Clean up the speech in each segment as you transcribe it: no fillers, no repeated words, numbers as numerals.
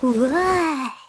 うわー。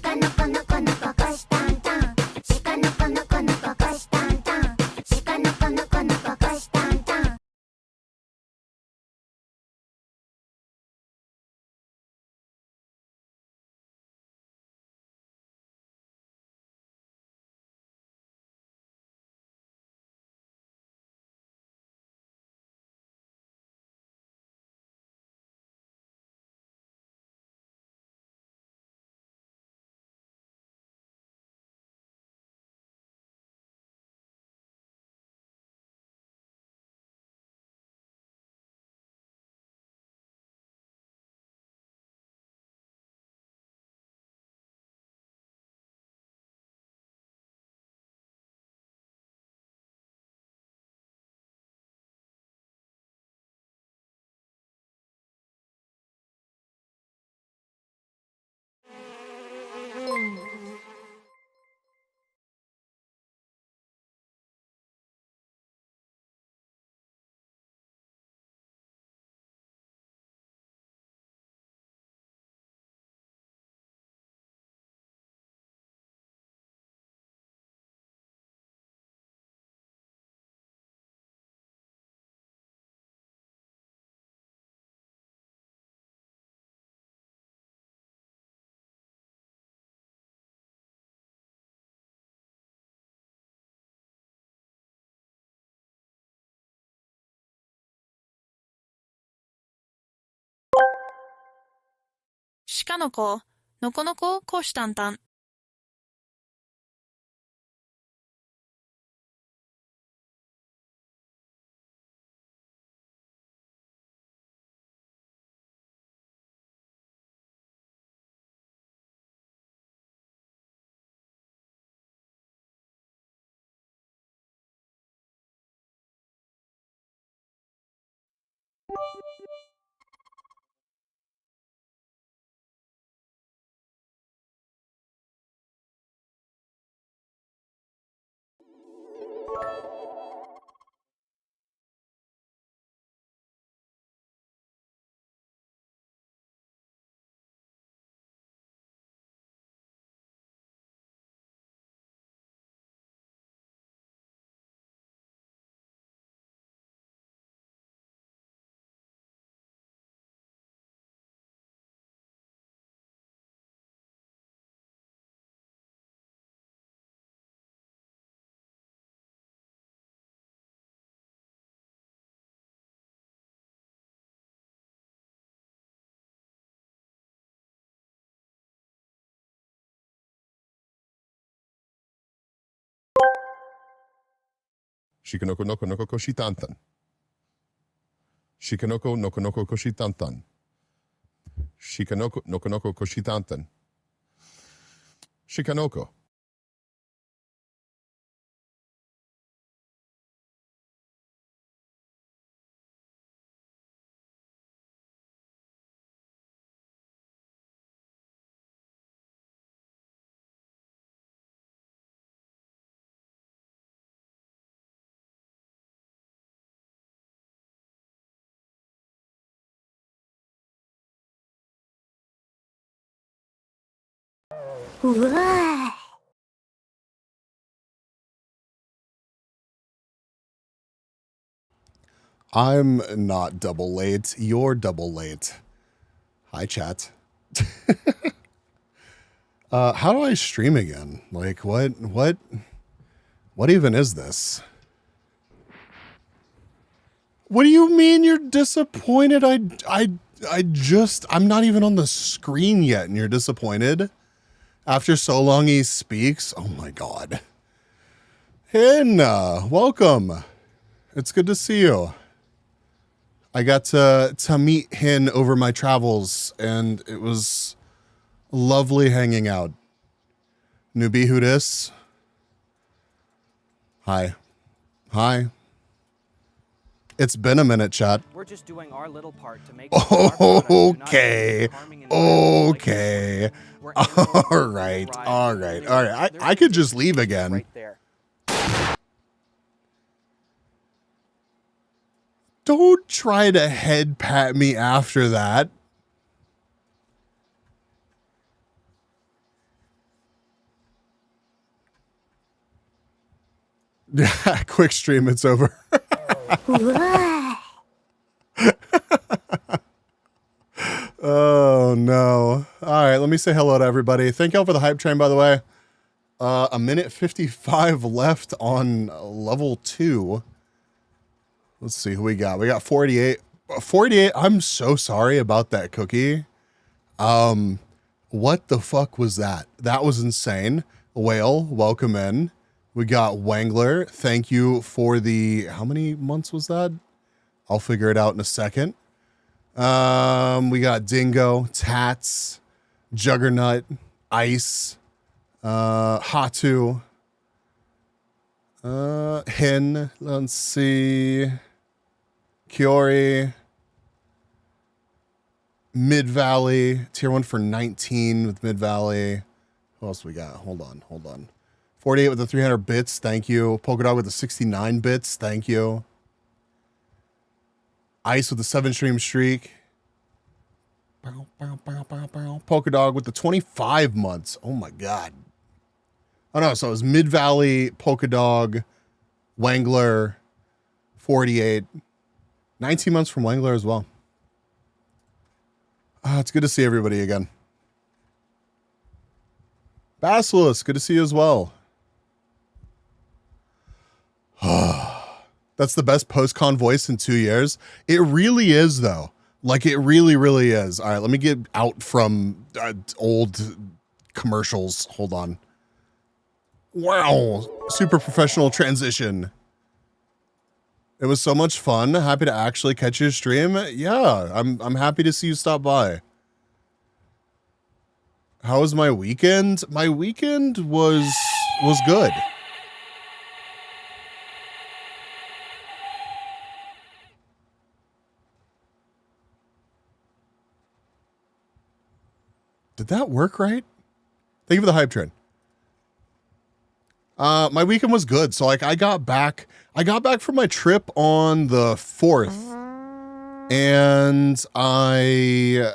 鹿の子の子のここしたんたん。鹿の子の子のここしたんたん。鹿の子の子のここしたんたん。鹿の子、のこのこ、こしたんたん。Shikanoko noko noko koshitantan. Shikanoko noko noko koshitantan. Shikanoko noko noko koshitantan. Shikanoko.うわ I'm not double late. You're double late. Hi, chat. How do I stream again? Like, what even is this? What do you mean you're disappointed? I'm not even on the screen yet and you're disappointed? After so long he speaks? Oh my God. Hinna, welcome. It's good to see you. I got to meet Hin over my travels, and it was lovely hanging out. Newbie, who dis? Hi. Hi. It's been a minute, chat. We're just doing our little part to make Okay. Okay. All right. I could just leave again. Right there. Don't try to head pat me after that. Yeah, quick stream, it's over. うわ Oh no. All right, let me say hello to everybody. Thank y'all for the hype train, by the way. A minute 55 left on level 2. Let's see who we got. We got 48. 48. I'm so sorry about that cookie. What the fuck was that? That was insane. Whale, welcome in. We got Wangler. Thank you for the, how many months was that? I'll figure it out in a second. We got Dingo, Tats, Juggernaut, Ice, Hatu, Hin, let's see, Kiori, Mid Valley, tier 1 for 19 with Mid Valley. Who else we got? Hold on. 48 with the 300 bits, thank you. Polka Dog with the 69 bits, thank you. Ice with the 7-stream streak. Polka Dog with the 25 months. Oh my God. Oh no, so it was Mid Valley, Polka Dog, Wangler, 48. 19 months from Wangler as well. It's good to see everybody again. Basilisk, good to see you as well. That's the best post-con voice in 2 years. It really is, though. Like, it really, really is. All right, let me get out from old commercials. Hold on. Wow. Super professional transition. It was so much fun. Happy to actually catch your stream. Yeah, I'm happy to see you stop by. How was my weekend? My weekend was good. Did that work right? Thank you for the hype train. My weekend was good. So like I got back from my trip on the 4th, and I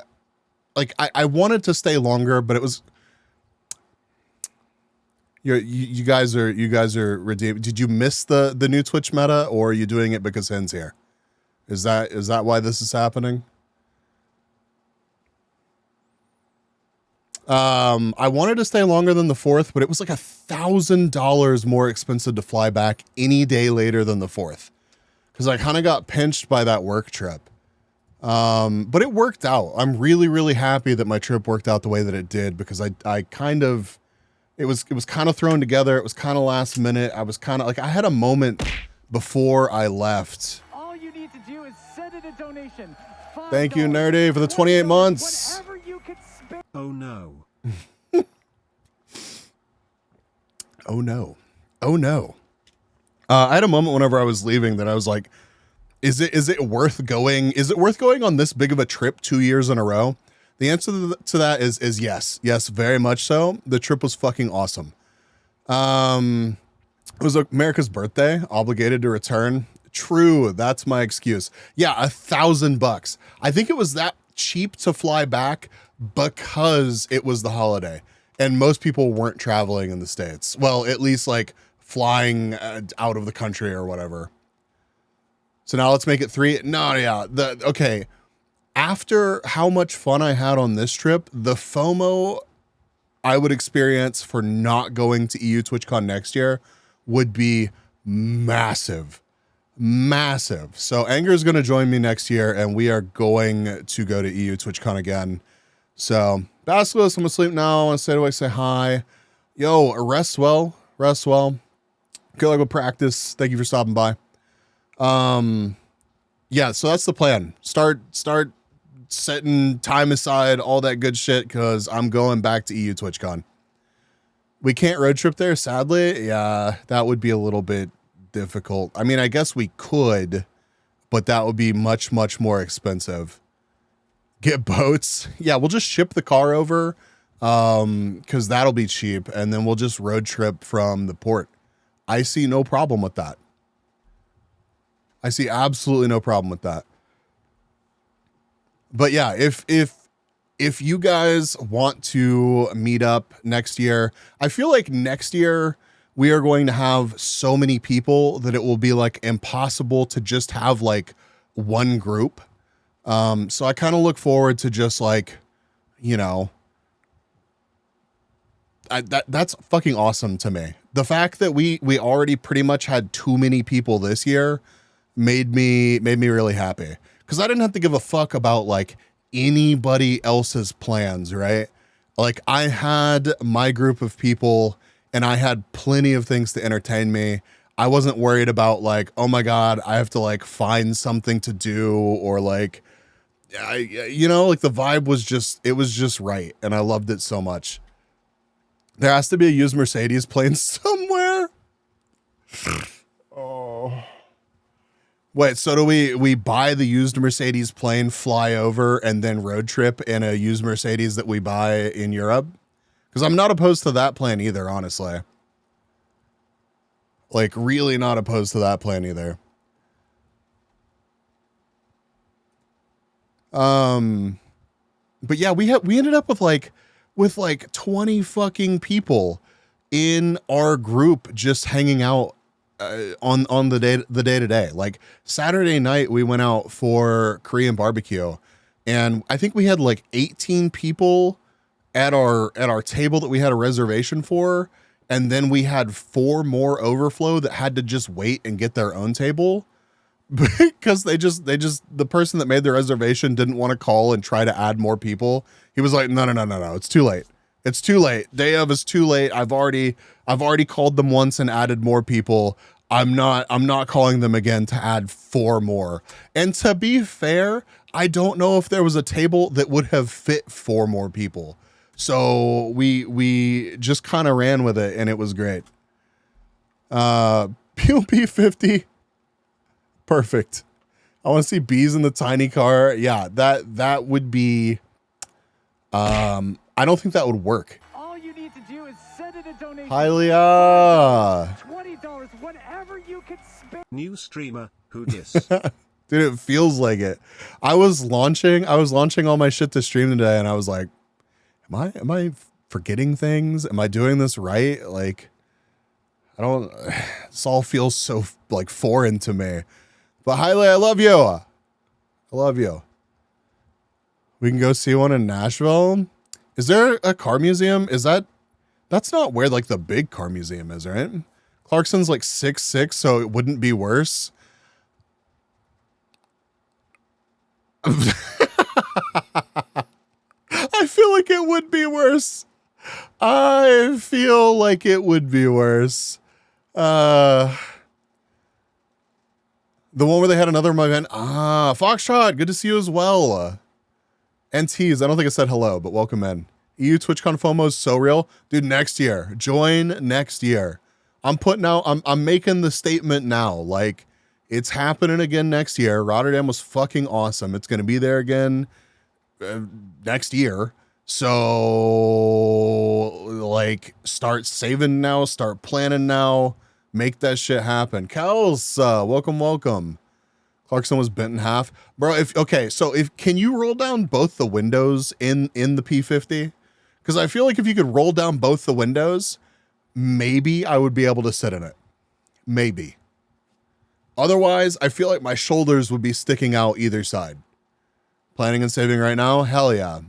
wanted to stay longer, but it was you guys are redeemed. Did you miss the new Twitch meta, or are you doing it because Hen's here? Is that why this is happening? I wanted to stay longer than the 4th, but it was like $1,000 more expensive to fly back any day later than the 4th. Cause I kind of got pinched by that work trip. But it worked out. I'm really, really happy that my trip worked out the way that it did, because I kind of, it was kind of thrown together. It was kind of last minute. I was kind of like, I had a moment before I left. All you need to do is send in a donation. Thank you, Nerdy, for the 28 months. Whatever you can spare. Oh no. Oh no. Oh no. I had a moment whenever I was leaving that I was like, is it worth going? Is it worth going on this big of a trip 2 years in a row? The answer to that is yes. Yes, very much so. The trip was fucking awesome. It was America's birthday, obligated to return. True, that's my excuse. Yeah, $1,000. I think it was that cheap to fly back because it was the holiday and most people weren't traveling in the States. Well, at least like flying out of the country or whatever. So now let's make it 3. No, yeah. Okay. After how much fun I had on this trip, the FOMO I would experience for not going to EU TwitchCon next year would be massive. Massive. So Anger is going to join me next year and we are going to go to EU TwitchCon again. So Basilisk, I'm asleep now. I want to say hi. Yo, rest well. Rest well. Good luck with practice. Thank you for stopping by. Yeah, so that's the plan. Start setting time aside, all that good shit, because I'm going back to EU TwitchCon. We can't road trip there, sadly. Yeah, that would be a little bit difficult. I mean, I guess we could, but that would be much, much more expensive. Get boats. Yeah, we'll just ship the car over, because that'll be cheap, and then we'll just road trip from the port. I see no problem with that. I see absolutely no problem with that. But yeah, if you guys want to meet up next year, I feel like next year we are going to have so many people that it will be like impossible to just have like one group. So I kind of look forward to just like, you know, that's fucking awesome to me. The fact that we already pretty much had too many people this year made me really happy, because I didn't have to give a fuck about like anybody else's plans, right? Like I had my group of people and I had plenty of things to entertain me. I wasn't worried about like, oh my God, I have to like find something to do, or like, you know, like the vibe was just, it was just right. And I loved it so much. There has to be a used Mercedes plane somewhere. Oh. Wait, so do we buy the used Mercedes plane, fly over, and then road trip in a used Mercedes that we buy in Europe? Because I'm not opposed to that plan either, honestly. Like, really not opposed to that plan either. But yeah, we ended up with like 20 fucking people in our group just hanging out on the day to day. Like Saturday night we went out for Korean barbecue, and I think we had like 18 people at our table that we had a reservation for, and then we had 4 more overflow that had to just wait and get their own table because the person that made the reservation didn't want to call and try to add more people. He was like, no, it's too late. It's too late. Day of is too late. I've already called them once and added more people. I'm not calling them again to add 4 more. And to be fair, I don't know if there was a table that would have fit 4 more people. So we just kind of ran with it and it was great. POP50. Perfect. I want to see bees in the tiny car. Yeah, that would be, I don't think that would work. All you need to do is send in a donation. Hi, Leah. $20, whatever you can spare. New streamer, who dis? Dude, it feels like it. I was launching all my shit to stream today and I was like, am I forgetting things? Am I doing this right? Like, this all feels so like foreign to me. But Hailey, I love you. I love you. We can go see one in Nashville. Is there a car museum? That's not where like the big car museum is, right? Clarkson's like 6'6", so it wouldn't be worse. I feel like it would be worse. I feel like it would be worse. The one where they had another event. Ah, Foxtrot, good to see you as well. NTs, I don't think I said hello, but welcome in. EU TwitchCon FOMO is so real. Dude, next year. Join next year. I'm making the statement now. Like, it's happening again next year. Rotterdam was fucking awesome. It's going to be there again next year. So, like, start saving now. Start planning now. Make that shit happen. Cows, welcome. Clarkson was bent in half. Bro, can you roll down both the windows in the P50? Because I feel like if you could roll down both the windows, maybe I would be able to sit in it. Maybe. Otherwise, I feel like my shoulders would be sticking out either side. Planning and saving right now? Hell yeah.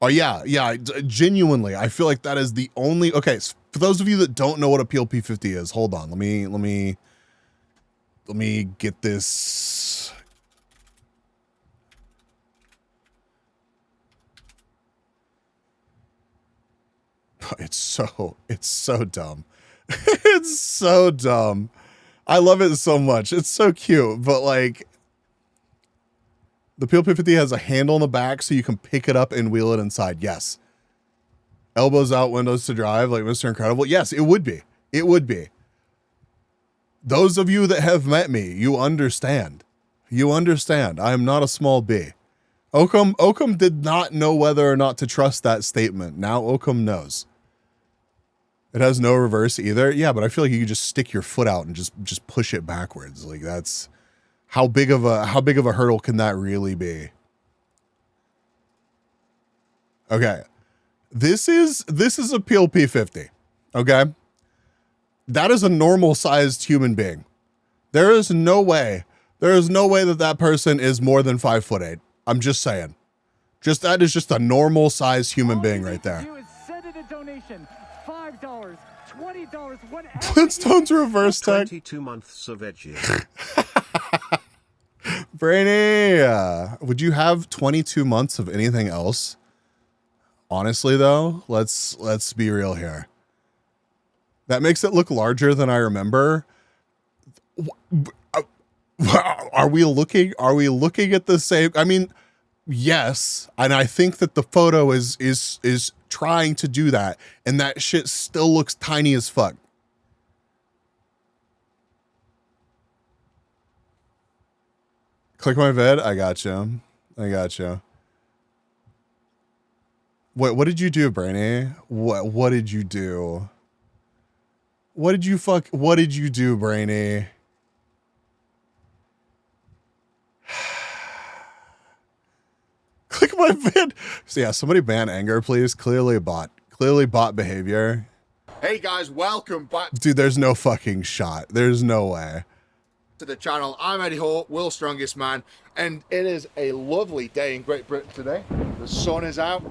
Oh yeah, genuinely, I feel like that is the only, okay, so for those of you that don't know what a PLP50 is, hold on, let me get this. It's so dumb. It's so dumb. I love it so much. It's so cute, but like, the PLP50 has a handle in the back so you can pick it up and wheel it inside. Yes. Elbows out, windows to drive, like Mr. Incredible. Yes, it would be. It would be. Those of you that have met me, you understand. You understand. I am not a small b. Oakham did not know whether or not to trust that statement. Now Oakham knows. It has no reverse either. Yeah, but I feel like you could just stick your foot out and just push it backwards. Like, that's how big of a hurdle can that really be? Okay. This is a PLP 50. Okay? That is a normal sized human being. There is no way that person is more than 5'8". I'm just saying. That is just a normal sized human being right there. All you need to do is send in a donation. $5, $20, whatever. Flintstones reverse tech. 22 months of edgy. Brainy, would you have 22 months of anything else? Honestly, though, let's be real here. That makes it look larger than I remember. Are we looking at the same? I mean, yes, and I think that the photo is trying to do that, and that shit still looks tiny as fuck. Click my vid. I got you. What did you do, Brainy? What did you do? What did you do, Brainy? Click my vid. So yeah, somebody ban anger, please. Clearly bot behavior. Hey guys, welcome back Dude, there's no fucking shot. There's no way. to the channel. I'm Eddie Hall, world's strongest man, and it is a lovely day in Great Britain today. The sun is out,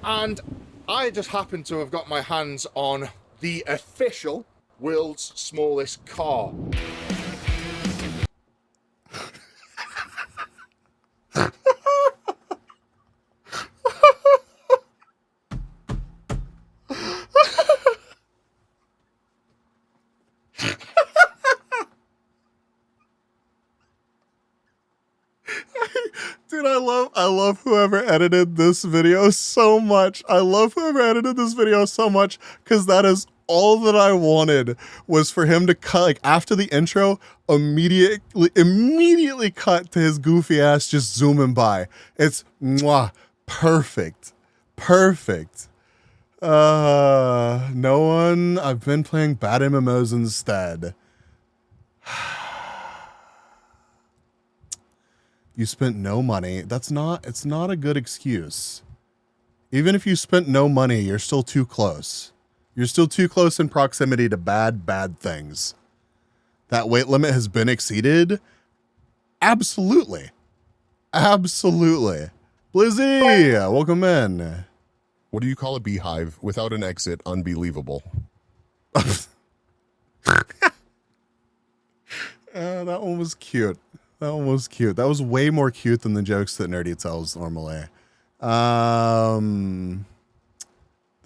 and I just happen to have got my hands on the official world's smallest car. Dude, I love whoever edited this video so much. Because that is all that I wanted, was for him to cut, like, after the intro, immediately cut to his goofy ass just zooming by. It's perfect. No one. I've been playing bad MMOs instead. You spent no money. It's not a good excuse. Even if you spent no money, you're still too close. You're still too close in proximity to bad things. That weight limit has been exceeded? Absolutely. Blizzy, welcome in. What do you call a beehive without an exit? Unbelievable. That one was cute. That was way more cute than the jokes that Nerdy tells normally. There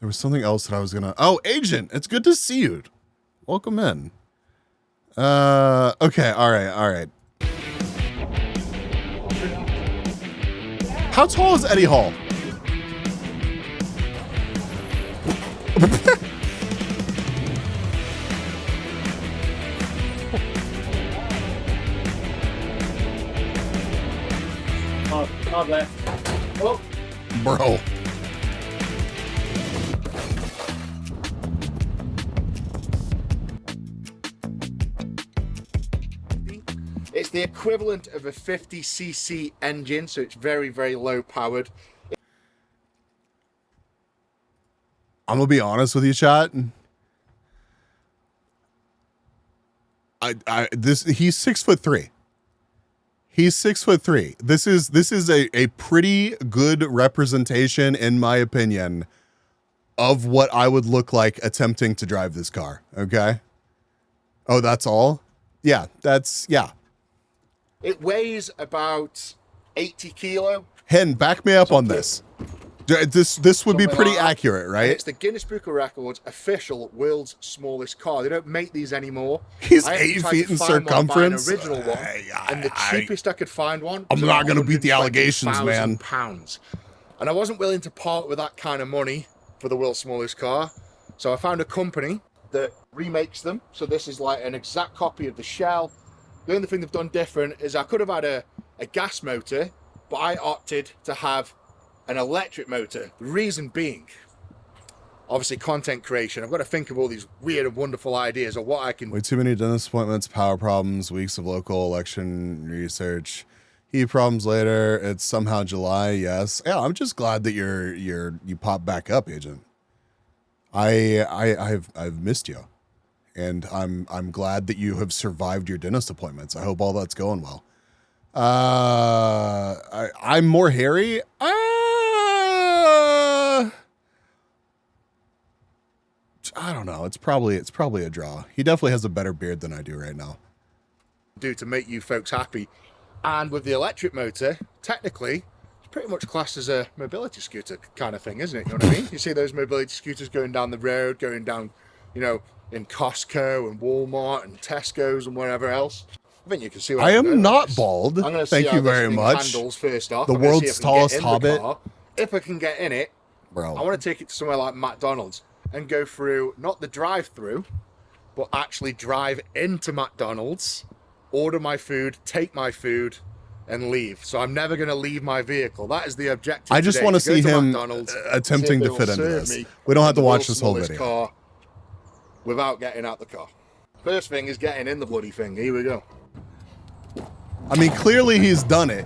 was something else that I was gonna. Oh, Agent, it's good to see you. Welcome in. Okay, all right. How tall is Eddie Hall? Hard left. Oh, Bro. It's the equivalent of a 50cc engine, so it's very, very low powered. I'm gonna be honest with you, chat. He's 6'3". He's 6'3". This is a pretty good representation, in my opinion, of what I would look like attempting to drive this car. Okay. Oh, that's all? Yeah, yeah. It weighs about 80 kilo. Hen, back me up on this. This would be pretty accurate, right? It's the Guinness Book of Records official world's smallest car. They don't make these anymore. He's I 8 tried feet to in find one, buy circumference. an original one, and the cheapest I could find one. I'm was not about gonna beat the allegations, man. £120,000. And I wasn't willing to part with that kind of money for the world's smallest car. So I found a company that remakes them. So this is like an exact copy of the shell. The only thing they've done different is I could have had a gas motor, but I opted to have an electric motor. The reason being, obviously content creation. I've got to think of all these weird and wonderful ideas of what I can. Way too many dentist appointments, power problems, weeks of local election research, heat problems later. It's somehow July. Yes. Yeah. I'm just glad that you popped back up, Agent. I've missed you, and I'm glad that you have survived your dentist appointments. I hope all that's going well. I'm more hairy. I don't know. It's probably a draw. He definitely has a better beard than I do right now. Do to make you folks happy. And with the electric motor, technically, it's pretty much classed as a mobility scooter kind of thing, isn't it? You know what I mean? You see those mobility scooters going down the road, going down, you know, in Costco and Walmart and Tesco's and wherever else. I think you can see what I am not bald. I'm gonna see Thank how you this very thing much. handles first off. The I'm gonna see world's if I can get tallest in the hobbit. car. If I can get in it, Bro. I want to take it to somewhere like McDonald's and go through, not the drive-through, but actually drive into McDonald's, order my food, take my food, and leave. So I'm never going to leave my vehicle. That is the objective. I just want to see him attempting to fit into this. We don't have to watch this whole video. Car without getting out the car. First thing is getting in the bloody thing. Here we go. I mean, clearly he's done it.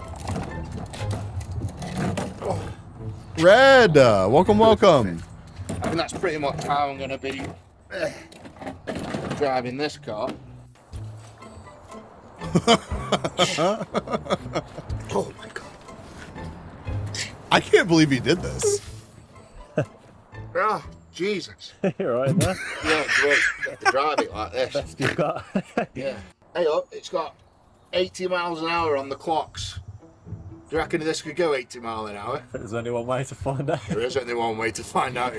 Red, welcome. I think that's pretty much how I'm going to be driving this car. Oh my god. I can't believe he did this. Ah, Jesus. you're right there. Yeah, great. You have to drive it like this. You've got. Yeah. Hey up, it's got 80 miles an hour on the clocks. Do you reckon this could go 80 miles an hour? There's only one way to find out. There is only one way to find out.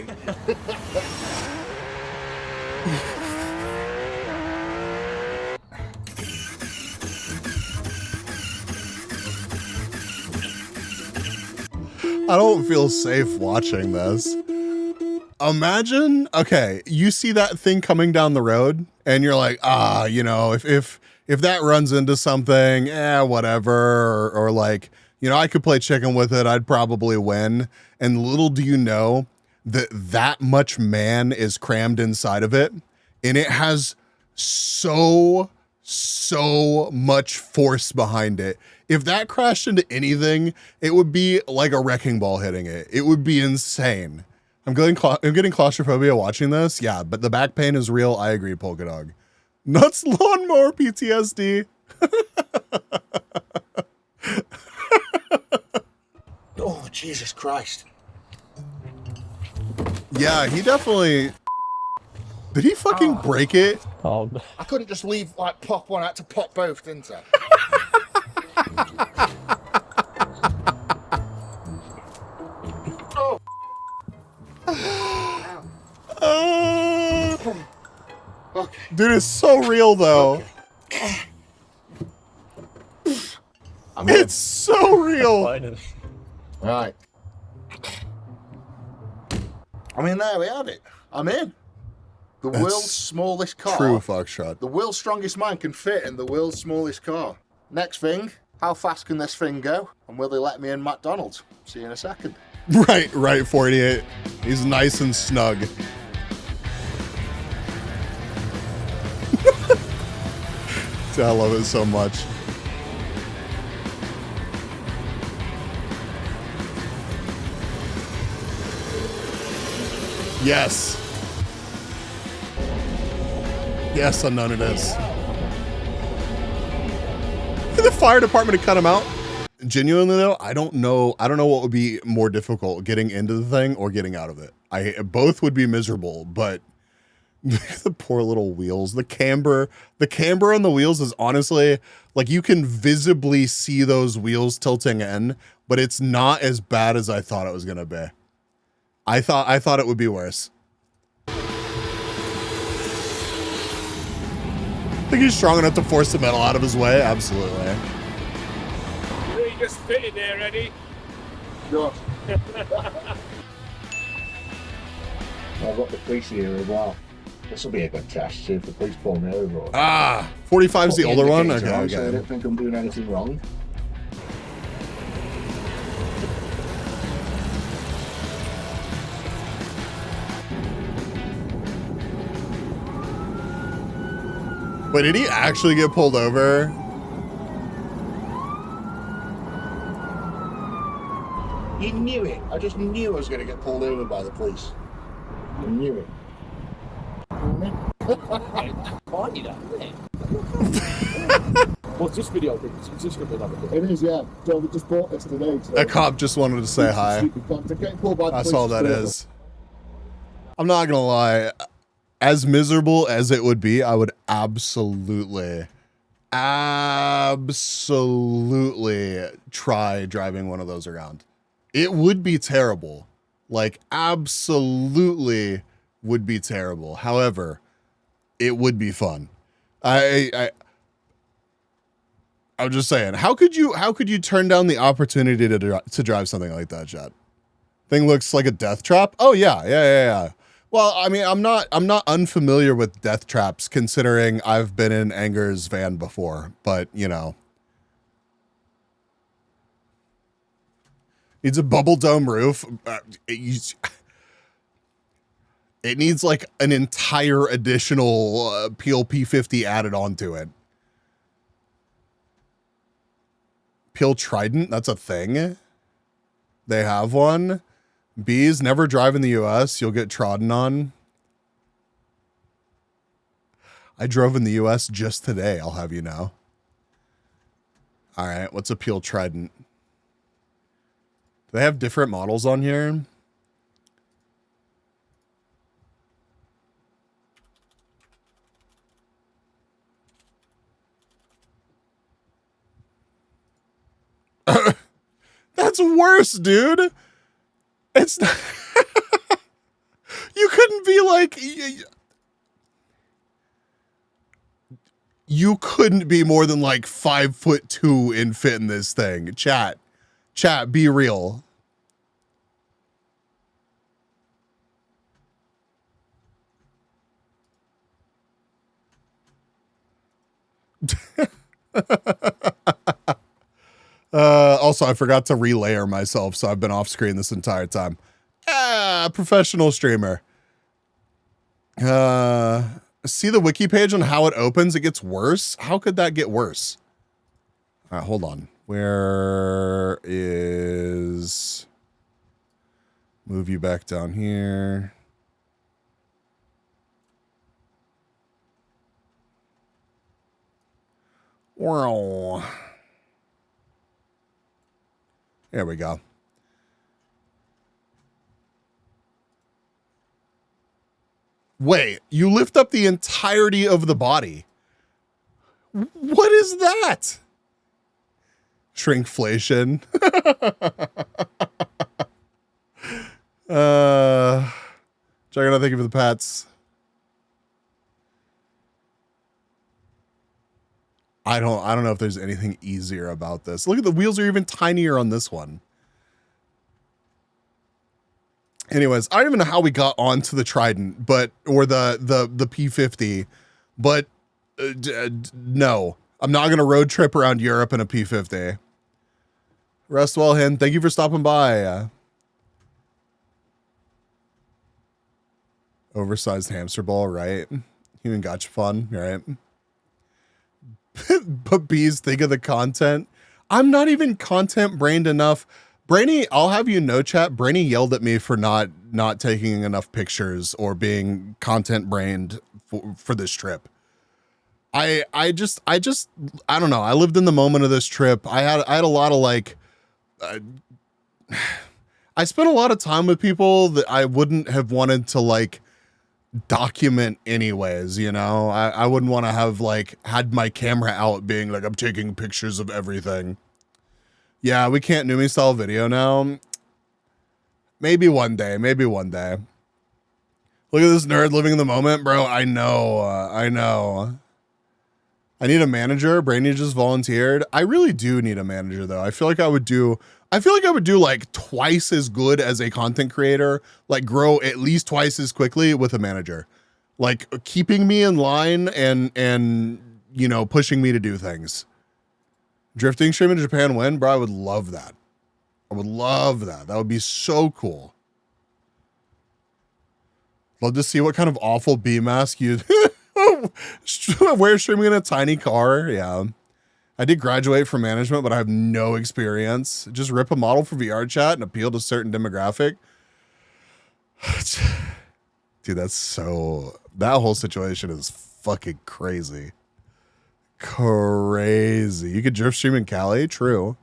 I don't feel safe watching this. Imagine, okay, you see that thing coming down the road and you're like, you know, if that runs into something, whatever, or like, you know, I could play chicken with it, I'd probably win. And little do you know that much man is crammed inside of it, and it has so much force behind it. If that crashed into anything, it would be like a wrecking ball hitting it. It would be insane. I'm getting claustrophobia watching this. Yeah, but the back pain is real. I agree, Polka Dog. Nuts lawnmower PTSD. Oh, Jesus Christ. Yeah, he definitely... Did he fucking break it? Oh, I couldn't just leave, like, pop one. I had to pop both, didn't I? Oh. Okay. Dude, it's so real though. Okay. I'm in. It's so real. Right. I mean, there we have it. I'm in. The That's world's smallest car. True Foxtrot. The world's strongest man can fit in the world's smallest car. Next thing, how fast can this thing go? And will they let me in McDonald's? See you in a second. Right, 48. He's nice and snug. I love it so much. Yes. Yes, unknown it is. The fire department to cut him out. Genuinely though, I don't know what would be more difficult, getting into the thing or getting out of it. Both would be miserable, but the poor little wheels, the camber on the wheels is honestly like you can visibly see those wheels tilting in, but it's not as bad as I thought it was gonna be. I thought it would be worse. Think he's strong enough to force the metal out of his way? Absolutely. Really just fit in there, Eddie. Sure. I've got the police here as well. This will be a good test. See if the police pull me over. 45 is the older one? Okay, So I okay. don't think I'm doing anything wrong. Wait, did he actually get pulled over? You knew it. I just knew I was going to get pulled over by the police. I knew it. What's this video? Is this going to be another video? It is, yeah. So we just bought this today. So A cop just wanted to say hi. That's all that is. I'm not gonna lie. As miserable as it would be, I would absolutely try driving one of those around. It would be terrible. Like, absolutely would be terrible. However, it would be fun. I'm just saying, how could you turn down the opportunity to drive something like that, Chad? Thing looks like a death trap. Oh yeah. Well, I mean, I'm not unfamiliar with death traps, considering I've been in Anger's van before, but you know. Needs a bubble dome roof. It needs like an entire additional PLP 50 added onto it. Peel Trident, that's a thing. They have one. Bees, never drive in the US. You'll get trodden on. I drove in the US just today, I'll have you know. All right, what's a Peel Trident? Do they have different models on here? That's worse, dude. It's not. You couldn't be like. You couldn't be more than like 5'2" and fit in this thing. Chat, be real. Also, I forgot to relayer myself, so I've been off screen this entire time. Professional streamer. See the wiki page on how it opens? It gets worse? How could that get worse? All right, hold on. Where is... Move you back down here. Wow. There we go. Wait, you lift up the entirety of the body. What is that? Shrinkflation. Juggernaut, thank you for the pets. I don't know if there's anything easier about this. Look at the wheels are even tinier on this one. Anyways, I don't even know how we got onto the Trident, or the P50, but no, I'm not going to road trip around Europe in a P50. Rest well, Hen. Thank you for stopping by. Oversized hamster ball, right? Even gotcha fun, right? But bees, think of the content. I'm not even content brained enough. Brainy, I'll have you know, chat. Brainy yelled at me for not taking enough pictures or being content brained for this trip. I don't know. I lived in the moment of this trip. I had a lot of like, I spent a lot of time with people that I wouldn't have wanted to like document anyways, you know. I wouldn't want to have like had my camera out being like, I'm taking pictures of everything. Yeah, we can't Numi style video now. Maybe one day. Look at this nerd living in the moment, bro. I know. I need a manager. Brainy just volunteered. I really do need a manager though. I feel like I would do like twice as good as a content creator, like grow at least twice as quickly with a manager, like keeping me in line and you know, pushing me to do things. Drifting stream in Japan when, bro, I would love that. That would be so cool. Love to see what kind of awful bee mask you wear streaming in a tiny car. Yeah. I did graduate from management, but I have no experience. Just rip a model for VR chat and appeal to a certain demographic. Dude, that whole situation is fucking crazy. You could drift stream in Cali, true.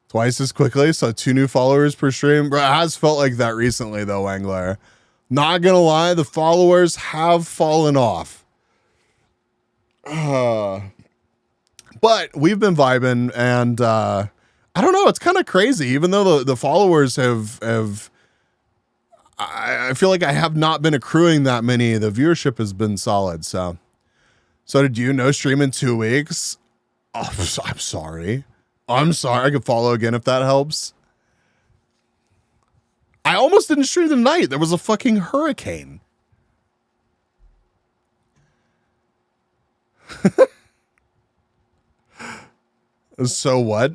Twice as quickly, so 2 new followers per stream. Bro, it has felt like that recently though, Wangler. Not gonna lie, the followers have fallen off. But we've been vibing, and I don't know, it's kind of crazy. Even though the followers have I feel like I have not been accruing that many. The viewership has been solid, so did you? No stream in 2 weeks? Oh, I'm sorry. I could follow again if that helps. I almost didn't stream tonight. There was a fucking hurricane. So what?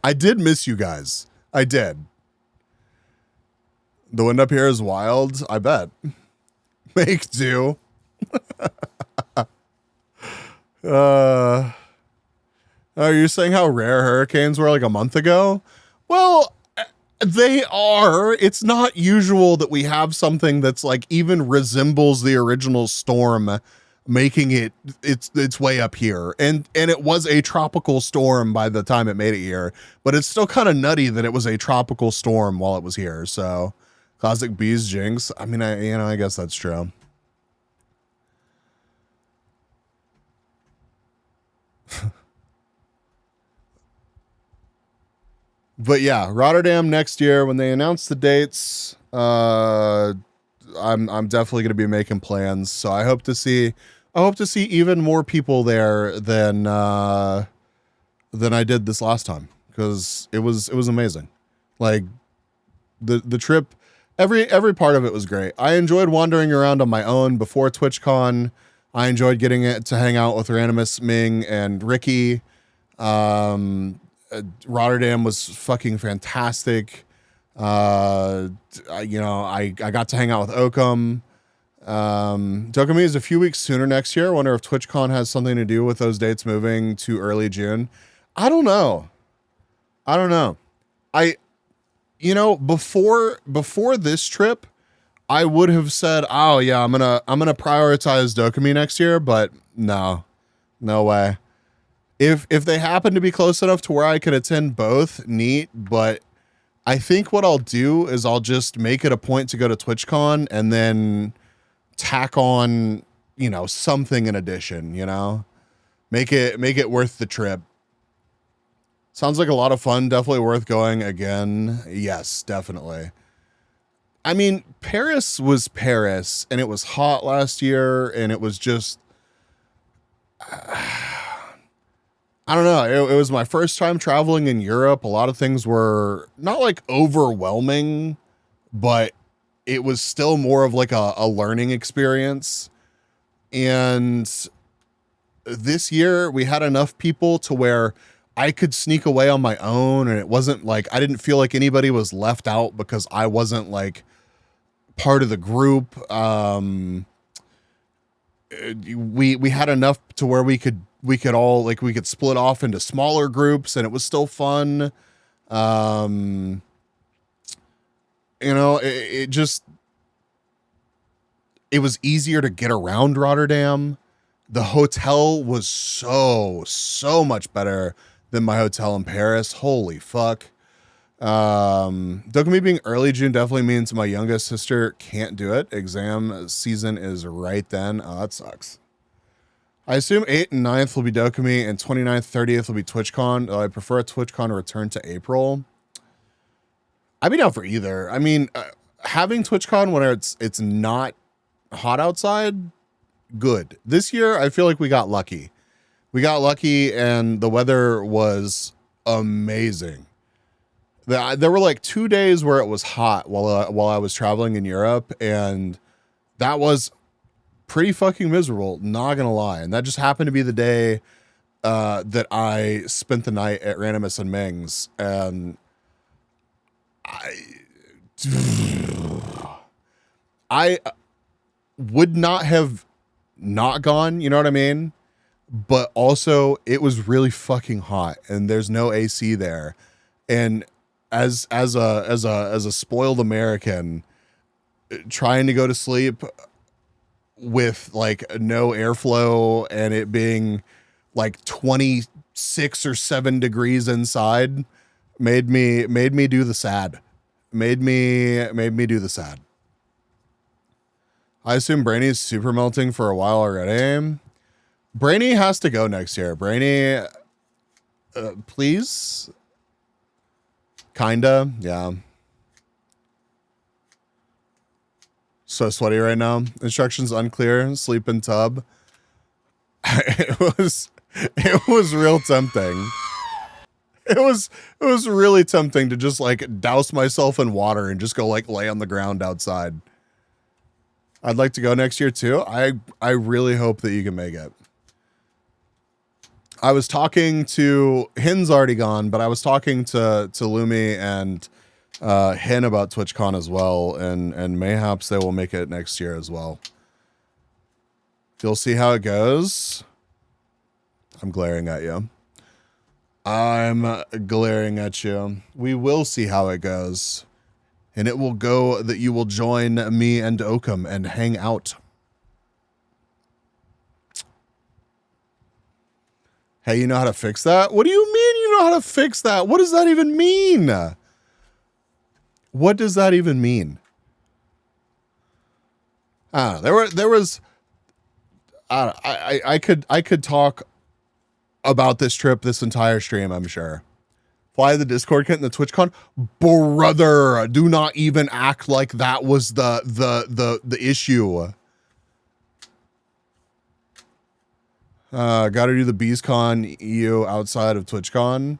I did miss you guys. I did. The wind up here is wild. I bet. Make do. Are you saying how rare hurricanes were like a month ago? Well, they are. It's not usual that we have something that's like even resembles the original storm making its way up here. And it was a tropical storm by the time it made it here, but it's still kind of nutty that it was a tropical storm while it was here. So classic bees jinx. I mean, I guess that's true. But yeah, Rotterdam next year when they announce the dates. I'm definitely going to be making plans. So I hope to see even more people there than I did this last time, because it was amazing. Like the trip, every part of it was great. I enjoyed wandering around on my own before TwitchCon. I enjoyed getting to hang out with Ranimus, Ming, and Ricky. Rotterdam was fucking fantastic. I got to hang out with Oakham. Dokumi is a few weeks sooner next year. I wonder if TwitchCon has something to do with those dates moving to early June. I don't know. Before this trip, I would have said, oh yeah, I'm gonna prioritize Dokumi next year, but no way. If they happen to be close enough to where I can attend both, neat. But I think what I'll do is I'll just make it a point to go to TwitchCon and then tack on, something in addition, make it worth the trip. Sounds like a lot of fun. Definitely worth going again. Yes, definitely. I mean, Paris was Paris, and it was hot last year, and it was just, I don't know. It was my first time traveling in Europe. A lot of things were not like overwhelming, but it was still more of like a learning experience. And this year we had enough people to where I could sneak away on my own. And it wasn't like, I didn't feel like anybody was left out because I wasn't like part of the group. We had enough to where we could all like, we could split off into smaller groups and it was still fun. You know, it was easier to get around Rotterdam. The hotel was so much better than my hotel in Paris. Holy fuck. Dokumi being early June definitely means my youngest sister can't do it. Exam season is right then. Oh, that sucks. I assume 8th and 9th will be Dokumi and 29th, 30th will be TwitchCon. I prefer a TwitchCon to return to April. I'd be down for either. I mean, having TwitchCon when it's not hot outside, good. This year, I feel like we got lucky. We got lucky and the weather was amazing. There were like 2 days where it was hot while I was traveling in Europe, and that was pretty fucking miserable, not gonna lie. And that just happened to be the day that I spent the night at Randomus and Ming's, and I would not have not gone, you know what I mean? But also it was really fucking hot and there's no AC there. And as a spoiled American trying to go to sleep with like no airflow and it being like 26 or 7 degrees inside made me do the sad. Made me do the sad. I assume Brainy's super melting for a while already. Brainy has to go next year. Brainy, please. Kinda, yeah. So sweaty right now. Instructions unclear. Sleep in tub. It was real tempting. It was really tempting to just like douse myself in water and just go like lay on the ground outside. I'd like to go next year too. I really hope that you can make it. I was talking to Hin's already gone, but I was talking to Lumi and Hin about TwitchCon as well, and mayhaps they will make it next year as well. You'll see how it goes. I'm glaring at you. I'm glaring at you. We will see how it goes. And it will go that you will join me and Oakham and hang out. Hey, you know how to fix that? What do you mean you know how to fix that? What does that even mean? What does that even mean? There was I could talk about this trip this entire stream, I'm sure. Fly the Discord kit in the TwitchCon. Brother, do not even act like that was the issue. Gotta do the BeesCon EU outside of TwitchCon.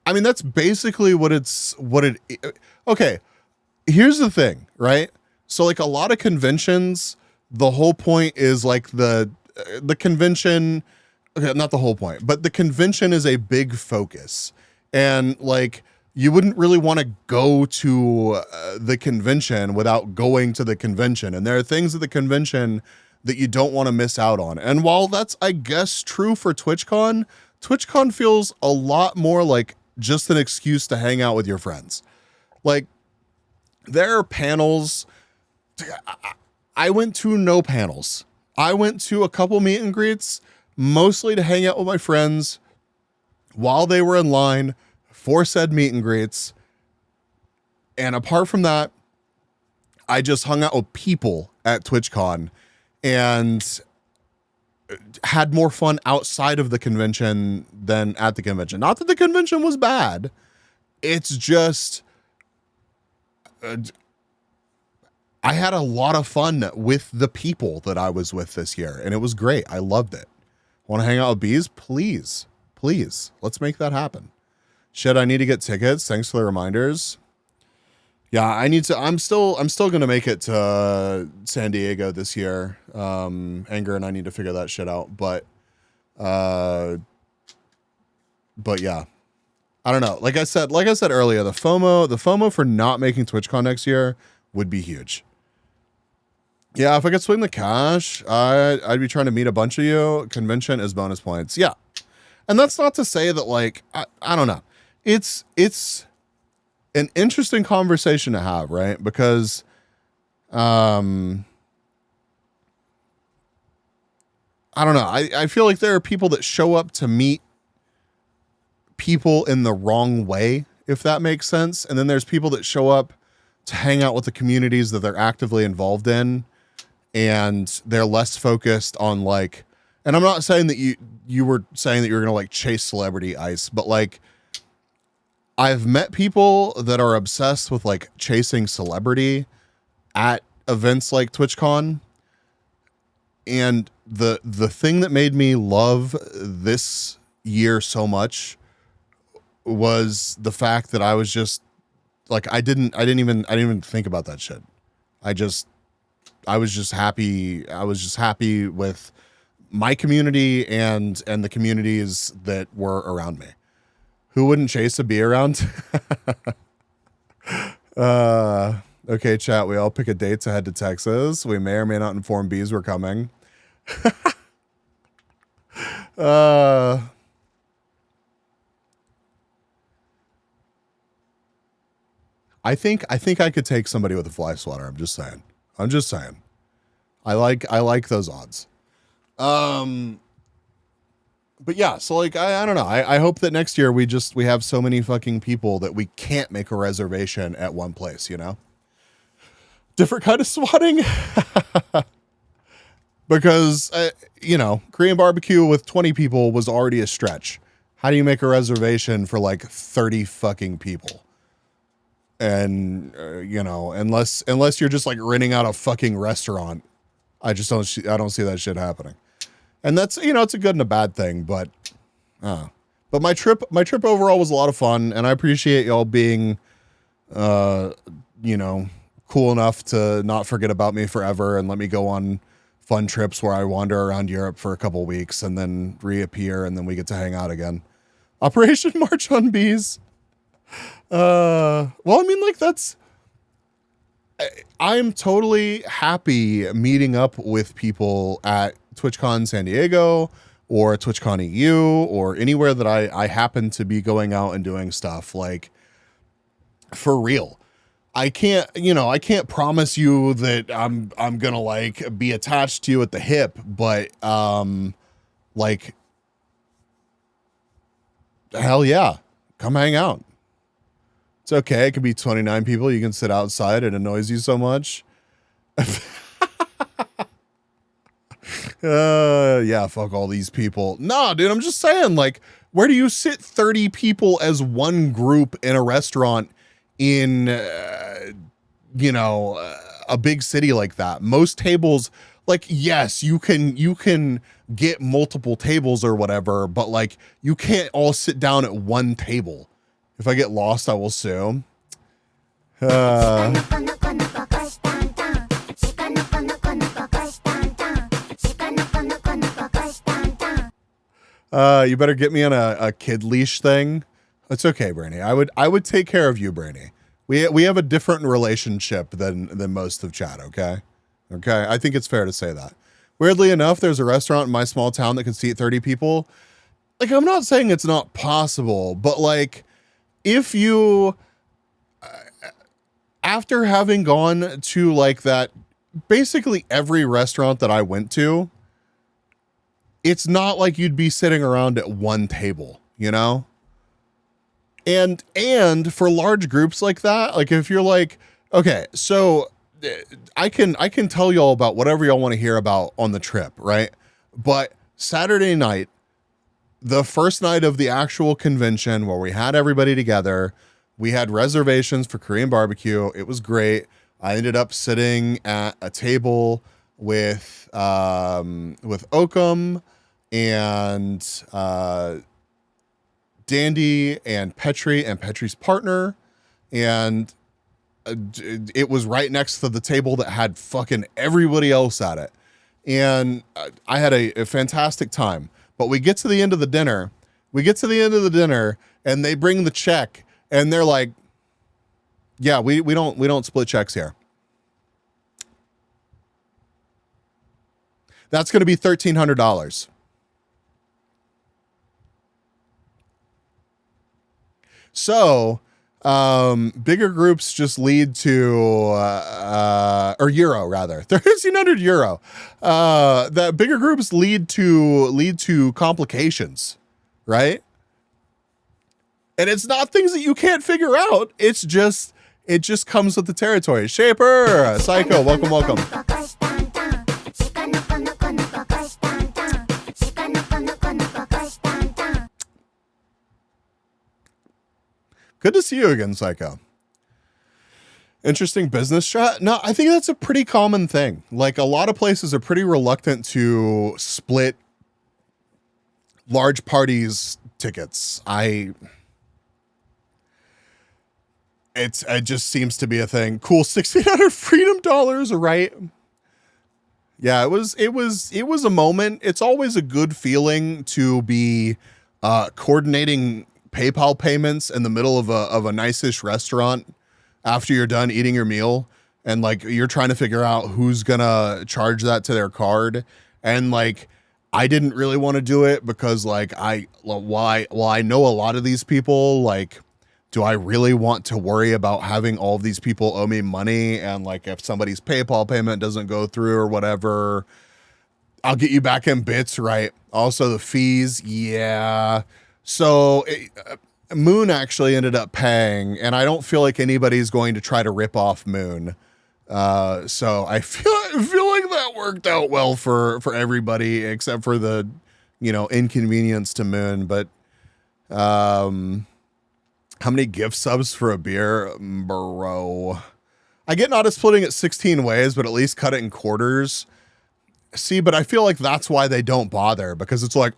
I mean, that's basically okay, here's the thing, right? So like a lot of conventions, the whole point is like the convention, okay, not the whole point, but the convention is a big focus. And like, you wouldn't really want to go to the convention without going to the convention. And there are things at the convention that you don't want to miss out on. And while that's, I guess, true for TwitchCon, TwitchCon feels a lot more like just an excuse to hang out with your friends. Like, there are panels. I went to no panels. I went to a couple meet and greets, mostly to hang out with my friends while they were in line for said meet and greets. And apart from that, I just hung out with people at TwitchCon and had more fun outside of the convention than at the convention. Not that the convention was bad. It's just, I had a lot of fun with the people that I was with this year, and it was great. I loved it. Want to hang out with bees? Please. Please. Let's make that happen. Shit, I need to get tickets. Thanks for the reminders. Yeah, I need to. I'm still gonna make it to San Diego this year. Anger and I need to figure that shit out. But yeah, I don't know. Like I said earlier, the FOMO for not making TwitchCon next year would be huge. Yeah, if I could swing the cash, I'd be trying to meet a bunch of you. Convention is bonus points. Yeah, and that's not to say that like I don't know. It's an interesting conversation to have, right? Because I don't know. I feel like there are people that show up to meet people in the wrong way, if that makes sense. And then there's people that show up to hang out with the communities that they're actively involved in, and they're less focused on like, and I'm not saying that you were saying that you're going to like chase celebrity ice, but like, I've met people that are obsessed with like chasing celebrity at events like TwitchCon. And the thing that made me love this year so much was the fact that I was just like, I didn't even think about that shit. I was just happy. I was just happy with my community and the communities that were around me. Who wouldn't chase a bee around? Okay, chat. We all pick a date to head to Texas. We may or may not inform bees we're coming. I think I could take somebody with a fly swatter. I'm just saying. I like those odds. But yeah, so like, I don't know. I hope that next year we have so many fucking people that we can't make a reservation at one place, you know? Different kind of swatting. Because, you know, Korean barbecue with 20 people was already a stretch. How do you make a reservation for like 30 fucking people? And, you know, unless you're just like renting out a fucking restaurant, I don't see that shit happening. And that's, you know, it's a good and a bad thing, but my trip overall was a lot of fun, and I appreciate y'all being, you know, cool enough to not forget about me forever and let me go on fun trips where I wander around Europe for a couple weeks and then reappear, and then we get to hang out again. Operation March on Bees. Well, I mean, like I'm totally happy meeting up with people at TwitchCon San Diego or TwitchCon EU or anywhere that I happen to be going out and doing stuff. Like, for real. I can't promise you that I'm gonna like be attached to you at the hip, but like, hell yeah, come hang out. It's okay. It could be 29 people. You can sit outside. It annoys you so much. Yeah, fuck all these people. Nah, dude, I'm just saying, like, where do you sit 30 people as one group in a restaurant in, you know, a big city like that? Most tables, like, yes, you can get multiple tables or whatever, but like, you can't all sit down at one table. If I get lost, I will sue. You better get me on a kid leash thing. It's okay, Brainy. I would take care of you, Brainy. We have a different relationship than most of chat, okay? Okay, I think it's fair to say that. Weirdly enough, there's a restaurant in my small town that can seat 30 people. Like, I'm not saying it's not possible, but like, if you, after having gone to like that, basically every restaurant that I went to, it's not like you'd be sitting around at one table, you know? And for large groups like that, like if you're like, okay, so I can tell y'all about whatever y'all want to hear about on the trip, right? But Saturday night, the first night of the actual convention where we had everybody together, we had reservations for Korean barbecue. It was great. I ended up sitting at a table with Oakham and Dandy and Petrie's partner, and it was right next to the table that had fucking everybody else at it. And I had a fantastic time. But we get to the end of the dinner. And they bring the check, and they're like, "Yeah, we don't split checks here." That's going to be $1,300. So, bigger groups just lead to, or euro rather, 1,300 euro. That bigger groups lead to complications, right? And it's not things that you can't figure out. It just comes with the territory. Shaper, Psycho, welcome. Good to see you again, Psycho. Interesting business strat. No, I think that's a pretty common thing. Like, a lot of places are pretty reluctant to split large parties tickets. It just seems to be a thing. Cool, 1,600 freedom dollars, right? Yeah, it was a moment. It's always a good feeling to be coordinating PayPal payments in the middle of a nice-ish restaurant after you're done eating your meal, and like you're trying to figure out who's gonna charge that to their card. And like, I didn't really want to do it because like while I know a lot of these people, like, do I really want to worry about having all of these people owe me money? And like, if somebody's PayPal payment doesn't go through or whatever, I'll get you back in bits, right? Also the fees, yeah. So Moon actually ended up paying, and I don't feel like anybody's going to try to rip off Moon. So I feel like that worked out well for everybody except for the, inconvenience to Moon. But how many gift subs for a beer, bro? I get not splitting it 16 ways, but at least cut it in quarters. See, but I feel like that's why they don't bother, because it's like,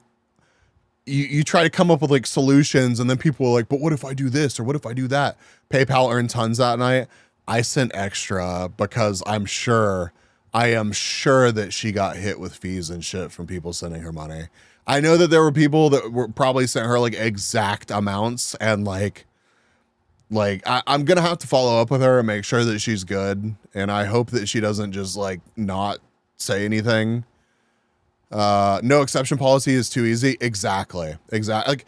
you try to come up with like solutions, and then people are like, but what if I do this or what if I do that? PayPal earned tons that night. I sent extra because I am sure that she got hit with fees and shit from people sending her money. I know that there were people that were probably sent her like exact amounts, and like I'm gonna have to follow up with her and make sure that she's good, and I hope that she doesn't just like not say anything. No exception policy is too easy. Exactly. Like,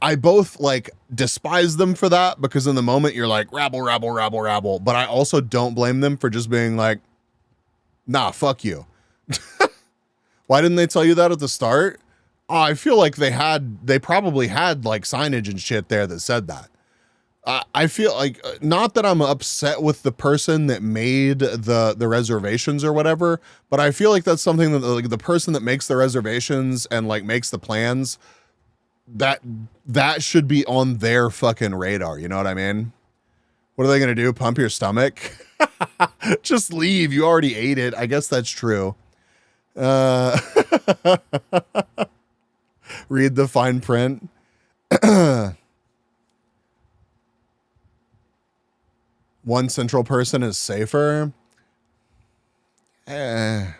I both like despise them for that, because in the moment you're like rabble, but I also don't blame them for just being like, nah, fuck you. Why didn't they tell you that at the start? I feel like they probably had like signage and shit there that said that. I feel like, not that I'm upset with the person that made the reservations or whatever, but I feel like that's something that like the person that makes the reservations and like makes the plans, that should be on their fucking radar. You know what I mean? What are they going to do? Pump your stomach? Just leave. You already ate it. I guess that's true. Read the fine print. One central person is safer. Either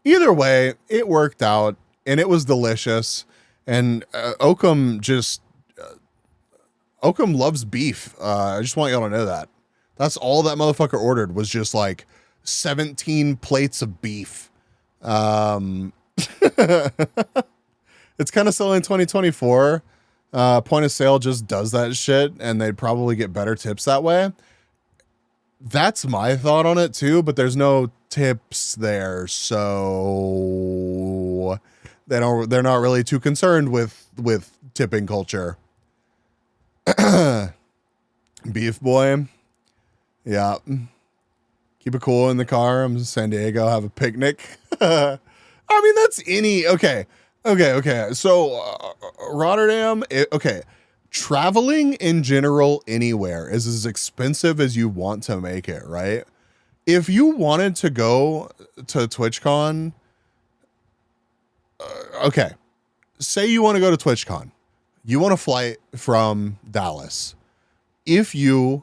way, it worked out, and it was delicious. And Oakham loves beef. I just want y'all to know that. That's all that motherfucker ordered, was just like 17 plates of beef. It's kind of silly in 2024. Point of sale just does that shit, and they'd probably get better tips that way. That's my thought on it too, but there's no tips there, so they're not really too concerned with tipping culture. Beef boy. Yeah. Keep it cool in the car. I'm in San Diego, have a picnic. I mean, that's okay. So Rotterdam, traveling in general anywhere is as expensive as you want to make it, right? If you wanted to go to TwitchCon, okay, say you want to go to TwitchCon. You want a flight from Dallas. If you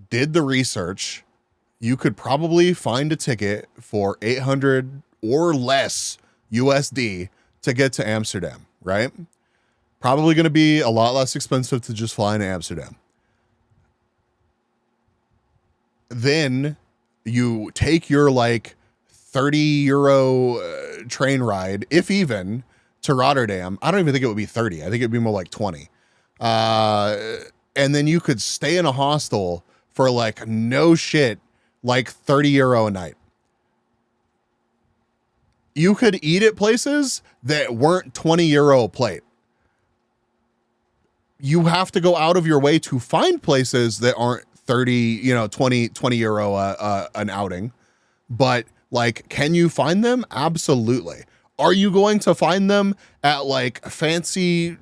did the research, you could probably find a ticket for 800 or less USD to get to Amsterdam, right? Probably going to be a lot less expensive to just fly into Amsterdam. Then you take your like 30 euro train ride, if even, to Rotterdam. I don't even think it would be 30. I think it'd be more like 20. And then you could stay in a hostel for like no shit, like 30 euro a night. You could eat at places that weren't 20 euro a plate. You have to go out of your way to find places that aren't 30, 20 euro an outing. But like, can you find them? Absolutely. Are you going to find them at like fancy,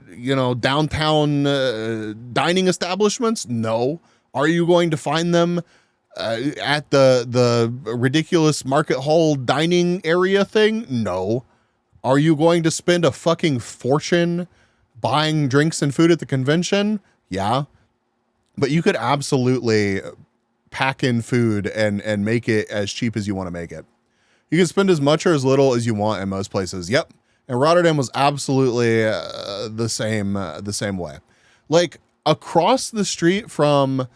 downtown dining establishments? No. Are you going to find them at the ridiculous market hall dining area thing? No. Are you going to spend a fucking fortune buying drinks and food at the convention? Yeah. But you could absolutely pack in food and make it as cheap as you want to make it. You can spend as much or as little as you want in most places. Yep. And Rotterdam was absolutely the same way. Like across the street from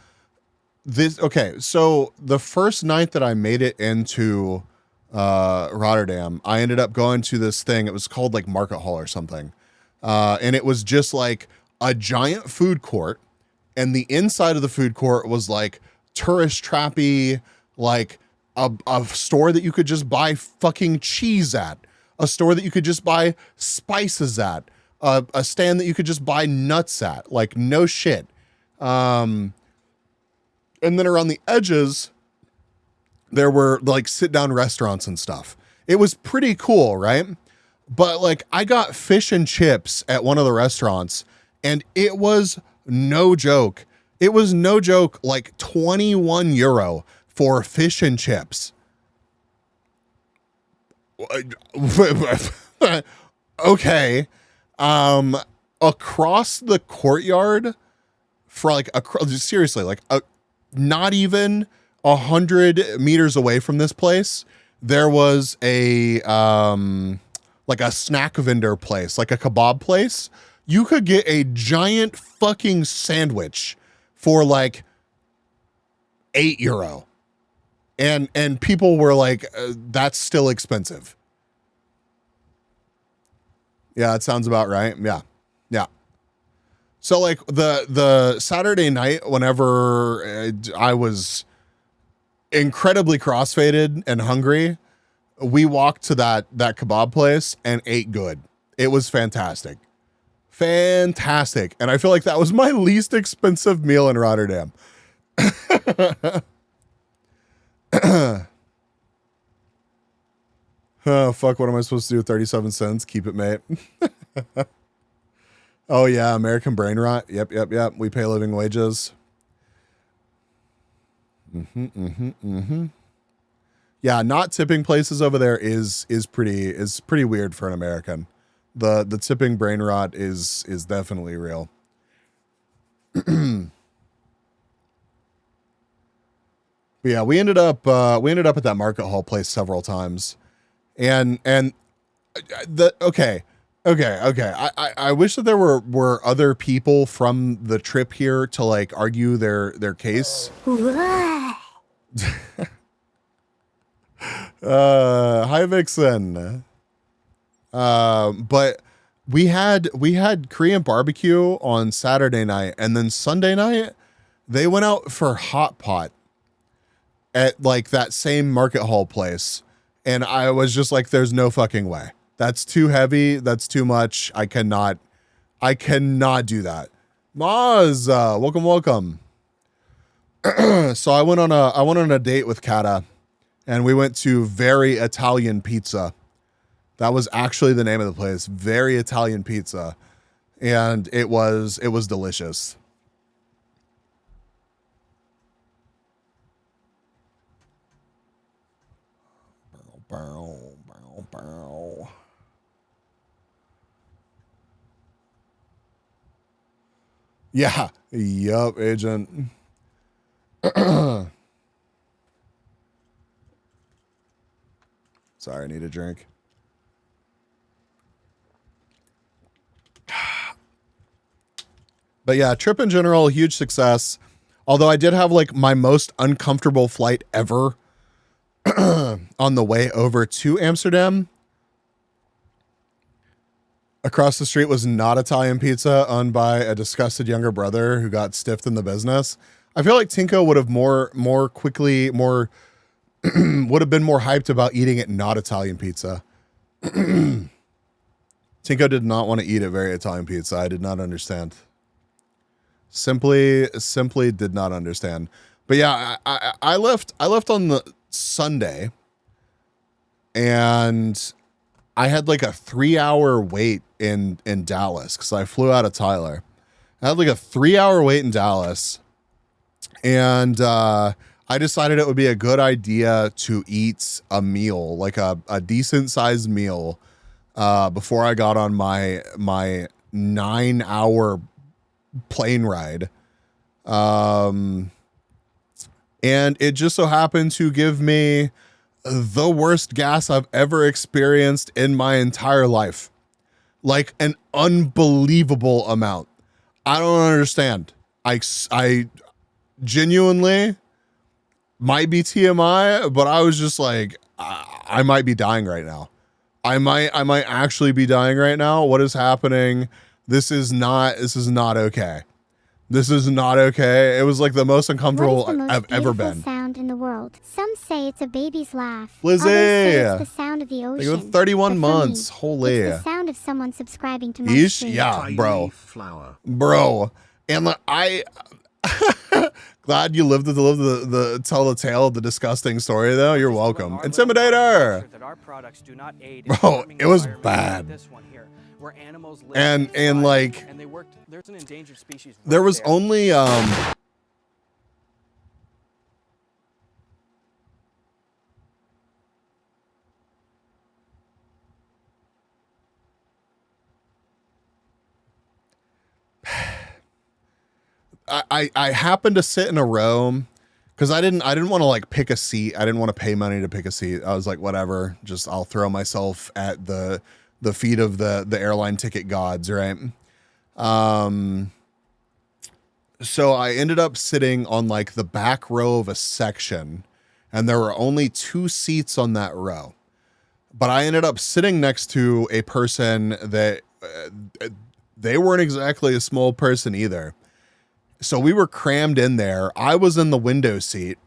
this. Okay. So the first night that I made it into Rotterdam, I ended up going to this thing. It was called like Market Hall or something. And it was just like a giant food court. And the inside of the food court was like tourist trappy, like a store that you could just buy fucking cheese at, a store that you could just buy spices at, a stand that you could just buy nuts at, like no shit. And then around the edges, there were like sit down restaurants and stuff. It was pretty cool, right? But like I got fish and chips at one of the restaurants and it was no joke. It was no joke, like 21 euro for fish and chips. Okay. Across the courtyard for like, seriously, like not even 100 meters away from this place, there was a, like a snack vendor place, like a kebab place. You could get a giant fucking sandwich for like 8 euro. And people were like, that's still expensive. Yeah, that sounds about right. Yeah. Yeah. So like the Saturday night, whenever I was incredibly crossfaded and hungry, we walked to that kebab place and ate good. It was fantastic. Fantastic. And I feel like that was my least expensive meal in Rotterdam. Oh, fuck. What am I supposed to do with 37 cents? Keep it, mate. Oh, yeah. American brain rot. Yep. We pay living wages. Yeah. Not tipping places over there is pretty weird for an American. The tipping brain rot is definitely real. But yeah, we ended up at that market hall place several times. And okay. I wish that there were other people from the trip here to like argue their case. Hi Vixen. But we had Korean barbecue on Saturday night, and then Sunday night they went out for hot pot at like that same market hall place. And I was just like, there's no fucking way. That's too heavy. That's too much. I cannot do that. Maz, welcome. So I went on a date with Kata, and we went to Very Italian Pizza. That was actually the name of the place, Very Italian Pizza, and it was delicious. Yeah. Yup, agent. Sorry, I need a drink. But yeah, trip in general, huge success. Although I did have like my most uncomfortable flight ever on the way over to Amsterdam. Across the street was not Italian pizza, owned by a disgusted younger brother who got stiffed in the business. I feel like Tinko would have more quickly, would have been more hyped about eating it not Italian pizza. Tinko did not want to eat a very Italian pizza. I did not understand. Simply did not understand. But yeah, I left on the Sunday, and I had like a 3-hour wait in Dallas because I flew out of Tyler. I had like a 3-hour wait in Dallas, and I decided it would be a good idea to eat a meal, like a decent sized meal, before I got on my 9-hour plane ride. And it just so happened to give me the worst gas I've ever experienced in my entire life. Like an unbelievable amount. I don't understand. I genuinely might be TMI, but I was just like, I might be dying right now. I might actually be dying right now. What is happening? This is not okay. This is not okay. It was like the most uncomfortable What is the most I've ever beautiful been. sound in the world? Some say it's a baby's laugh. Lizzie! Others say it's the sound of the Like ocean. with 31 But for months. me, Holy. it's the sound of someone subscribing to my Yeesh, stream. yeah, Tiny bro. flower. Bro. And like, I glad you lived to tell the tale of the disgusting story though. You're welcome. Intimidator. Bro, it was bad. And like there's an endangered species right there was only I happened to sit in a row because I didn't want to like pick a seat. I didn't want to pay money to pick a seat. I was like, whatever, just I'll throw myself at the feet of the airline ticket gods, right? So I ended up sitting on like the back row of a section, and there were only 2 seats on that row. But I ended up sitting next to a person that they weren't exactly a small person either. So we were crammed in there. I was in the window seat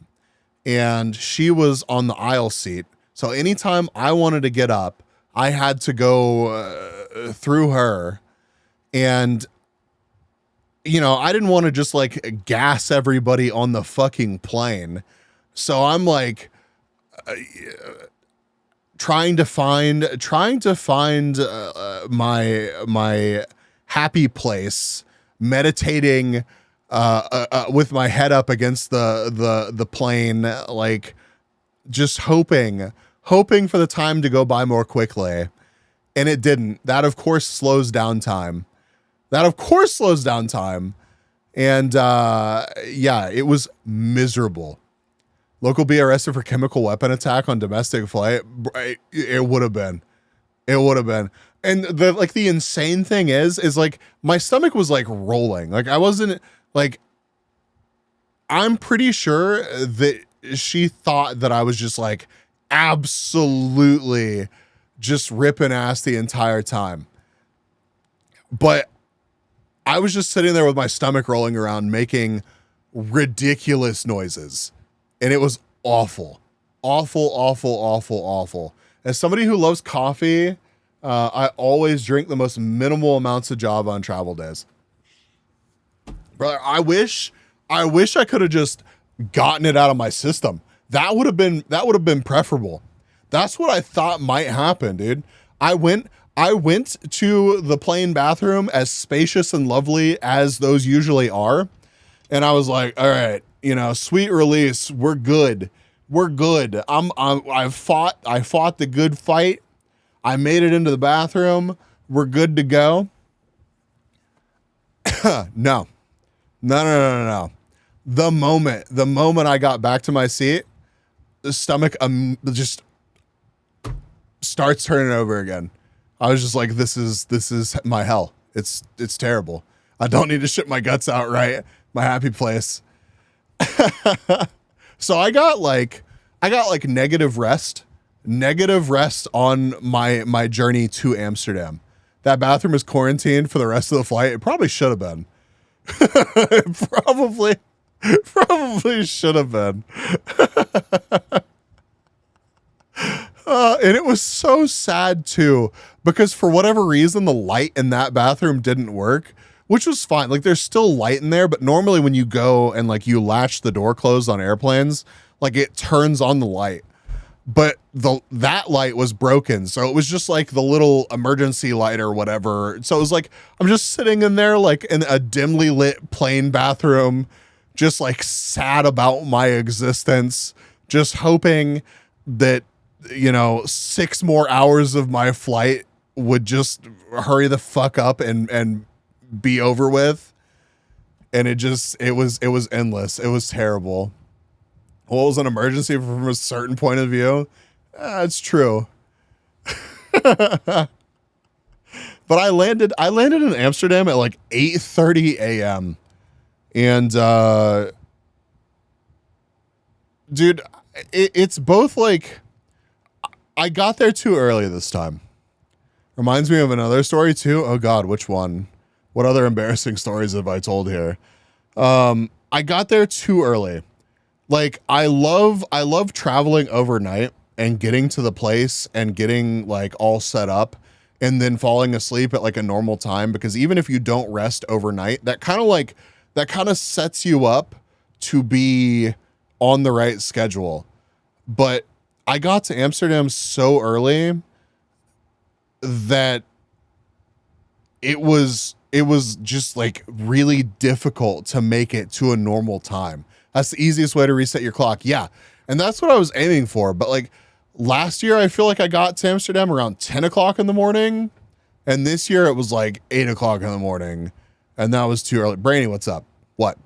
and she was on the aisle seat. So anytime I wanted to get up, I had to go through her. And, you know, I didn't want to just like gas everybody on the fucking plane. So I'm like trying to find my happy place, meditating with my head up against the plane, like just hoping for the time to go by more quickly. And it didn't. That of course slows down time. And yeah, it was miserable. Local be arrested for chemical weapon attack on domestic flight. It would have been. And the insane thing is like my stomach was like rolling. Like I wasn't like, I'm pretty sure that she thought that I was just like absolutely just ripping ass the entire time. But I was just sitting there with my stomach rolling around, making ridiculous noises. And it was awful. As somebody who loves coffee, I always drink the most minimal amounts of Java on travel days. Brother, I wish I could have just gotten it out of my system. That would have been preferable. That's what I thought might happen, dude. I went to the plane bathroom, as spacious and lovely as those usually are, and I was like, all right, you know, sweet release, we're good. I fought the good fight. I made it into the bathroom. We're good to go. No, No. The moment I got back to my seat, the stomach just starts turning over again. I was just like, this is my hell. It's terrible. I don't need to shit my guts out, right? My happy place. So I got like negative rest on my journey to Amsterdam. That bathroom is quarantined for the rest of the flight. It probably should have been. It probably should have been. And it was so sad too, because for whatever reason, the light in that bathroom didn't work, which was fine. Like there's still light in there, but normally when you go and like you latch the door closed on airplanes, like it turns on the light. But that light was broken. So it was just like the little emergency light or whatever. So it was like, I'm just sitting in there like in a dimly lit plain bathroom, just like sad about my existence, just hoping that, 6 more hours of my flight would just hurry the fuck up and be over with. And it was endless. It was terrible. Well, it was an emergency from a certain point of view. It's true. But I landed in Amsterdam at like 8:30 a.m. And dude, it's both like I got there too early this time. Reminds me of another story too. Oh God, which one? What other embarrassing stories have I told here? I got there too early. Like I love traveling overnight and getting to the place and getting like all set up and then falling asleep at like a normal time, because even if you don't rest overnight, that kind of sets you up to be on the right schedule. But I got to Amsterdam so early that it was just like really difficult to make it to a normal time. That's the easiest way to reset your clock. Yeah. And that's what I was aiming for. But like last year, I feel like I got to Amsterdam around 10 o'clock in the morning. And this year it was like 8 o'clock in the morning. And that was too early. Brainy, what's up? What?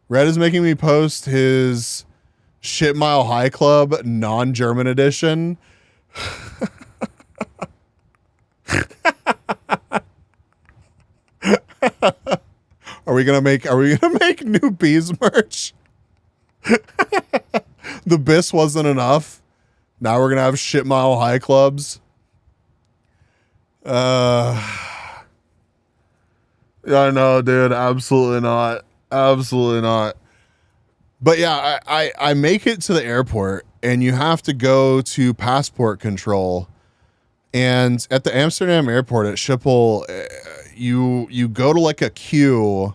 Red is making me post his Shit Mile High Club non-German edition. Are we gonna make new bees merch? The Biss wasn't enough. Now we're gonna have Shit Mile High Clubs. Yeah, I know, dude. Absolutely not. But yeah, I make it to the airport and you have to go to passport control. And at the Amsterdam airport at Schiphol, you go to like a queue.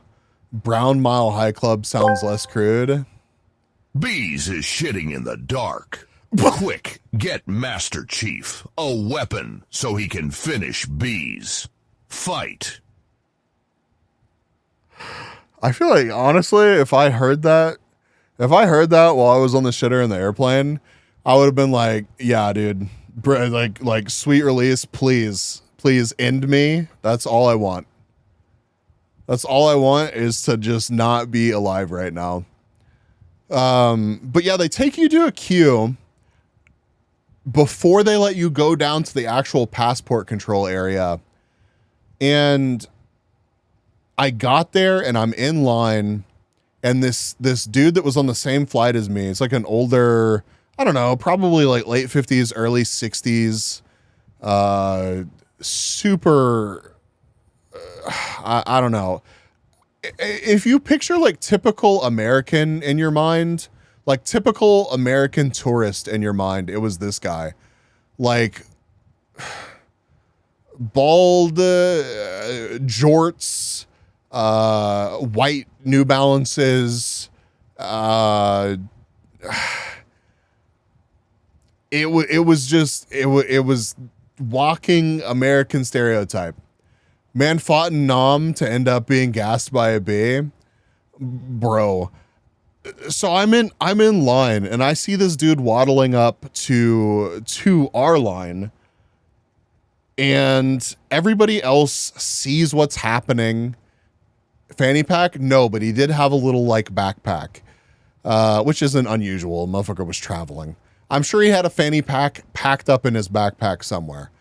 Brown Mile High Club sounds less crude. Bees is shitting in the dark. Quick, get Master Chief a weapon so he can finish Bees. Fight. I feel like honestly, if I heard that while I was on the shitter in the airplane, I would have been like, yeah, dude, like sweet release, please end me. That's all I want. That's all I want is to just not be alive right now. But yeah, they take you to a queue before they let you go down to the actual passport control area. And I got there and I'm in line, and this dude that was on the same flight as me, it's like an older, I don't know, probably like late 50s, early 60s, super, I don't know. If you picture like typical American in your mind, like typical American tourist in your mind, it was this guy. Like bald, jorts, white New Balances, it was walking American stereotype. Man fought in Nam to end up being gassed by a bee, bro. So I'm in line and I see this dude waddling up to our line, and everybody else sees what's happening. fanny pack? No, but he did have a little like backpack, which isn't unusual. Motherfucker was traveling. I'm sure he had a fanny pack packed up in his backpack somewhere.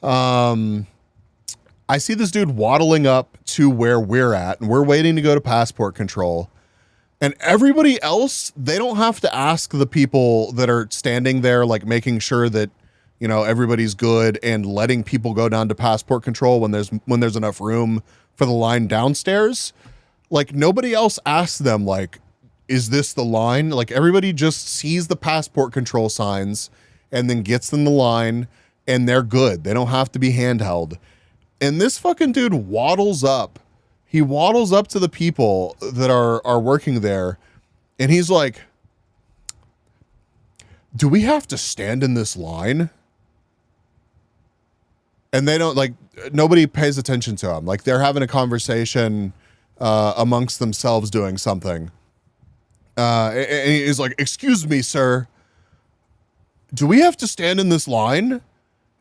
I see this dude waddling up to where we're at, and we're waiting to go to passport control. And everybody else, they don't have to ask the people that are standing there, like making sure that, you know, everybody's good and letting people go down to passport control when there's enough room for the line downstairs. Like, nobody else asks them, like, is this the line? Like, everybody just sees the passport control signs and then gets in the line, and they're good. They don't have to be handheld. And this fucking dude waddles up. He waddles up to the people that are working there, and he's like, do we have to stand in this line? And they don't, like, nobody pays attention to him. Like, they're having a conversation amongst themselves doing something. And he's like, excuse me, sir, do we have to stand in this line?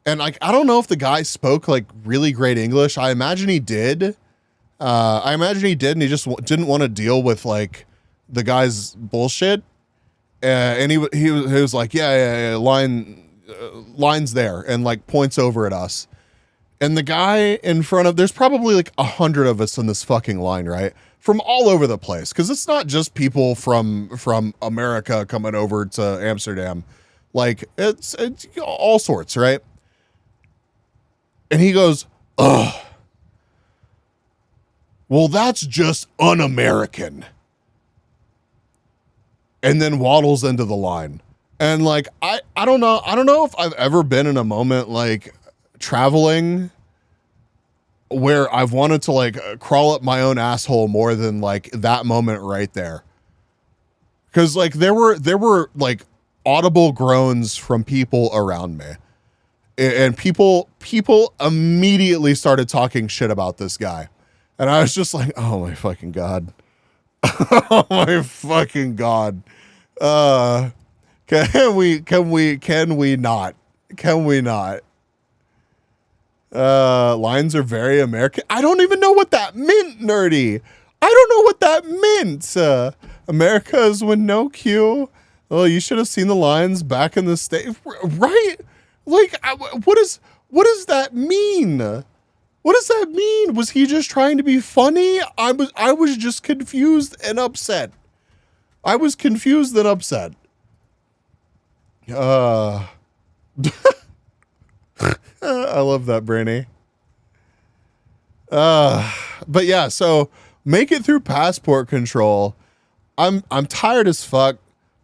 And, like, I don't know if the guy spoke, like, really great English. I imagine he did. And he just didn't want to deal with, like, the guy's bullshit. And he was like, yeah, line's there, and, like, points over at us. And the guy in front of, there's probably like 100 of us in this fucking line, right? From all over the place. Cause it's not just people from America coming over to Amsterdam. Like, it's all sorts, right? And he goes, ugh. Well, that's just un-American. And then waddles into the line. And, like, I don't know if I've ever been in a moment, like, traveling where I've wanted to, like, crawl up my own asshole more than, like, that moment right there. Because, like, there were like audible groans from people around me, and people immediately started talking shit about this guy, and I was just like, oh my fucking god. Oh my fucking god. Can we not? Lines are very American. I don't even know what that meant, nerdy. I don't know what that meant. America is when no queue. Oh, you should have seen the lines back in the state, right? Like, what does that mean? What does that mean? Was he just trying to be funny? I was just confused and upset. I was confused and upset. I love that, Brainy. But yeah, so make it through passport control. I'm tired as fuck.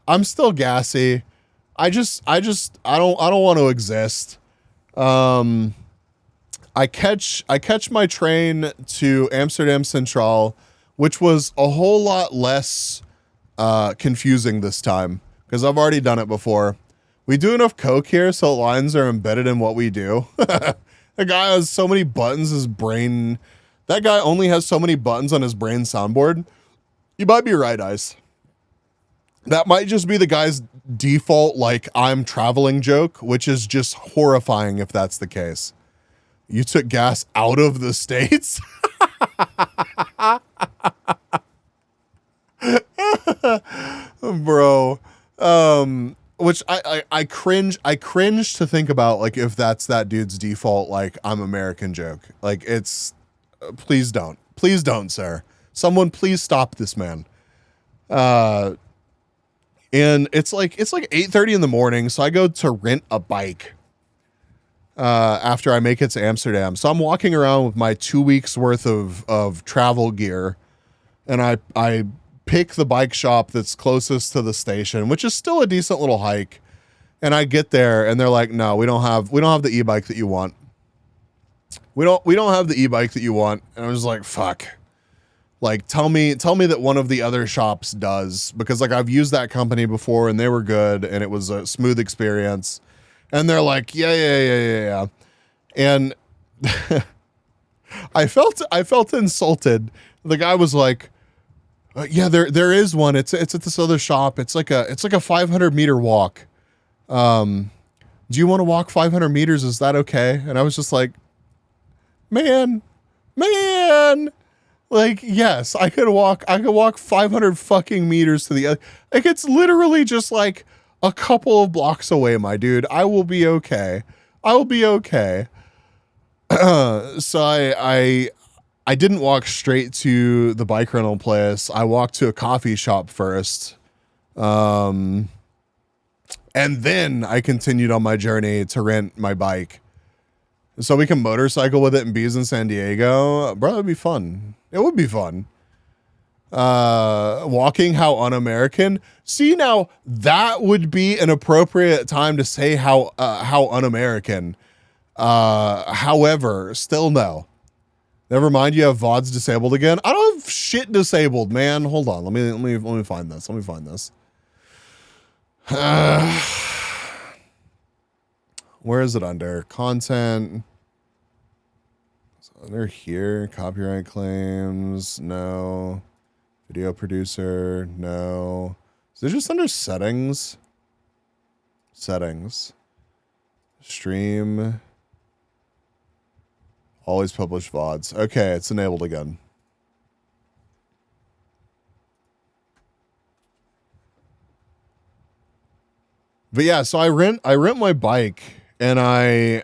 I'm still gassy. I don't want to exist. I catch my train to Amsterdam Central, which was a whole lot less confusing this time because I've already done it before. We do enough coke here so lines are embedded in what we do. The guy has so many buttons, that guy only has so many buttons on his brain soundboard. You might be right, Ice. That might just be the guy's default, like, I'm traveling joke, which is just horrifying if that's the case. You took gas out of the States? Bro. Which I cringe to think about, like, if that's that dude's default, like, I'm American joke. Like, it's, please don't, sir. Someone please stop this man. And it's like 8:30 in the morning. So I go to rent a bike, after I make it to Amsterdam. So I'm walking around with my 2 weeks worth of travel gear, and I pick the bike shop that's closest to the station, which is still a decent little hike. And I get there and they're like, no, we don't have the e-bike that you want. We don't have the e-bike that you want. And I was like, fuck. Like, tell me that one of the other shops does, because, like, I've used that company before and they were good and it was a smooth experience. And they're like, yeah. And I felt insulted. The guy was like, yeah, there is one. It's at this other shop. It's like a 500-meter walk. Do you want to walk 500 meters? Is that okay? And I was just like, man, Like, yes, I could walk 500 fucking meters to the other. Like, it's literally just like a couple of blocks away, my dude. I will be okay. I will be okay. So I didn't walk straight to the bike rental place. I walked to a coffee shop first. And then I continued on my journey to rent my bike. So we can motorcycle with it in Bees in San Diego. Bro, it'd be fun. It would be fun. Walking how un-American. See, now that would be an appropriate time to say how un-American. However, still no. Never mind, you have VODs disabled again. I don't have shit disabled, man. Hold on. Let me find this. Let me find this. Where is it under? Content. It's under here. Copyright claims. No. Video producer. No. Is it just under settings? Settings. Stream. Always publish VODs. Okay, it's enabled again. But yeah, so I rent my bike, and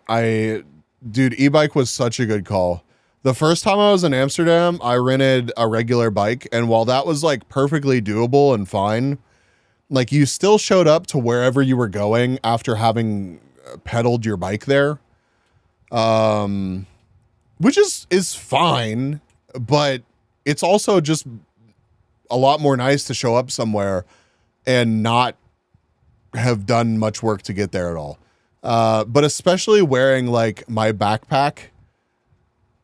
dude, e-bike was such a good call. The first time I was in Amsterdam, I rented a regular bike, and while that was like perfectly doable and fine, like you still showed up to wherever you were going after having pedaled your bike there. Which is fine, but it's also just a lot more nice to show up somewhere and not have done much work to get there at all. But especially wearing like my backpack,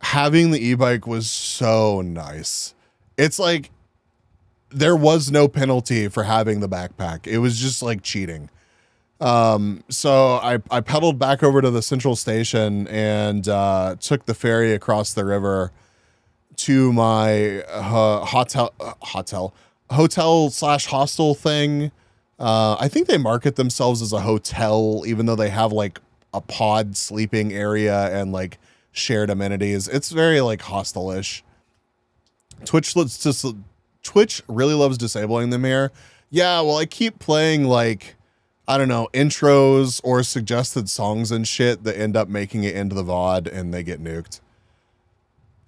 having the e-bike was so nice. It's like there was no penalty for having the backpack. It was just like cheating. So I pedaled back over to the central station and took the ferry across the river to my hotel/hostel thing. I think they market themselves as a hotel, even though they have like a pod sleeping area and like shared amenities. It's very like hostel-ish. Twitch really loves disabling them here. Yeah, well, I keep playing like, I don't know, intros or suggested songs and shit that end up making it into the VOD and they get nuked.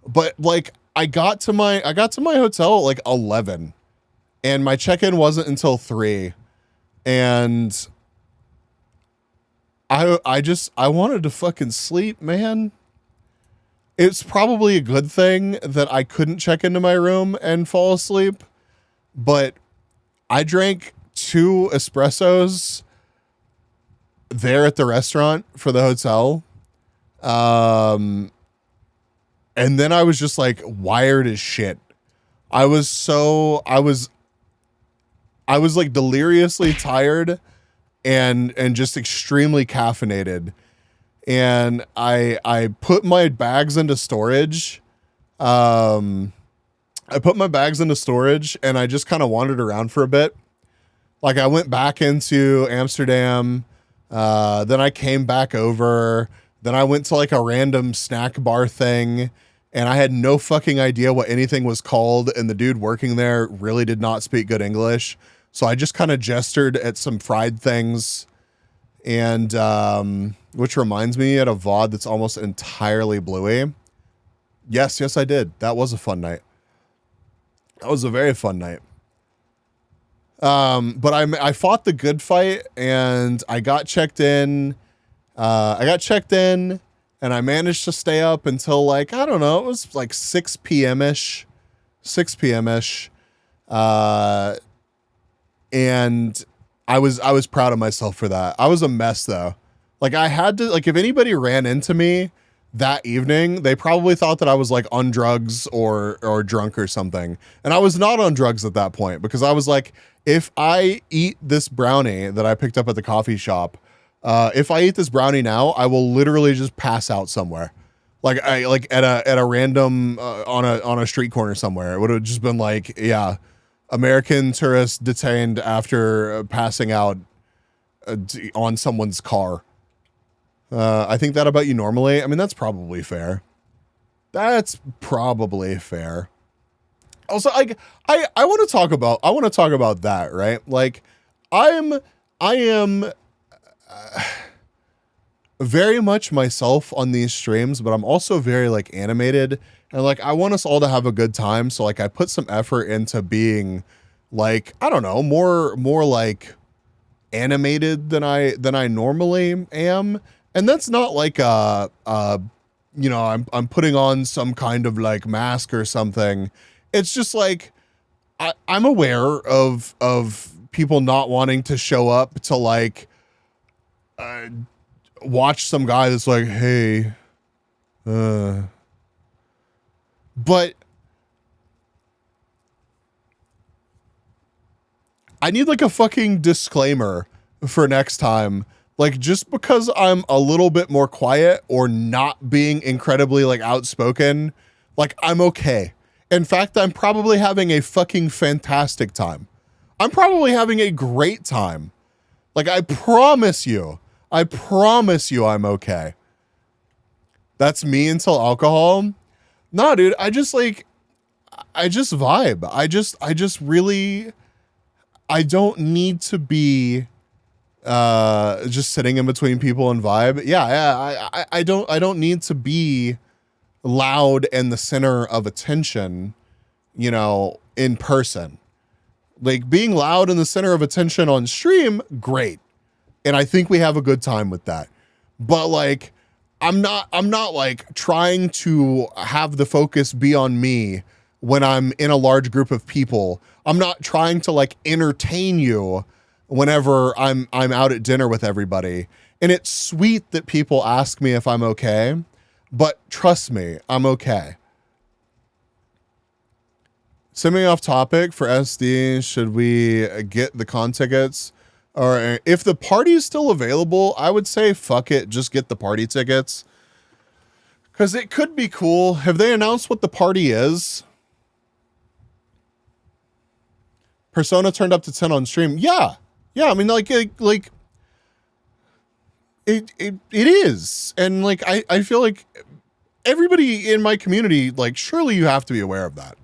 But like I got to my hotel at like 11 and my check-in wasn't until 3. And I wanted to fucking sleep, man. It's probably a good thing that I couldn't check into my room and fall asleep, but I drank 2 espressos there at the restaurant for the hotel. And then I was just like wired as shit. I was like deliriously tired and just extremely caffeinated. And I put my bags into storage. I put my bags into storage and I just kind of wandered around for a bit. Like I went back into Amsterdam. Then I came back over. Then I went to like a random snack bar thing and I had no fucking idea what anything was called. And the dude working there really did not speak good English. So I just kind of gestured at some fried things. And, which reminds me at a VOD that's almost entirely bluey. Yes, I did. That was a fun night. That was a very fun night. But I fought the good fight and I got checked in. And I managed to stay up until like, I don't know, it was like 6 p.m.-ish. 6 p.m.-ish. And I was proud of myself for that. I was a mess though. Like I had to, like if anybody ran into me that evening, they probably thought that I was like on drugs or drunk or something. And I was not on drugs at that point because I was like, if I eat this brownie that I picked up at the coffee shop, if I eat this brownie now, I will literally just pass out somewhere. Like at a random, on a street corner somewhere. It would have just been like, yeah, American tourist detained after passing out on someone's car. I think that about you normally. I mean, that's probably fair. That's probably fair. also like I want to talk about that, right? Like I am very much myself on these streams, but I'm also very like animated, and like I want us all to have a good time. So like I put some effort into being like, I don't know, more like animated than I normally am. And that's not like you know, I'm putting on some kind of like mask or something. It's just like I'm aware of people not wanting to show up to like watch some guy that's like, hey, but I need like a fucking disclaimer for next time. Like, just because I'm a little bit more quiet or not being incredibly like outspoken, like I'm okay. In fact, I'm probably having a fucking fantastic time. I'm probably having a great time. Like, I promise you I'm okay. That's me until alcohol. Nah, dude, I just vibe. I just really, I don't need to be just sitting in between people and vibe. I don't need to be loud and the center of attention, you know, in person. Like, being loud in the center of attention on stream, great. And I think we have a good time with that. But like, I'm not like trying to have the focus be on me when I'm in a large group of people. I'm not trying to like entertain you whenever I'm out at dinner with everybody. And it's sweet that people ask me if I'm okay, but trust me, I'm okay. Semi off topic for SD, should we get the con tickets? Or if the party is still available, I would say fuck it, just get the party tickets. Because it could be cool. Have they announced what the party is? Persona turned up to 10 on stream. Yeah. I mean, like it is. And like, I feel like everybody in my community, like, surely you have to be aware of that.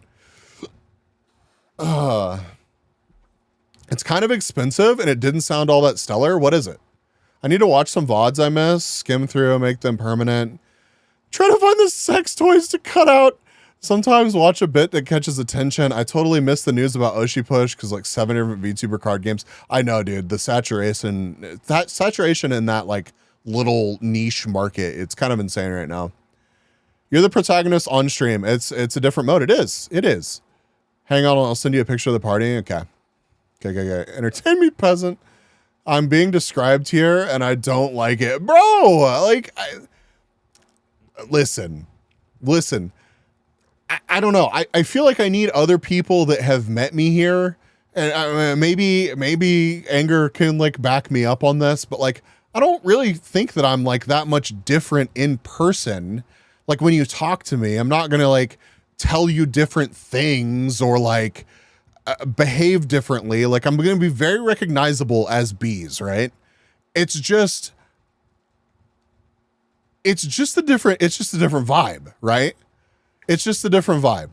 It's kind of expensive and it didn't sound all that stellar. What is it? I need to watch some VODs I miss, skim through, make them permanent. Try to find the sex toys to cut out. Sometimes watch a bit that catches attention. I totally missed the news about Oshi Push because like 7 different VTuber card games. I know, dude, the saturation in that like little niche market, it's kind of insane right now. You're the protagonist on stream. It's a different mode. It is. Hang on, I'll send you a picture of the party. Okay. Entertain me, peasant. I'm being described here and I don't like it. Bro, like, listen. I don't know. I feel like I need other people that have met me here. And maybe Anger can like back me up on this, but like, I don't really think that I'm like that much different in person. Like when you talk to me, I'm not going to like tell you different things or like behave differently. Like I'm going to be very recognizable as bees, right? It's just a different vibe, right? It's just a different vibe.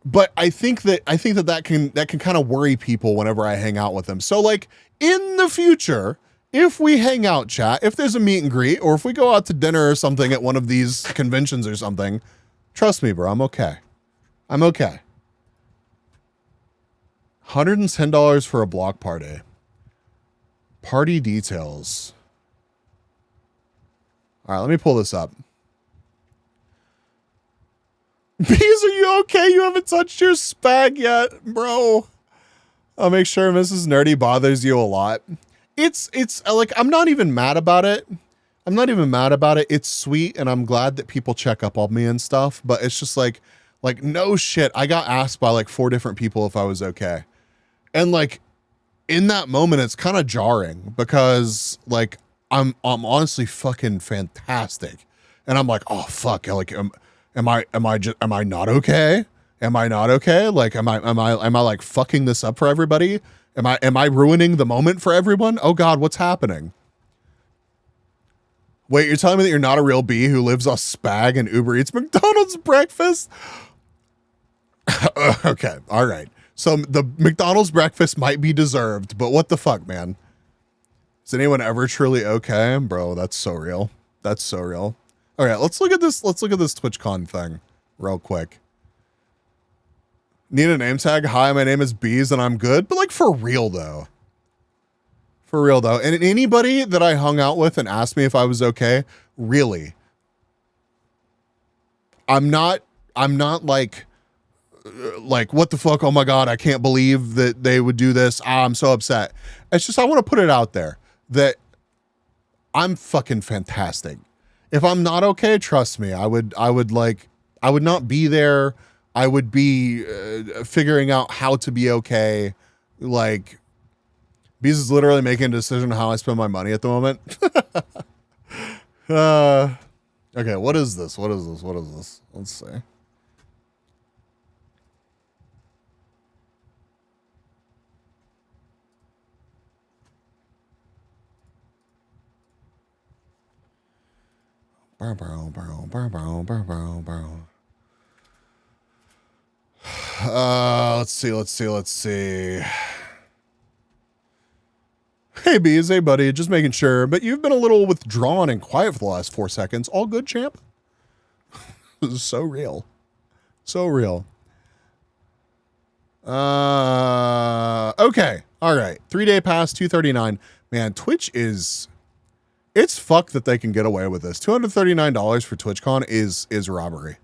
But I think that can kind of worry people whenever I hang out with them. So like in the future, if we hang out, chat, if there's a meet and greet, or if we go out to dinner or something at one of these conventions or something, trust me, bro, I'm okay. $110 for a block party. Party details. All right, let me pull this up. Bees, are you okay? You haven't touched your spag yet, bro. I'll make sure Mrs. Nerdy bothers you a lot. It's like, I'm not even mad about it. It's sweet, and I'm glad that people check up on me and stuff, but it's just like no shit. I got asked by like 4 different people if I was okay. And like in that moment, it's kind of jarring because like I'm honestly fucking fantastic. And I'm like, oh fuck, like am I not okay? Am I not okay? Like am I like fucking this up for everybody? Am I ruining the moment for everyone? Oh God, what's happening? Wait, you're telling me that you're not a real bee who lives off spag and Uber Eats McDonald's breakfast? Okay, all right. So the McDonald's breakfast might be deserved, but what the fuck, man? Is anyone ever truly okay? Bro, that's so real. That's so real. All right, let's look at this. Let's look at this TwitchCon thing real quick. Need a name tag? Hi, my name is Bees and I'm good. But like for real though. For real though. And anybody that I hung out with and asked me if I was okay, really. I'm not like what the fuck? Oh my God, I can't believe that they would do this. I'm so upset. It's just I want to put it out there that I'm fucking fantastic. If I'm not okay, trust me, I would not be there. I would be figuring out how to be okay. Like, Bees is literally making a decision on how I spend my money at the moment. Okay, what is this? What is this? What is this? Let's see. Let's see. Hey, Bees, hey, buddy, just making sure, but you've been a little withdrawn and quiet for the last 4 seconds. All good, champ? This is so real. So real. Okay. All right. 3-day pass, 239. Man, Twitch is... It's fucked that they can get away with this. $239 for TwitchCon is robbery.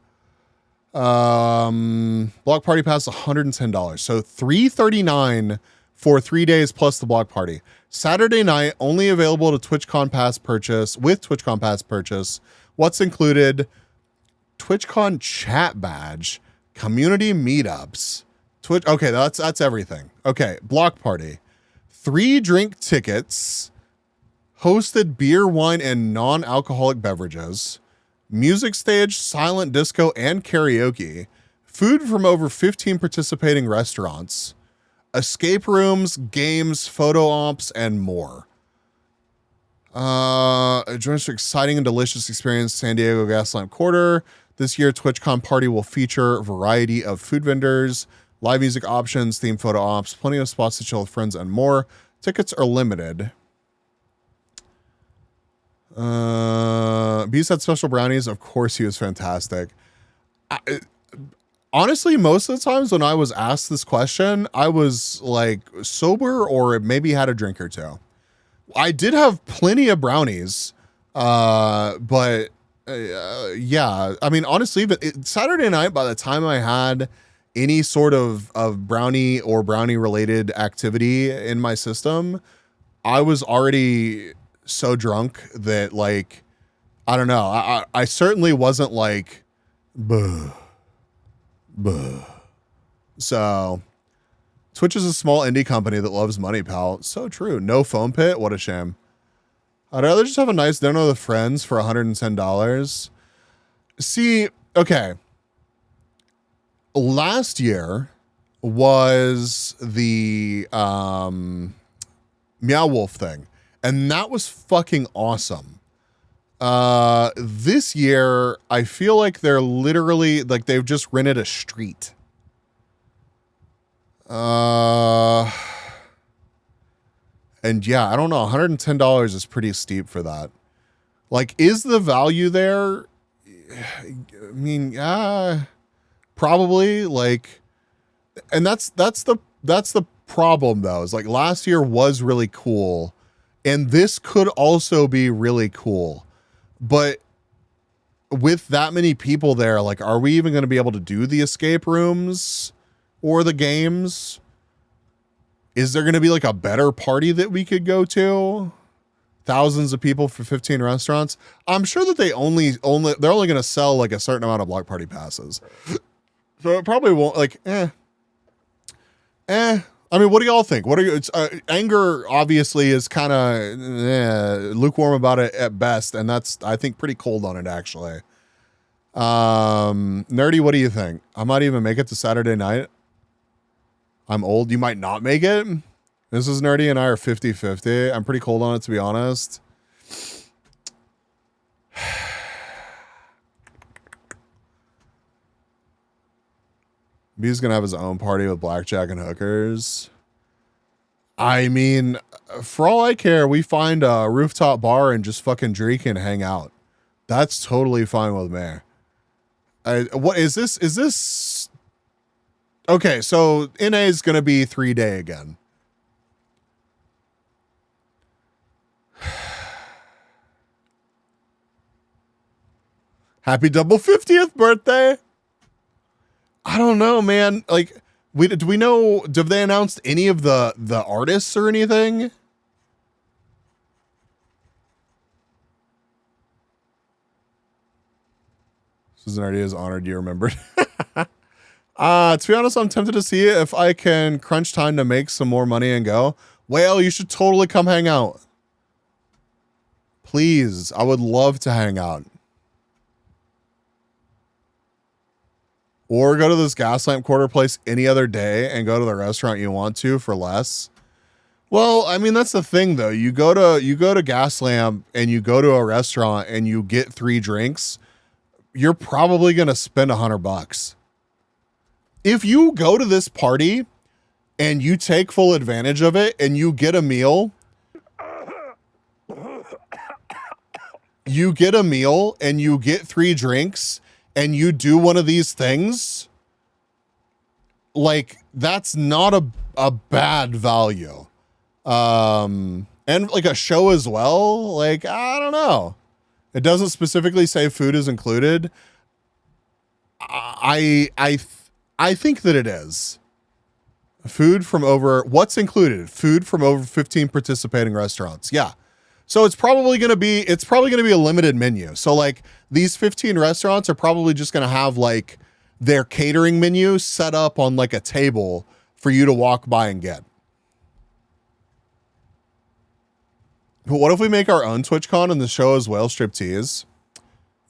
Block party pass $110. So $339 for 3 days plus the block party. Saturday night only available to TwitchCon pass purchase with TwitchCon pass purchase. What's included? TwitchCon chat badge, community meetups, Twitch. Okay, that's everything. Okay, block party, 3 drink tickets, hosted beer, wine, and non-alcoholic beverages, music stage, silent disco, and karaoke, food from over 15 participating restaurants, escape rooms, games, photo ops, and more. Joins an exciting and delicious experience, San Diego Gaslamp Quarter. This year, TwitchCon party will feature a variety of food vendors, live music options, themed photo ops, plenty of spots to chill with friends, and more. Tickets are limited. Beast had special brownies. Of course, he was fantastic. Honestly, most of the times when I was asked this question, I was like sober or maybe had a drink or two. I did have plenty of brownies, but yeah. I mean, honestly, but Saturday night, by the time I had any sort of brownie or brownie related activity in my system, I was already so drunk that, like, I don't know. I certainly wasn't like, buh. So Twitch is a small indie company that loves money, pal. So true. No foam pit. What a shame. I'd rather just have a nice dinner with friends for $110. See, okay. Last year was the Meow Wolf thing, and that was fucking awesome. This year, I feel like they're literally, like, they've just rented a street. And yeah, I don't know. $110 is pretty steep for that. Like, is the value there? I mean, probably, like, and that's the problem though, is like last year was really cool and this could also be really cool, but with that many people there, like, are we even going to be able to do the escape rooms or the games? Is there going to be like a better party that we could go to? Thousands of people for 15 restaurants. I'm sure that they're only going to sell like a certain amount of block party passes. So it probably won't, like, I mean, what do y'all think? What are you, Anger obviously is kind of lukewarm about it at best. And that's, I think, pretty cold on it actually. Nerdy, what do you think? I might even make it to Saturday night. I'm old. You might not make it. This is Nerdy and I are 50-50. I'm pretty cold on it, to be honest. B's gonna have his own party with blackjack and hookers. I mean, for all I care, we find a rooftop bar and just fucking drink and hang out. That's totally fine with me. What is this? Is this okay? So NA is gonna be 3-day again. Happy double 50th birthday. I don't know, man. Like, do we know, have they announced any of the artists or anything? Susan already has honored you remembered. To be honest, I'm tempted to see if I can crunch time to make some more money and go. Well, you should totally come hang out. Please, I would love to hang out. Or go to this Gaslamp Quarter place any other day and go to the restaurant you want to for less. Well, I mean, that's the thing though. You go to Gaslamp and you go to a restaurant and you get 3 drinks, you're probably going to spend $100. If you go to this party and you take full advantage of it and you get a meal, and you get 3 drinks and you do one of these things, like, that's not a bad value. And like a show as well, like, I don't know. It doesn't specifically say food is included. I think that it is. Food from over, what's included? Food from over 15 participating restaurants. Yeah. So it's probably going to be a limited menu. So like these 15 restaurants are probably just going to have like their catering menu set up on like a table for you to walk by and get. But what if we make our own TwitchCon and the show as well, striptease?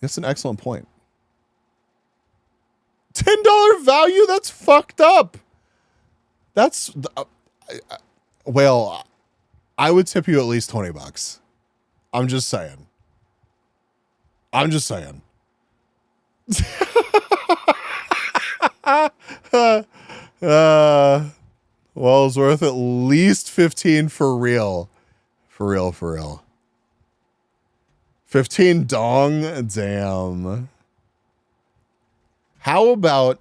That's an excellent point. $10 value? That's fucked up. That's, well, I would tip you at least $20. I'm just saying. Well, it's worth at least 15 for real. For real. 15 dong? Damn. How about,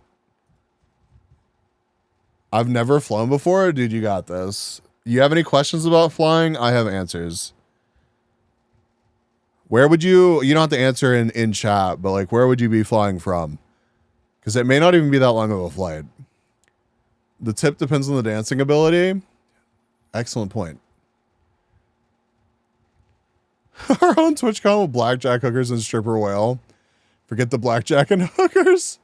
I've never flown before. Dude, you got this. You have any questions about flying? I have answers. Where would you don't have to answer in chat, but like, where would you be flying from? Because it may not even be that long of a flight. The tip depends on the dancing ability. Excellent point. Our own TwitchCon with blackjack hookers and stripper whale. Forget the blackjack and hookers.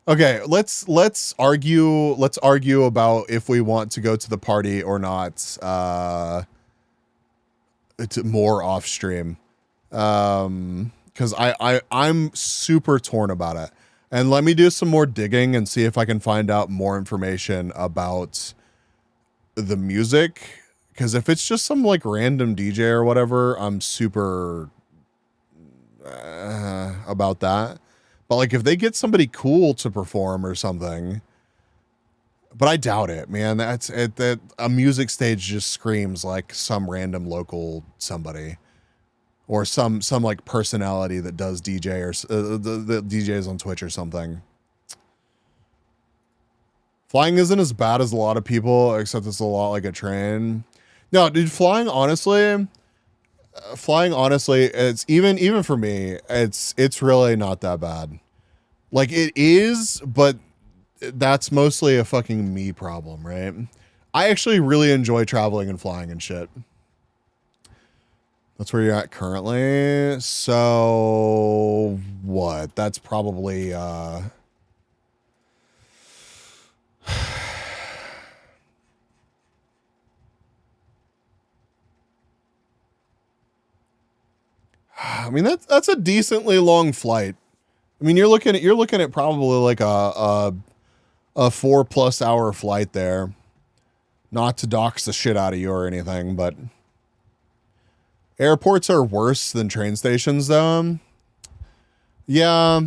Okay, let's argue about if we want to go to the party or not. It's more off stream. Because I'm super torn about it. And let me do some more digging and see if I can find out more information about the music. Because if it's just some like random DJ or whatever, I'm super about that. But like if they get somebody cool to perform or something, but I doubt it, man. That a music stage just screams like some random local somebody or some like personality that does DJ or the DJs on Twitch or something. Flying isn't as bad as a lot of people, except it's a lot like a train. No, dude, flying honestly, it's even for me, it's really not that bad. Like it is, but that's mostly a fucking me problem, right? I actually really enjoy traveling and flying and shit. That's where you're at currently. So what? That's probably I mean that's a decently long flight. I mean you're looking at probably like a 4+ hour flight there. Not to dox the shit out of you or anything, but airports are worse than train stations though. Yeah,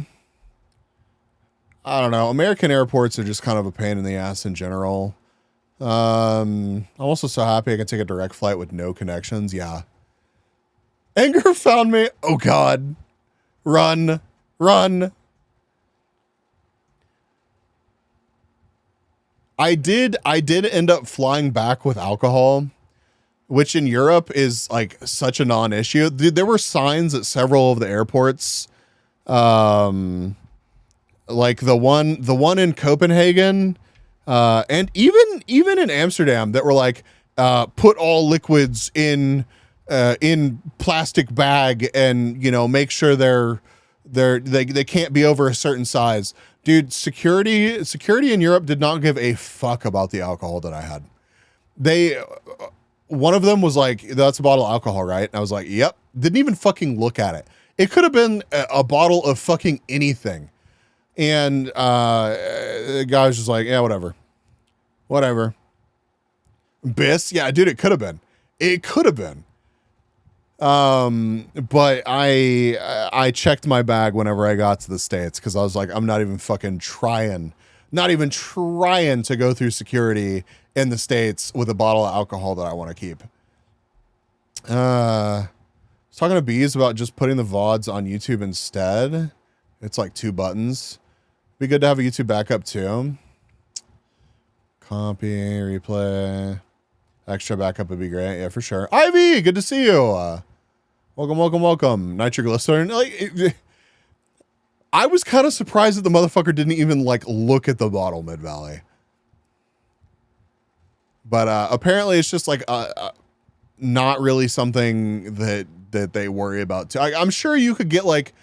I don't know. American airports are just kind of a pain in the ass in general. I'm also so happy I can take a direct flight with no connections. Yeah. Anger found me. Oh God. Run. Run. I did end up flying back with alcohol, which in Europe is like such a non-issue. There were signs at several of the airports. Like the one in Copenhagen, and even in Amsterdam that were like, put all liquids in plastic bag and, you know, make sure they can't be over a certain size. Dude, security in Europe did not give a fuck about the alcohol that I had. One of them was like, that's a bottle of alcohol, right? And I was like, yep. Didn't even fucking look at it. It could have been a bottle of fucking anything. And the guy was just like, yeah, whatever. Biss? Yeah, dude, it could have been. But I checked my bag whenever I got to the States because I was like, I'm not even fucking trying to go through security in the States with a bottle of alcohol that I want to keep. I was talking to Bees about just putting the VODs on YouTube instead. It's like 2 buttons. Be good to have a YouTube backup too. Copy, replay. Extra backup would be great. Yeah, for sure. Ivy, good to see you. Welcome. Nitroglycerin. Like, I was kind of surprised that the motherfucker didn't even like look at the bottle mid-valley. But apparently it's just like not really something that they worry about too. I'm sure you could get like,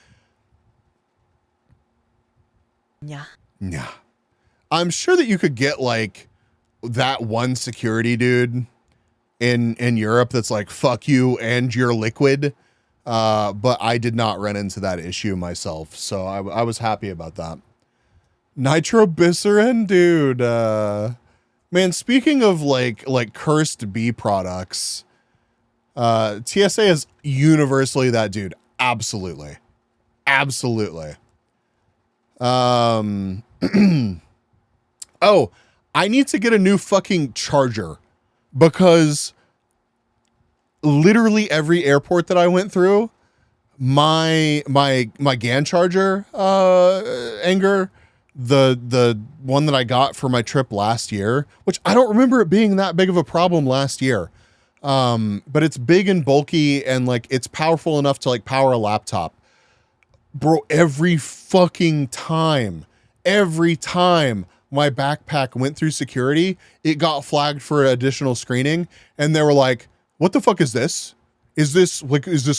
yeah. I'm sure that you could get like that one security dude in Europe that's like, fuck you and your liquid. But I did not run into that issue myself. So I was happy about that. Nitroglycerin, dude. Man, speaking of like cursed bee products, TSA is universally that dude. Absolutely. Oh, I need to get a new fucking charger because literally every airport that I went through, my GAN charger, Anger, the one that I got for my trip last year, which I don't remember it being that big of a problem last year. But it's big and bulky and like it's powerful enough to like power a laptop. Bro, every time my backpack went through security, it got flagged for additional screening. And they were like, what the fuck is this? Is this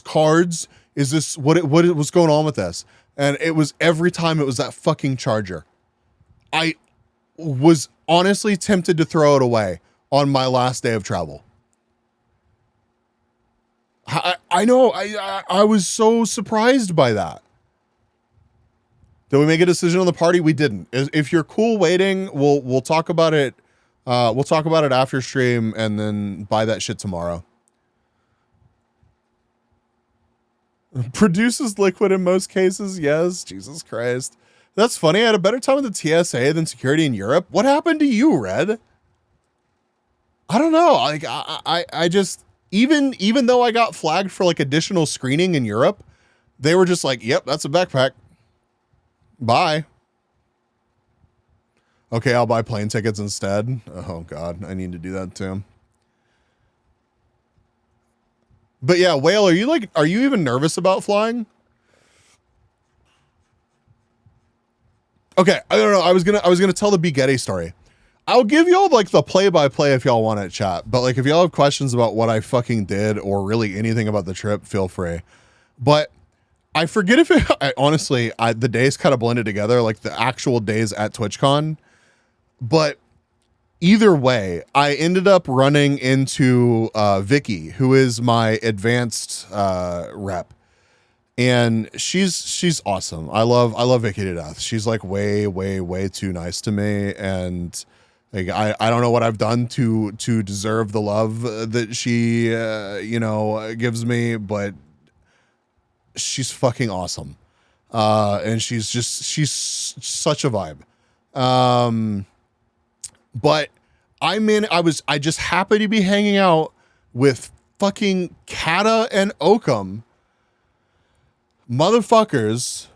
cards? Is this what's going on with this? And it was every time it was that fucking charger. I was honestly tempted to throw it away on my last day of travel. I know, I was so surprised by that. Did we make a decision on the party? We didn't. If you're cool waiting, we'll talk about it. We'll talk about it after stream and then buy that shit tomorrow. Produces liquid in most cases. Yes. Jesus Christ. That's funny. I had a better time with the TSA than security in Europe. What happened to you, Red? I don't know. Like I just, even though I got flagged for like additional screening in Europe, they were just like, yep, that's a backpack. Bye. Okay, I'll buy plane tickets instead. Oh God, I need to do that too. But yeah, Whale, are you even nervous about flying? Okay, I don't know. I was gonna tell the B Getty story. I'll give y'all like the play-by-play if y'all want it, chat. But like if y'all have questions about what I fucking did or really anything about the trip, feel free. But I forget if honestly, the days kind of blended together, like the actual days at TwitchCon. But either way, I ended up running into Vicky, who is my advanced rep. And she's awesome. I love Vicky to death. She's like way too nice to me. And like, I don't know what I've done to deserve the love that she, gives me, but she's fucking awesome. And she's such a vibe. But I just happened to be hanging out with fucking Kata and Oakham motherfuckers,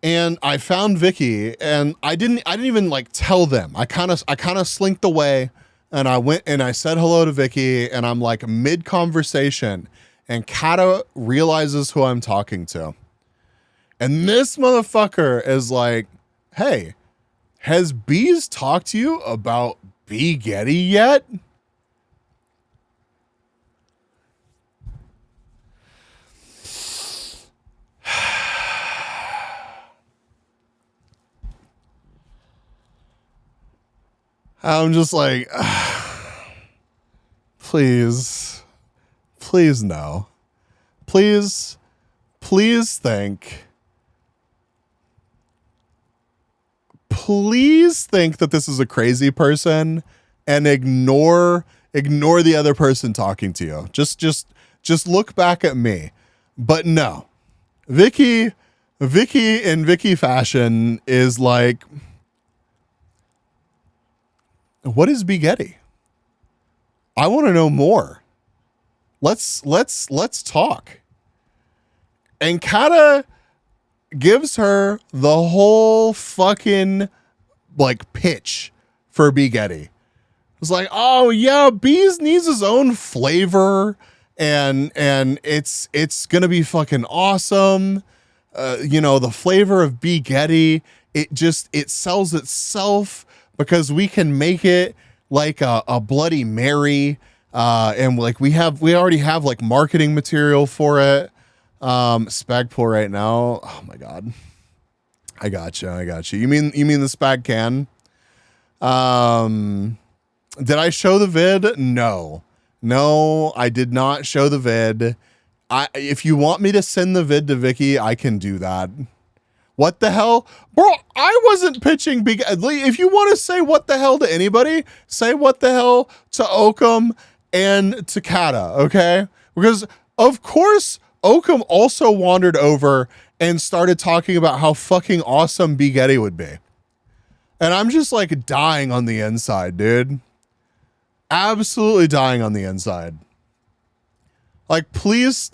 and I found Vicky, and I didn't even like tell them. I kind of slinked away, and I went and I said hello to Vicky, and I'm like mid conversation, and Kata realizes who I'm talking to. And this motherfucker is like, "Hey, has Bees talked to you about B Getty yet?" I'm just like, please no. Please think. Please think that this is a crazy person and ignore the other person talking to you. Just look back at me. But no. Vicky in Vicky fashion is like, what is B Getty? I want to know more. Let's talk. And Kata gives her the whole fucking like pitch for B Getty. It's like, oh yeah, Bees needs his own flavor, and it's gonna be fucking awesome. The flavor of B Getty, it sells itself because we can make it like a Bloody Mary, and like we already have like marketing material for it. Spag pull right now. Oh my god. I got you. You mean the spag can? Did I show the vid? No, I did not show the vid. If you want me to send the vid to Vicky, I can do that. What the hell? Bro, I wasn't pitching big. If you want to say what the hell to anybody, say what the hell to Oakham and to Kata, okay? Because of course Oakham also wandered over and started talking about how fucking awesome B Getty would be. And I'm just like dying on the inside, dude. Absolutely dying on the inside. Like, please,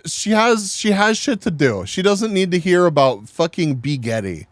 she has shit to do. She doesn't need to hear about fucking B Getty.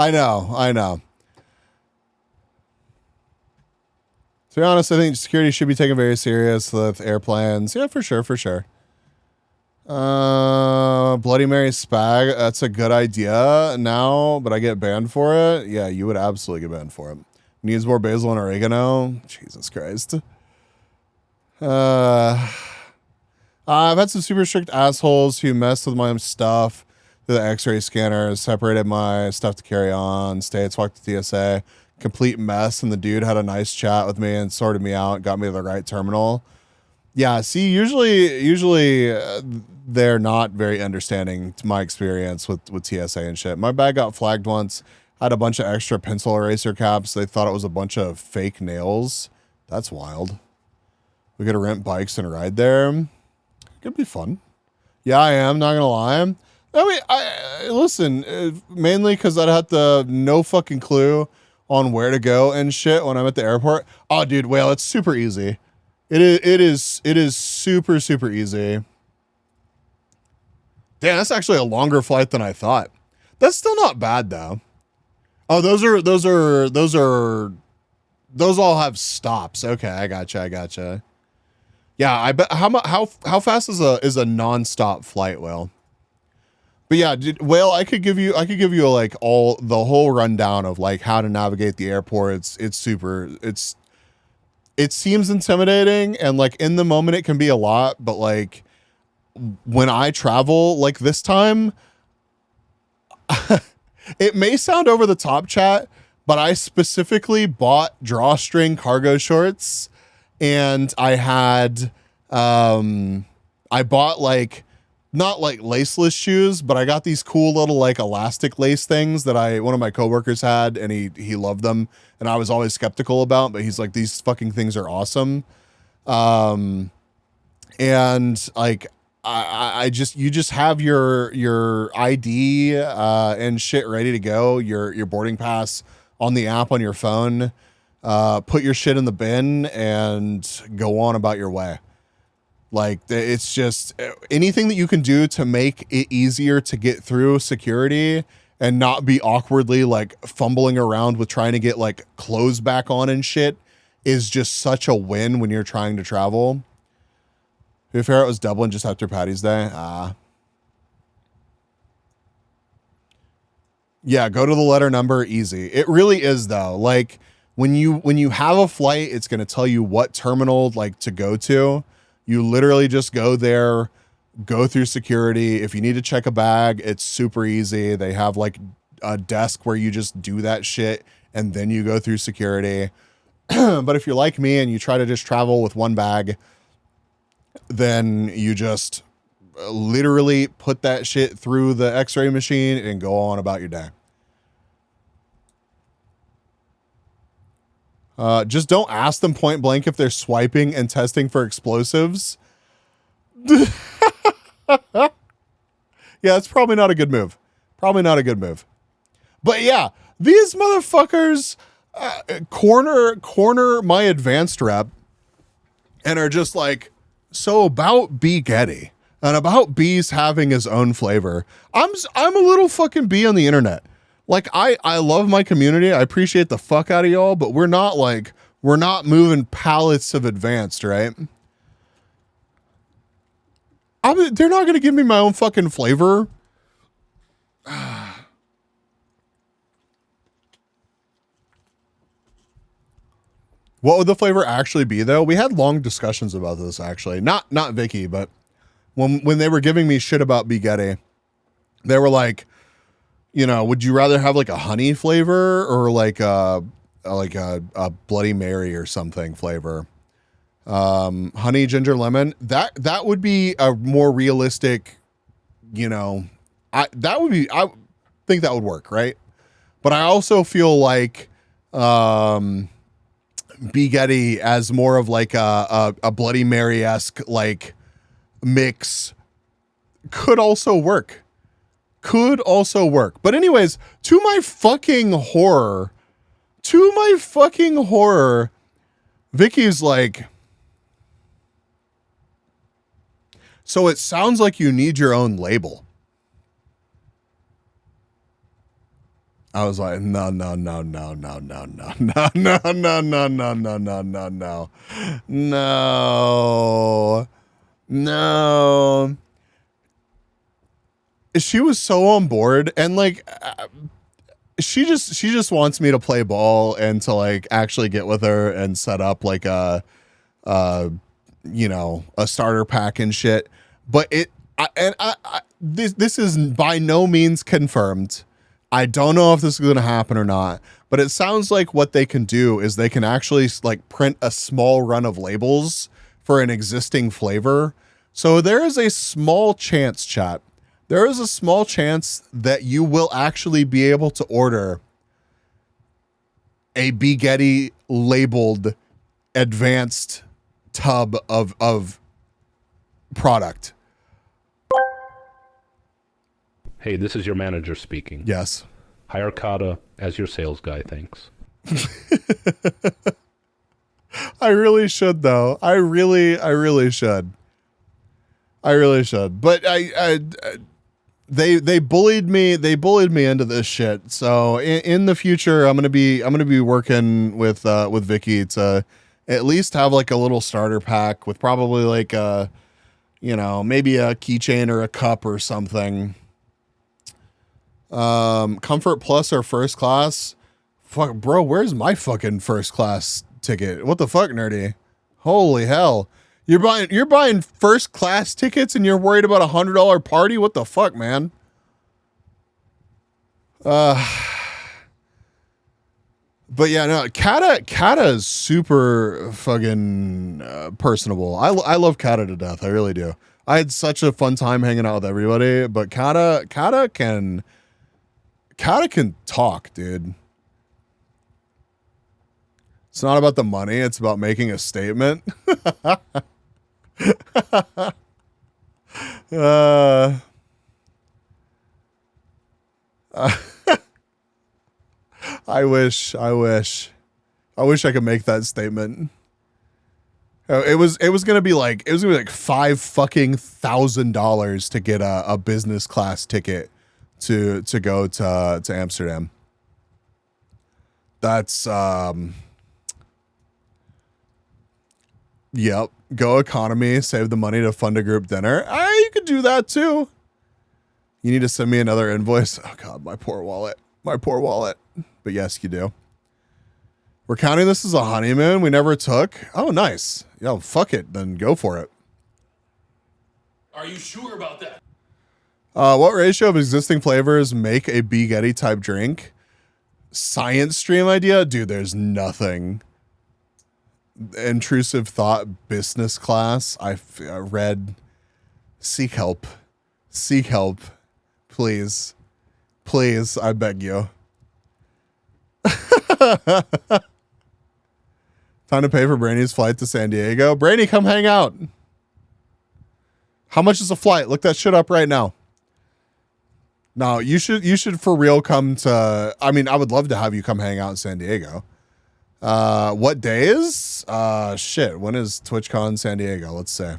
I know. To be honest, I think security should be taken very serious with airplanes. Yeah, for sure. Bloody Mary spag. That's a good idea now, but I get banned for it. Yeah, you would absolutely get banned for it. Needs more basil and oregano. Jesus Christ. I've had some super strict assholes who messed with my stuff through the x-ray scanner, separated my stuff to carry on, states, walked to TSA, complete mess, and the dude had a nice chat with me and sorted me out, got me to the right terminal. Yeah, see, usually they're not very understanding to my experience with TSA and shit. My bag got flagged once, had a bunch of extra pencil eraser caps. They thought it was a bunch of fake nails. That's wild. We gotta rent bikes and ride there. Could be fun. Yeah, I am, not gonna lie. I mean, I listen, mainly because I'd have no fucking clue on where to go and shit when I'm at the airport. Oh, dude, well, it's super easy. It is super easy. Damn, that's actually a longer flight than I thought. That's still not bad though. Oh, those all have stops. Okay, I gotcha. Yeah, I bet how fast is a non-stop flight, Will? But yeah, dude, Will, I could give you like the whole rundown of like how to navigate the airport. It's it seems intimidating, and like in the moment it can be a lot, but like when I travel like this time, it may sound over the top, chat, but I specifically bought drawstring cargo shorts, and I had I bought like not like laceless shoes, but I got these cool little like elastic lace things that one of my coworkers had, and he loved them, and I was always skeptical about, but he's like, these fucking things are awesome. And like I just, you just have your ID and shit ready to go, your boarding pass on the app on your phone, put your shit in the bin and go on about your way. Like, it's just anything that you can do to make it easier to get through security and not be awkwardly like fumbling around with trying to get like clothes back on and shit is just such a win when you're trying to travel. To be fair, it was Dublin just after Paddy's Day. Yeah, go to the letter number, easy. It really is though. Like when you have a flight, it's going to tell you what terminal like to go to. You literally just go there, go through security. If you need to check a bag, it's super easy. They have like a desk where you just do that shit and then you go through security. But if you're like me and you try to just travel with one bag, then you just literally put that shit through the x-ray machine and go on about your day. Just don't ask them point blank if they're swiping and testing for explosives. Yeah, it's probably not a good move. Probably not a good move. But yeah, these motherfuckers corner my advanced rep and are just like, so about B Getty and about B's having his own flavor. I'm a little fucking B on the internet. Like, I love my community. I appreciate the fuck out of y'all, but we're not moving pallets of advanced, right? They're not going to give me my own fucking flavor. What would the flavor actually be though? We had long discussions about this actually. Not Vicky, but when they were giving me shit about B Getty, they were like, you know, would you rather have like a honey flavor or like a Bloody Mary or something flavor? Honey, ginger, lemon. That would be a more realistic, you know, I think that would work, right? But I also feel like B Getty as more of like a Bloody Mary-esque like mix could also work. But anyways, to my fucking horror, Vicky's like, so it sounds like you need your own label. I was like, no. She was so on board, and like she just wants me to play ball and to like actually get with her and set up like a starter pack and shit. But this is by no means confirmed. I don't know if this is going to happen or not, but it sounds like what they can do is they can actually like print a small run of labels for an existing flavor. So there is a small chance, chat. There is a small chance that you will actually be able to order a B Getty labeled advanced tub of product. Hey, this is your manager speaking. Yes. Hire Kata as your sales guy, thanks. I really should though. I really should. But they bullied me into this shit. So in the future, I'm gonna be working with Vicky to at least have like a little starter pack with probably like maybe a keychain or a cup or something. Comfort Plus or first class? Fuck, bro, where's my fucking first class ticket. What the fuck, nerdy? Holy hell. You're buying first class tickets and you're worried about $100 party? What the fuck, man? But yeah, no, Kata is super fucking personable. I love Kata to death. I really do. I had such a fun time hanging out with everybody, but Kata can talk, dude. It's not about the money, it's about making a statement. I wish I could make that statement. It was gonna be like $5,000 to get a business class ticket to go to Amsterdam. That's yep. Go economy, save the money to fund a group dinner. You could do that too. You need to send me another invoice. Oh God, my poor wallet. My poor wallet. But yes, you do. We're counting this as a honeymoon we never took. Oh, nice. Yo, fuck it. Then go for it. Are you sure about that? What ratio of existing flavors make a Big Getty type drink? Science stream idea? Dude, there's nothing. Intrusive thought, business class. I read. Seek help. Seek help. Please. Please, I beg you. Time to pay for Brainy's flight to San Diego. Brainy, come hang out. How much is a flight? Look that shit up right now. No, you should for real come to, I mean, I would love to have you come hang out in San Diego. What day is? Shit, when is TwitchCon San Diego? Let's say.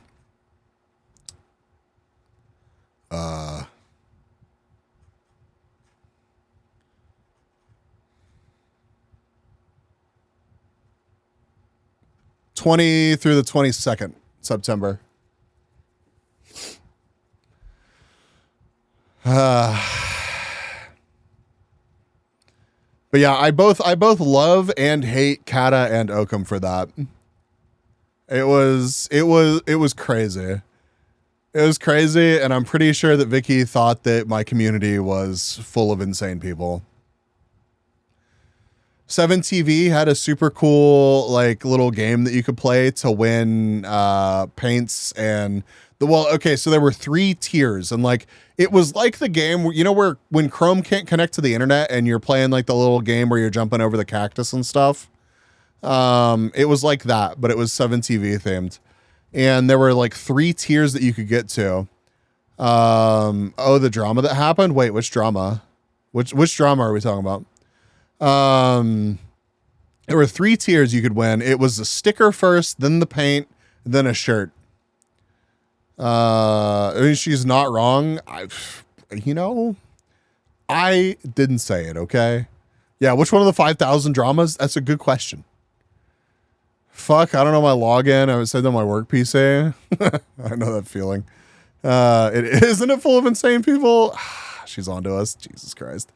20 through the 22nd September. But yeah, I both love and hate Kata and Oakham for that. It was crazy. It was crazy, and I'm pretty sure that Vicky thought that my community was full of insane people. 7TV had a super cool like little game that you could play to win paints and so there were 3 tiers, and like it was like the game where, you know, where when Chrome can't connect to the internet and you're playing like the little game where you're jumping over the cactus and stuff. It was like that, but it was 7TV themed. And there were like 3 tiers that you could get to. The drama that happened. Wait, which drama? Which drama are we talking about? There were 3 tiers you could win. It was a sticker first, then the paint, then a shirt. I mean, she's not wrong. I didn't say it. Okay. Yeah. Which one of the 5,000 dramas? That's a good question. Fuck. I don't know my login. I would say on my work PC. I know that feeling. Isn't it full of insane people? She's onto us. Jesus Christ.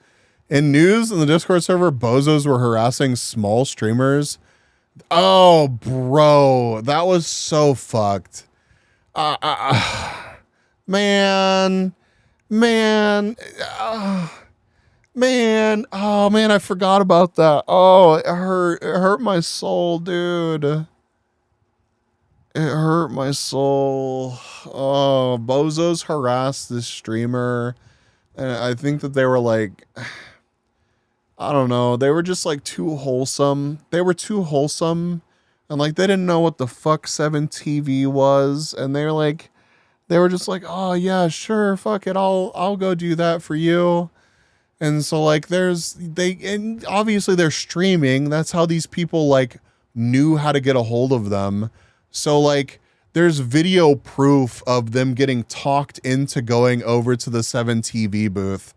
In news in the Discord server, bozos were harassing small streamers. Oh, bro, that was so fucked. Man. Oh man, I forgot about that. Oh, it hurt my soul, dude. It hurt my soul. Oh, bozos harassed this streamer. And I think that they were like, I don't know. They were just like too wholesome. They were too wholesome. And like, they didn't know what the fuck 7TV was. And they were just like, oh yeah, sure. Fuck it. I'll go do that for you. And so like and obviously they're streaming. That's how these people like knew how to get a hold of them. So like, there's video proof of them getting talked into going over to the 7TV booth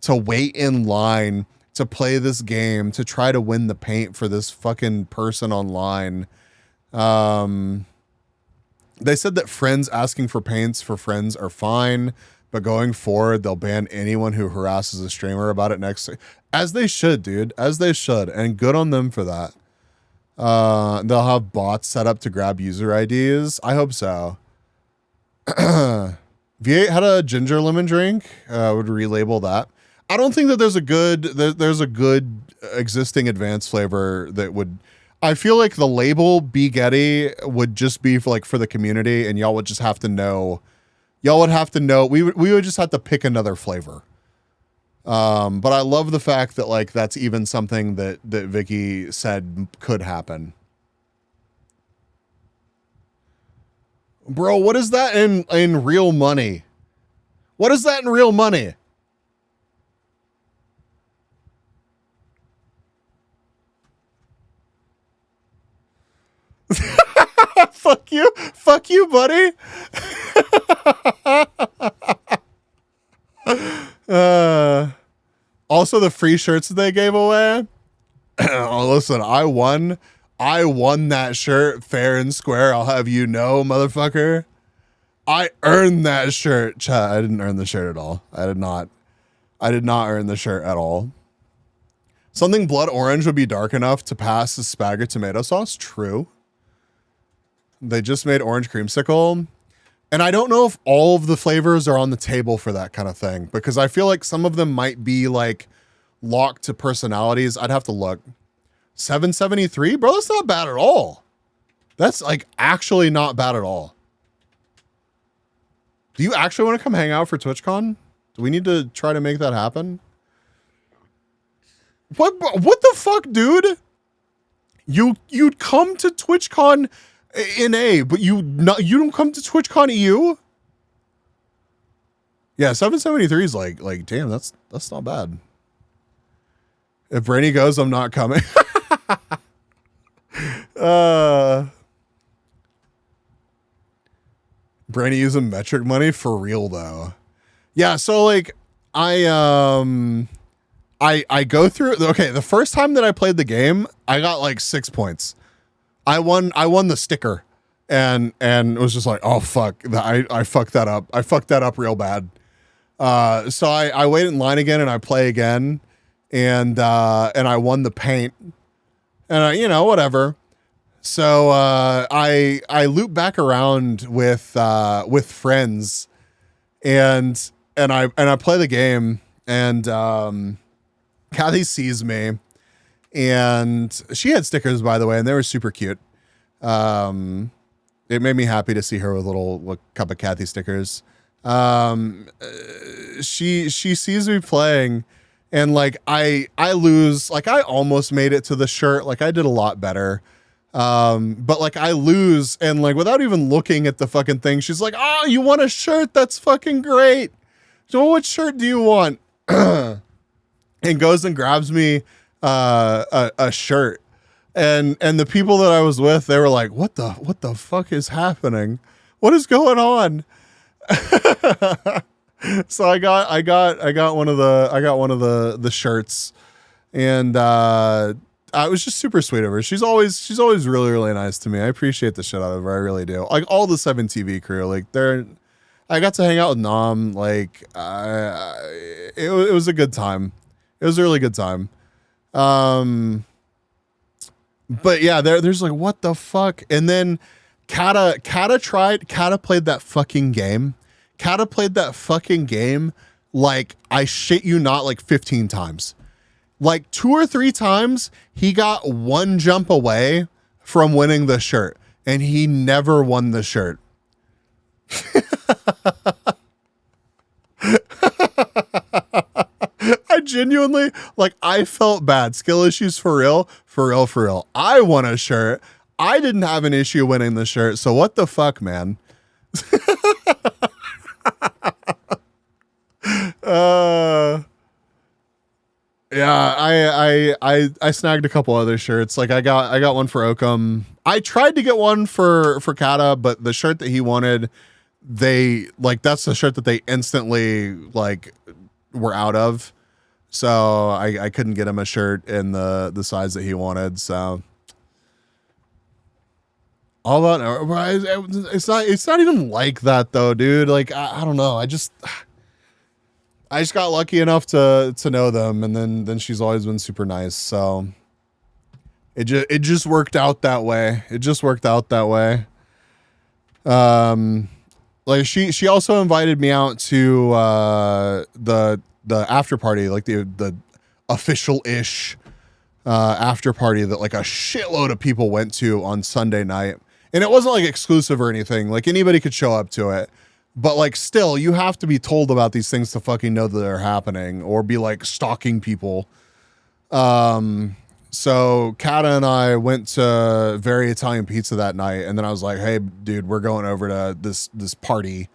to wait in line to play this game, to try to win the paint for this fucking person online. They said that friends asking for paints for friends are fine, but going forward, they'll ban anyone who harasses a streamer about it next. As they should, dude. As they should. And good on them for that. They'll have bots set up to grab user IDs. I hope so. V8 had a ginger lemon drink. Would relabel that. I don't think that there's a good existing advanced flavor that would. I feel like the label Be Getty would just be for the community, and y'all would just have to know. Y'all would have to know. We would just have to pick another flavor. But I love the fact that like that's even something that Vicky said could happen. Bro, what is that in real money? What is that in real money? Fuck you, buddy. Also the free shirts that they gave away. Oh, listen, I won that shirt fair and square. I'll have you know, motherfucker. I earned that shirt. Chat, I didn't earn the shirt at all. I did not earn the shirt at all. Something blood orange would be dark enough to pass the spag or tomato sauce. True. They just made orange creamsicle. And I don't know if all of the flavors are on the table for that kind of thing, because I feel like some of them might be like locked to personalities. I'd have to look. 773, bro, that's not bad at all. That's like actually not bad at all. Do you actually want to come hang out for TwitchCon? Do we need to try to make that happen? What the fuck, dude? You'd come to TwitchCon NA, but you don't come to TwitchCon EU? Yeah, 773 is like damn, that's not bad. If Brainy goes, I'm not coming. Brainy using metric money for real though. Yeah, so like I go through. Okay, the first time that I played the game, I got like 6 points. I won the sticker, and it was just like, oh fuck, I fucked that up. I fucked that up real bad. So I wait in line again and I play again, and I won the paint, and whatever. So I loop back around with friends, and I play the game, and Kathy sees me. And she had stickers, by the way, and they were super cute. It made me happy to see her with a little cup of Kathy stickers. She sees me playing, and like I lose. Like I almost made it to the shirt. Like I did a lot better. But like I lose, and like without even looking at the fucking thing, she's like, "Oh, you want a shirt? That's fucking great. So what shirt do you want?" And goes and grabs me a shirt, and the people that I was with, they were like, what the fuck is happening? What is going on? So I got one of the shirts, and I was just super sweet of her. She's always really, really nice to me. I appreciate the shit out of her. I really do. Like all the 7TV crew, like I got to hang out with Nom. Like it was a good time. It was a really good time. But yeah, there's like, what the fuck? And then Kata played that fucking game. Kata played that fucking game like, I shit you not, like 15 times. Like 2 or 3 times, he got one jump away from winning the shirt, and he never won the shirt. I genuinely, like, I felt bad. Skill issues for real. I won a shirt. I didn't have an issue winning the shirt, so what the fuck, man? Yeah, I snagged a couple other shirts. Like I got one for Oakham. I tried to get one for Kata, but the shirt that he wanted, that's the shirt that they instantly like were out of. So I couldn't get him a shirt in the size that he wanted. So all that, it's not even like that though, dude. Like I don't know. I just got lucky enough to know them, and then she's always been super nice. So it just worked out that way. It just worked out that way. Like she also invited me out to the after party, like the official-ish after party that like a shitload of people went to on Sunday night. And it wasn't like exclusive or anything. Like anybody could show up to it. But like still, you have to be told about these things to fucking know that they're happening or be like stalking people. So Kata and I went to Very Italian Pizza that night, and then I was like, "Hey, dude, we're going over to this party."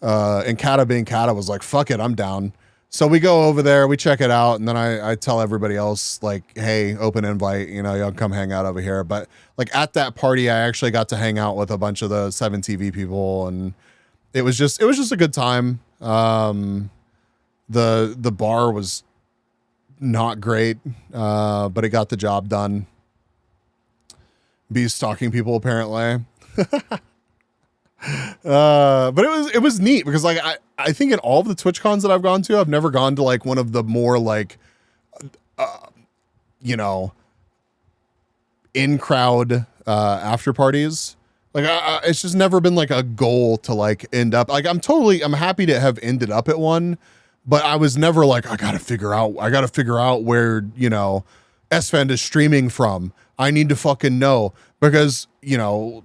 And Kata, being Kata, was like, "Fuck it, I'm down." So we go over there, we check it out, and then I tell everybody else like, "Hey, open invite, you know, y'all come hang out over here." But like at that party, I actually got to hang out with a bunch of the 7TV people, and it was just a good time. The bar was not great, but it got the job done. Be stalking people apparently. But it was neat because like I think in all of the TwitchCons that I've gone to, I've never gone to like one of the more like you know, in crowd after parties. Like it's just never been like a goal to like end up like I'm happy to have ended up at one. But I was never like, I gotta figure out where, you know, SFend is streaming from. I need to fucking know because, you know,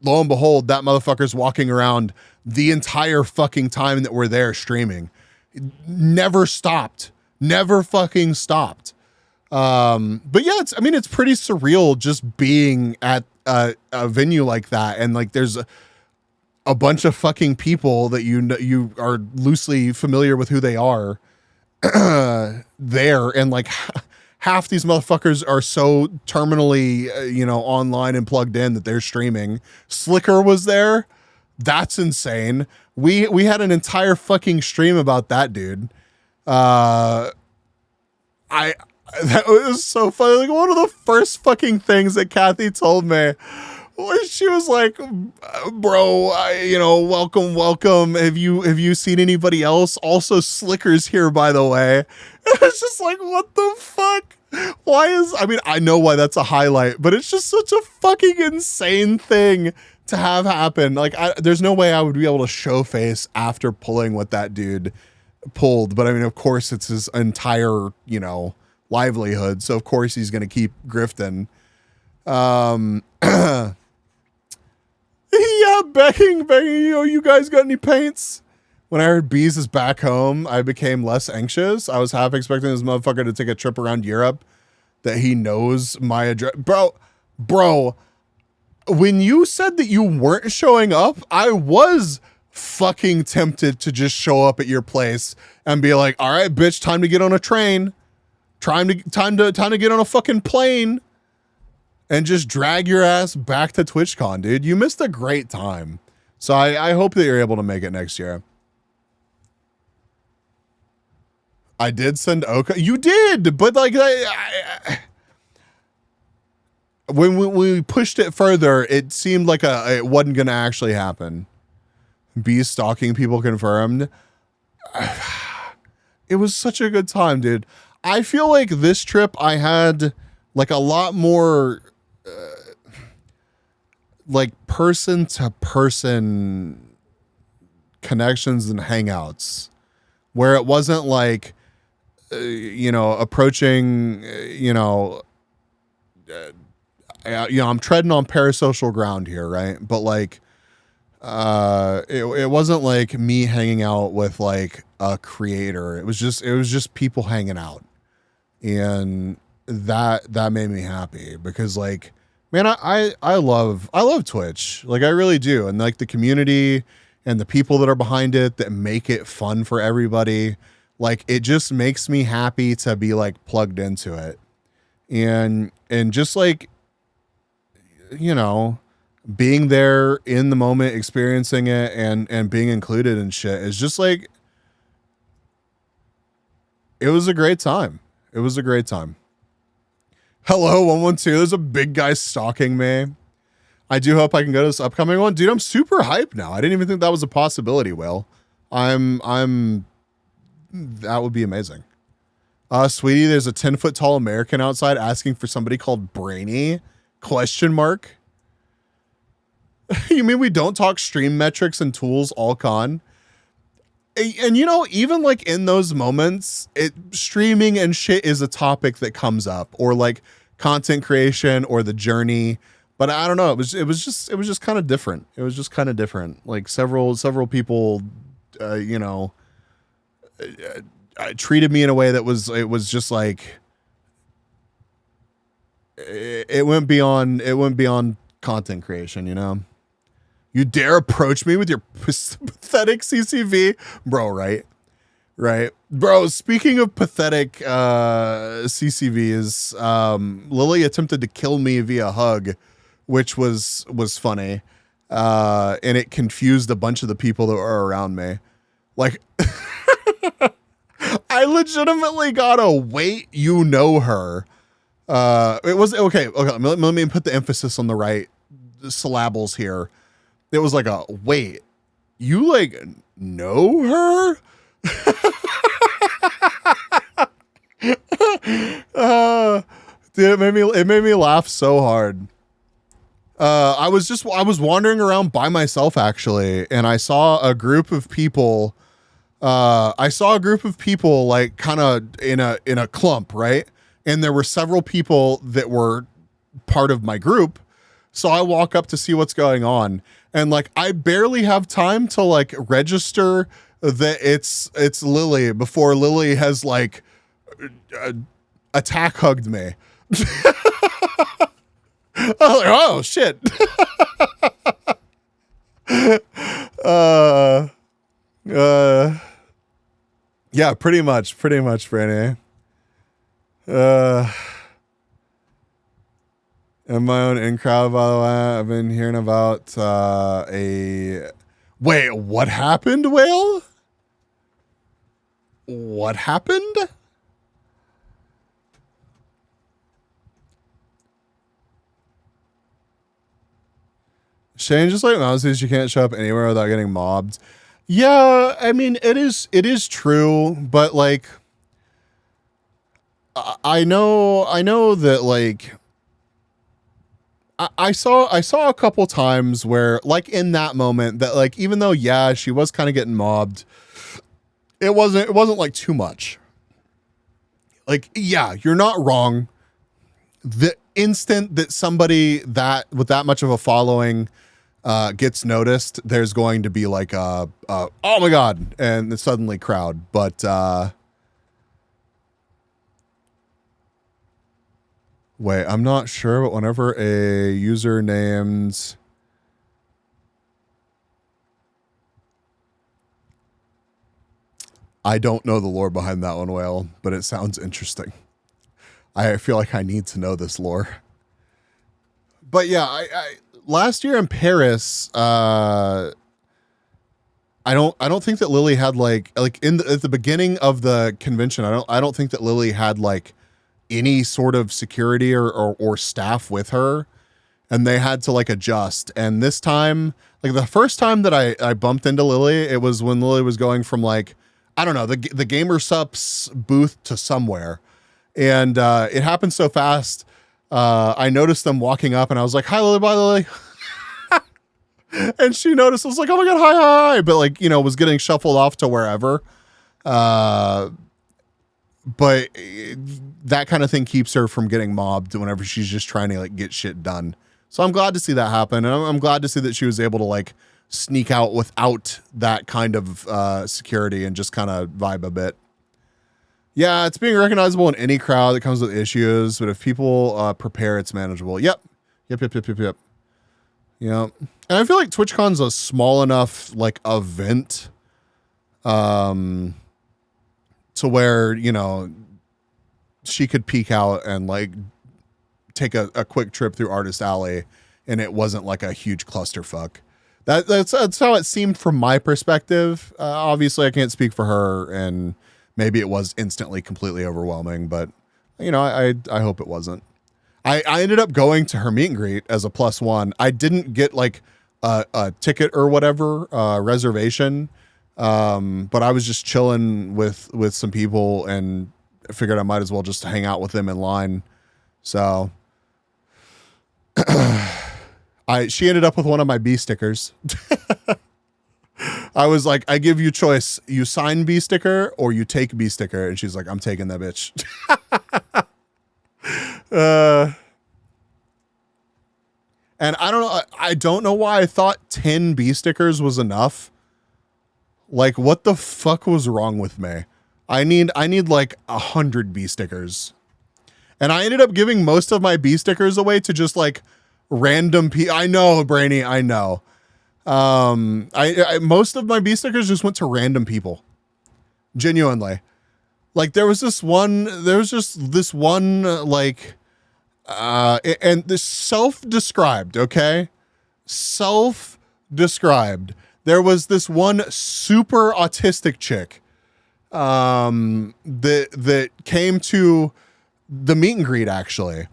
lo and behold, that motherfucker's walking around the entire fucking time that we're there streaming. Never stopped. Never fucking stopped. But yeah, it's pretty surreal just being at a venue like that. And like, there's a bunch of fucking people that you are loosely familiar with who they are there. And like half these motherfuckers are so terminally, online and plugged in that they're streaming. Slicker was there. That's insane. We had an entire fucking stream about that dude. That was so funny. Like one of the first fucking things that Kathy told me, she was like, bro, welcome. Have you seen anybody else? Also, Slicker's here, by the way. It's just like, what the fuck? I know why that's a highlight, but it's just such a fucking insane thing to have happen. Like, there's no way I would be able to show face after pulling what that dude pulled. But I mean, of course, it's his entire, livelihood. So of course he's going to keep grifting. Yeah, begging, you guys got any paints? When I heard Bees is back home, I became less anxious. I was half expecting this motherfucker to take a trip around Europe that he knows my address. Bro, when you said that you weren't showing up, I was fucking tempted to just show up at your place and be like, all right, bitch, time to get on a train. Time to get on a fucking plane. And just drag your ass back to TwitchCon, dude. You missed a great time. So I hope that you're able to make it next year. I did send Oka. You did, but like when we pushed it further, it seemed like it wasn't going to actually happen. Bee stalking people confirmed. It was such a good time, dude. I feel like this trip I had like a lot more like person to person connections and hangouts where it wasn't like, approaching, I'm treading on parasocial ground here. Right. But like, it wasn't like me hanging out with like a creator. It was just people hanging out. And that made me happy because like, man, I love Twitch. Like I really do. And like the community and the people that are behind it that make it fun for everybody. Like it just makes me happy to be like plugged into it. And just like, being there in the moment, experiencing it and being included and shit is just like, it was a great time. It was a great time. Hello, 112. There's a big guy stalking me. I do hope I can go to this upcoming one. Dude, I'm super hyped now. I didn't even think that was a possibility, Will. That would be amazing. Sweetie, there's a 10-foot tall American outside asking for somebody called Brainy? Question mark. You mean we don't talk stream metrics and tools all con? And you know, even like in those moments, streaming and shit is a topic that comes up, or like content creation or the journey. But I don't know. It was just kind of different. It was just kind of different. Like several people, you know, treated me in a way that it was just like it went beyond content creation. You know, you dare approach me with your pathetic CCV, bro? Right, bro. Speaking of pathetic CCVs, Lily attempted to kill me via hug, which was funny, and it confused a bunch of the people that were around me. Like, I legitimately got a wait, you know her. It was okay. Let me put the emphasis on the right syllables here. It was like a wait, you like know her? Dude, it made me laugh so hard. I was wandering around by myself actually, and I saw a group of people. Like kind of in a clump, right? And there were several people that were part of my group. So I walk up to see what's going on, and like I barely have time to like register that it's Lily before Lily has like attack hugged me. I was like, oh shit. Yeah, pretty much, Franny. In my own in crowd, by the way, I've been hearing about wait, what happened, Whale? What happened? Shane just like says you can't show up anywhere without getting mobbed. Yeah, I mean it is true, but like I know that like I saw a couple times where like in that moment that like even though yeah she was kind of getting mobbed, it wasn't like too much. Like yeah, you're not wrong. The instant that somebody that with that much of a following gets noticed, there's going to be like a oh my god, and the suddenly crowd. But wait, I'm not sure, but whenever a user named I don't know the lore behind that one, Whale, but it sounds interesting. I feel like I need to know this lore. But yeah, I last year in Paris, I don't think that Lily had like at the beginning of the convention, I don't think that Lily had like any sort of security or staff with her, and they had to like adjust. And this time, like the first time that I bumped into Lily, it was when Lily was going from like, I don't know, the Gamer Sups booth to somewhere. And it happened so fast. I noticed them walking up and I was like, hi Lily, bye Lily. And she noticed, I was like, oh my God, hi. But like, you know, was getting shuffled off to wherever. But that kind of thing keeps her from getting mobbed whenever she's just trying to like get shit done. So I'm glad to see that happen. And I'm glad to see that she was able to like sneak out without that kind of security and just kind of vibe a bit. Yeah, it's being recognizable in any crowd that comes with issues, but if people prepare, it's manageable. Yep. Yeah. And I feel like TwitchCon's a small enough like event to where, you know, she could peek out and like take a quick trip through Artist Alley and it wasn't like a huge clusterfuck. That's how it seemed from my perspective. Obviously I can't speak for her, and maybe it was instantly completely overwhelming, but you know, I hope it wasn't. I ended up going to her meet and greet as a +1. I didn't get like a ticket or whatever, reservation. But I was just chilling with some people and figured I might as well just hang out with them in line. So she ended up with one of my B stickers. I was like, I give you choice. You sign B sticker or you take B sticker. And she's like, I'm taking that bitch. And I don't know why I thought 10 B stickers was enough. Like, what the fuck was wrong with me? I need like 100 B stickers. And I ended up giving most of my B stickers away to just like random people. I know, Brainy, I know. I most of my B stickers just went to random people. Genuinely. Like there was just this one like and this self-described, okay? Self-described. There was this one super autistic chick that came to the meet and greet actually.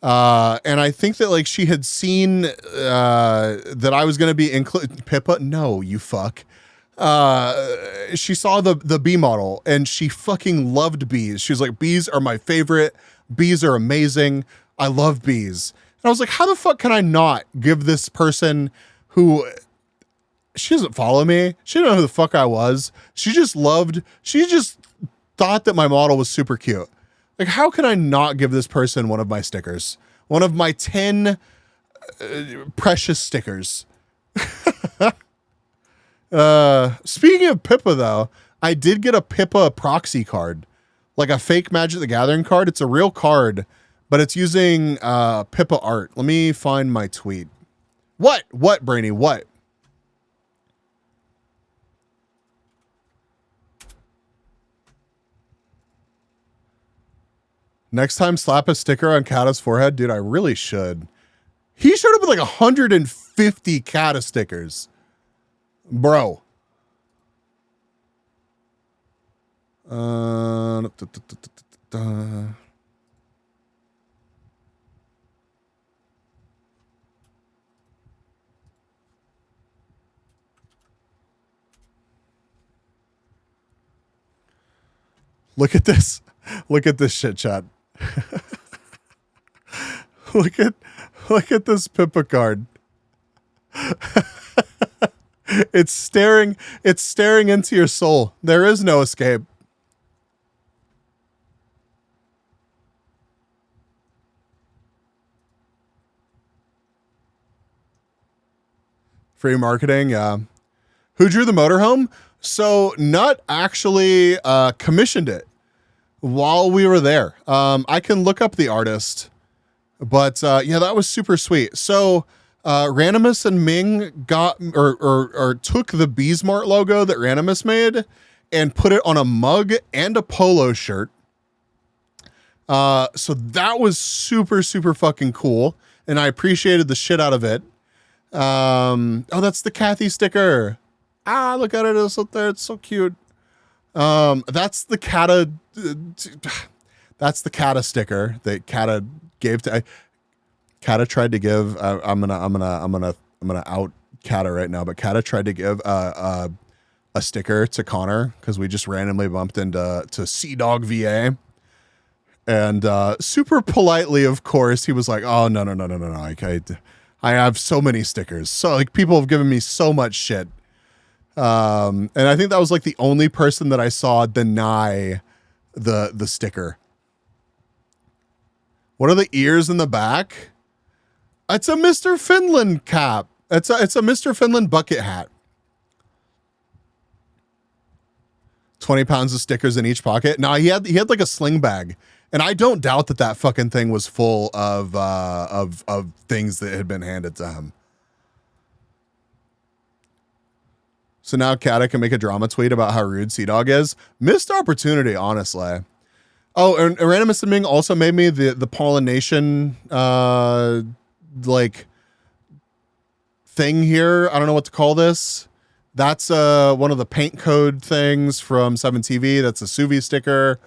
And I think that like she had seen that I was going to be included. Pippa, no, you fuck. She saw the bee model and she fucking loved bees. She was like, bees are my favorite. Bees are amazing. I love bees. And I was like, how the fuck can I not give this person who she doesn't follow me? She didn't know who the fuck I was. She just thought that my model was super cute. Like, how can I not give this person one of my stickers? One of my 10 precious stickers. Speaking of Pippa, though, I did get a Pippa proxy card. Like a fake Magic the Gathering card. It's a real card, but it's using Pippa art. Let me find my tweet. What? What, Brainy? What? Next time, slap a sticker on Kata's forehead. Dude, I really should. He showed up with like 150 Kata stickers. Bro. Look at this. Look at this shit, chat. Look at this Pippa card. It's staring into your soul. There is no escape. Free marketing, yeah. Who drew the motorhome? So Nut actually commissioned it while we were there. I can look up the artist, but yeah, that was super sweet. So Ranimus and Ming got or took the Beesmart logo that Ranimus made and put it on a mug and a polo shirt. So that was super, super fucking cool. And I appreciated the shit out of it. Oh, that's the Kathy sticker. Ah, look at it. It's up there. It's so cute. That's the Kata. That's the Kata sticker that Kata gave to. Kata tried to give. I'm gonna out Kata right now. But Kata tried to give a sticker to Connor because we just randomly bumped into Sea Dog VA, and super politely, of course, he was like, "Oh no. Like, I have so many stickers. So like people have given me so much shit." And I think that was like the only person that I saw deny the sticker. What are the ears in the back? It's a Mr. Finland cap. It's a Mr. Finland bucket hat. 20 pounds of stickers in each pocket. Now he had like a sling bag, and I don't doubt that fucking thing was full of things that had been handed to him. So now Kata can make a drama tweet about how rude Sea Dog is. Missed opportunity, honestly. Oh, and Ranimus and Ming also made me the pollination like thing here. I don't know what to call this. That's one of the paint code things from 7TV. That's a Suvi sticker.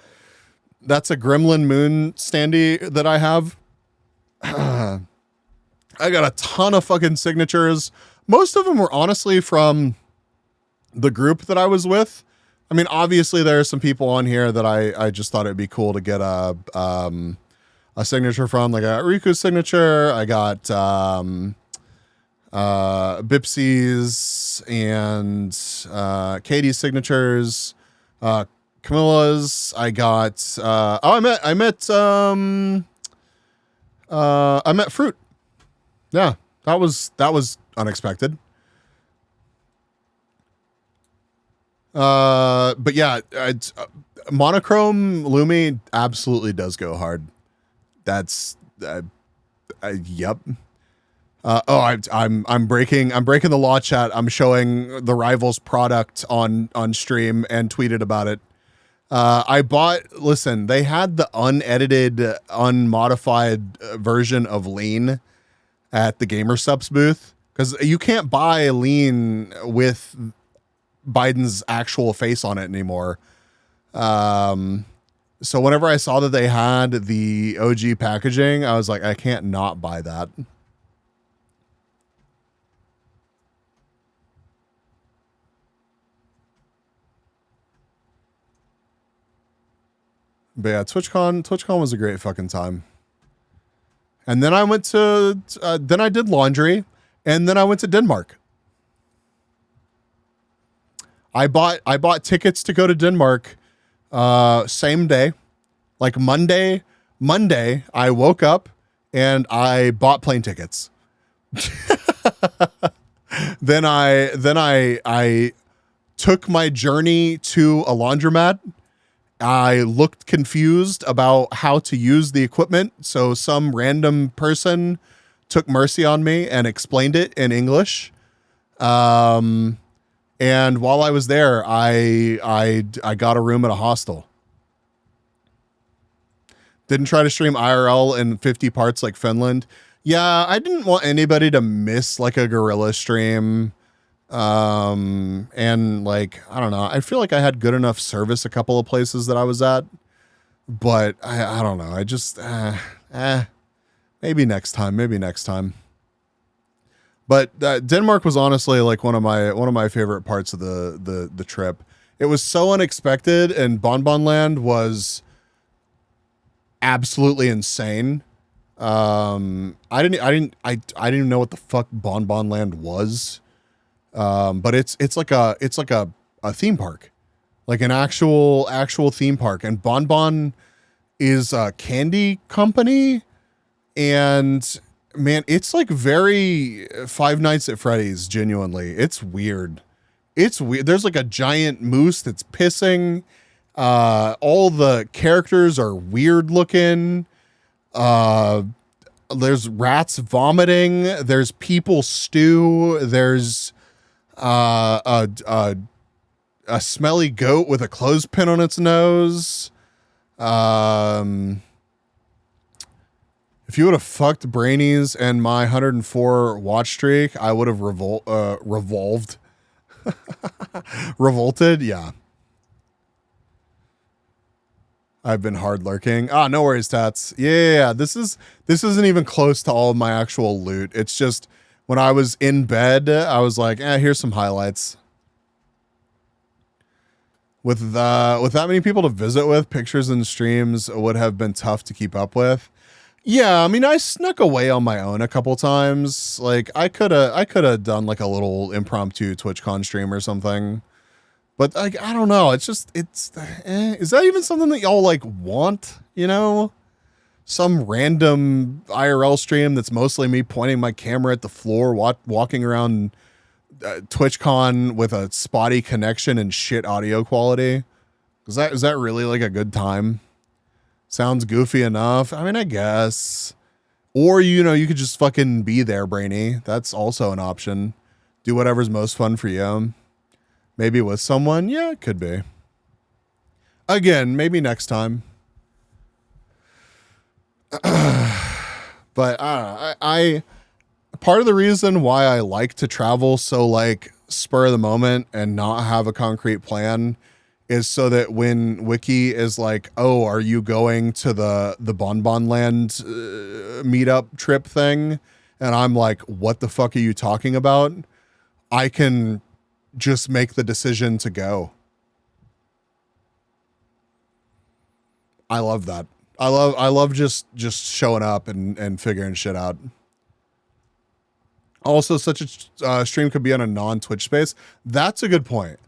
That's a Gremlin Moon standee that I have. I got a ton of fucking signatures. Most of them were honestly from the group that I was with. I mean, obviously there are some people on here that I just thought it'd be cool to get a signature from, like a Riku's signature. I got Bipsy's and Katie's signatures, Camilla's. I got I met Fruit. Yeah, that was unexpected. But yeah, monochrome Lumi absolutely does go hard. That's yep. I'm breaking the law, chat. I'm showing the Rivals product on stream and tweeted about it. Listen, they had the unedited, unmodified version of Lean at the GamerSupps booth, because you can't buy Lean with Biden's actual face on it anymore. So whenever I saw that they had the OG packaging, I was like, I can't not buy that. But yeah, TwitchCon was a great fucking time. And then I went to, then I did laundry, and then I went to Denmark. I bought tickets to go to Denmark, same day, like Monday, I woke up and I bought plane tickets. Then I took my journey to a laundromat. I looked confused about how to use the equipment, so some random person took mercy on me and explained it in English. And while I was there, I got a room at a hostel. Didn't try to stream IRL in 50 parts like Finland. Yeah, I didn't want anybody to miss like a gorilla stream. And like, I don't know, I feel like I had good enough service a couple of places that I was at, but I don't know. I just, maybe next time. But Denmark was honestly like one of my favorite parts of the trip. It was so unexpected, and Bonbon Land was absolutely insane. I didn't even know what the fuck Bonbon Land was. But it's like a theme park, like an actual theme park. And Bonbon is a candy company, and man, it's like very Five Nights at Freddy's. Genuinely, it's weird. There's like a giant moose that's pissing. All the characters are weird looking. There's rats vomiting. There's people stew. There's a smelly goat with a clothespin on its nose. If you would have fucked Brainies and my 104 watch streak, I would have revolted. Yeah. I've been hard lurking. No worries, Tats. Yeah. This isn't even close to all of my actual loot. It's just, when I was in bed, I was like, here's some highlights. With that many people to visit with, pictures and streams would have been tough to keep up with. Yeah, I mean, I snuck away on my own a couple times. Like, I could have done like a little impromptu TwitchCon stream or something. But like, I don't know. It's just, is that even something that y'all like want, you know? Some random IRL stream that's mostly me pointing my camera at the floor, walking around TwitchCon with a spotty connection and shit audio quality. Is that really like a good time? Sounds goofy enough. I mean, I guess. Or, you know, you could just fucking be there, Brainy. That's also an option. Do whatever's most fun for you. Maybe with someone. Yeah, it could be. Again, maybe next time. But I part of the reason why I like to travel so like spur of the moment and not have a concrete plan is so that when Wiki is like, oh, are you going to the Bonbon Land meetup trip thing? And I'm like, what the fuck are you talking about? I can just make the decision to go. I love that. I love just showing up and figuring shit out. Also, such a stream could be on a non-Twitch space. That's a good point.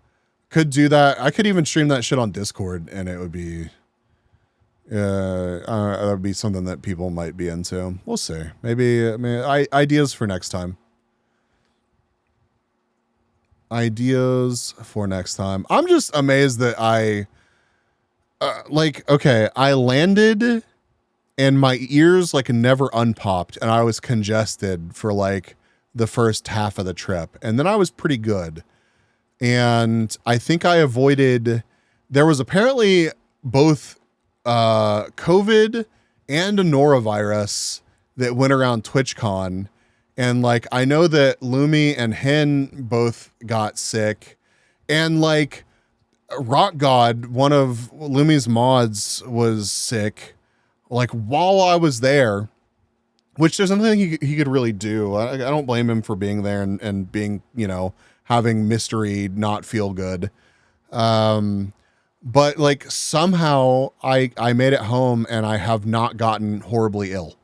Could do that. I could even stream that shit on Discord, and it would be that would be something that people might be into. We'll see. Maybe ideas for next time. Ideas for next time. I'm just amazed that I landed and my ears like never unpopped, and I was congested for like the first half of the trip, and then I was pretty good. And I think I avoided, there was apparently both COVID and a norovirus that went around TwitchCon. And like, I know that Lumi and Hen both got sick, and like Rock God, one of Lumi's mods, was sick like while I was there, which there's nothing he could really do. I don't blame him for being there and being, you know, having mystery not feel good. But like somehow I made it home and I have not gotten horribly ill,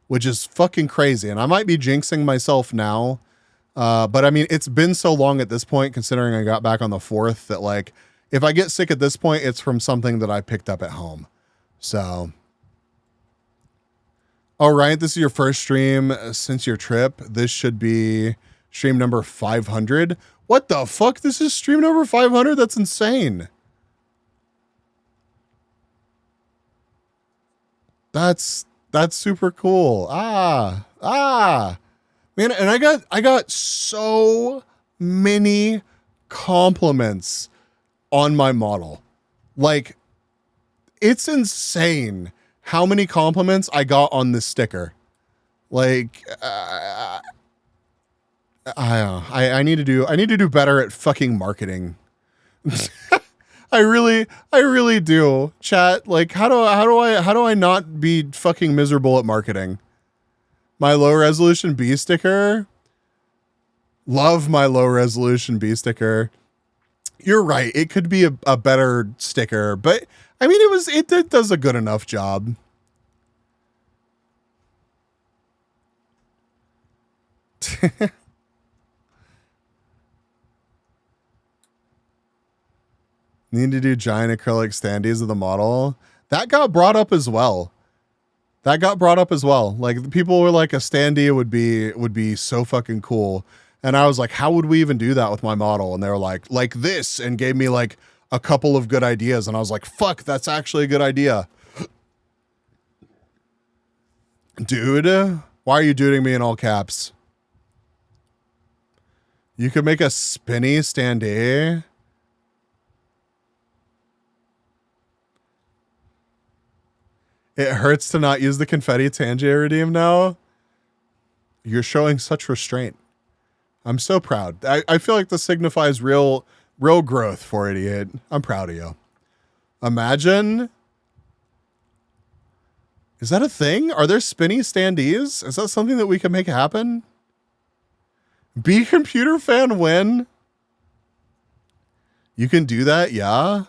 which is fucking crazy. And I might be jinxing myself now. But I mean, it's been so long at this point, considering I got back on the 4th, that like, if I get sick at this point, it's from something that I picked up at home. So, all right, this is your first stream since your trip. This should be stream number 500. What the fuck? This is stream number 500? That's insane. That's super cool. Man, and I got so many compliments on my model. Like, it's insane how many compliments I got on this sticker. Like, I need to do better at fucking marketing. I really do. Chat, like, how do I not be fucking miserable at marketing? My low resolution B sticker. Love my low resolution B sticker. You're right. It could be a better sticker, but I mean, it does a good enough job. Need to do giant acrylic standees of the model. That got brought up as well. Like, people were like, a standee would be so fucking cool. And I was like, how would we even do that with my model? And they were like this, and gave me like a couple of good ideas. And I was like, fuck, that's actually a good idea. Dude, why are you duding me in all caps? You could make a spinny standee. It hurts to not use the confetti Tangier redeem now. You're showing such restraint. I'm so proud. I feel like this signifies real growth for Idiot. I'm proud of you. Imagine. Is that a thing? Are there spinny standees? Is that something that we can make happen? Be computer fan win. You can do that, yeah.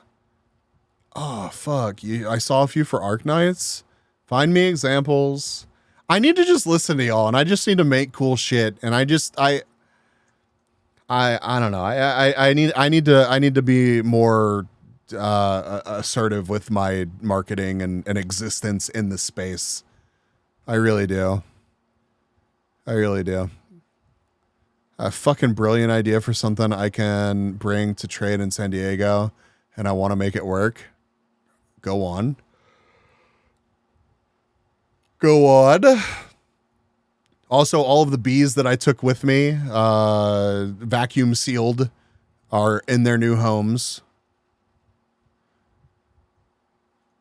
Oh, fuck. I saw a few for Arknights. Find me examples. I need to just listen to y'all, and I just need to make cool shit. And I don't know. I need to be more assertive with my marketing and existence in the space. I really do. A fucking brilliant idea for something I can bring to trade in San Diego, and I want to make it work. Go on. Also, all of the bees that I took with me, vacuum sealed, are in their new homes.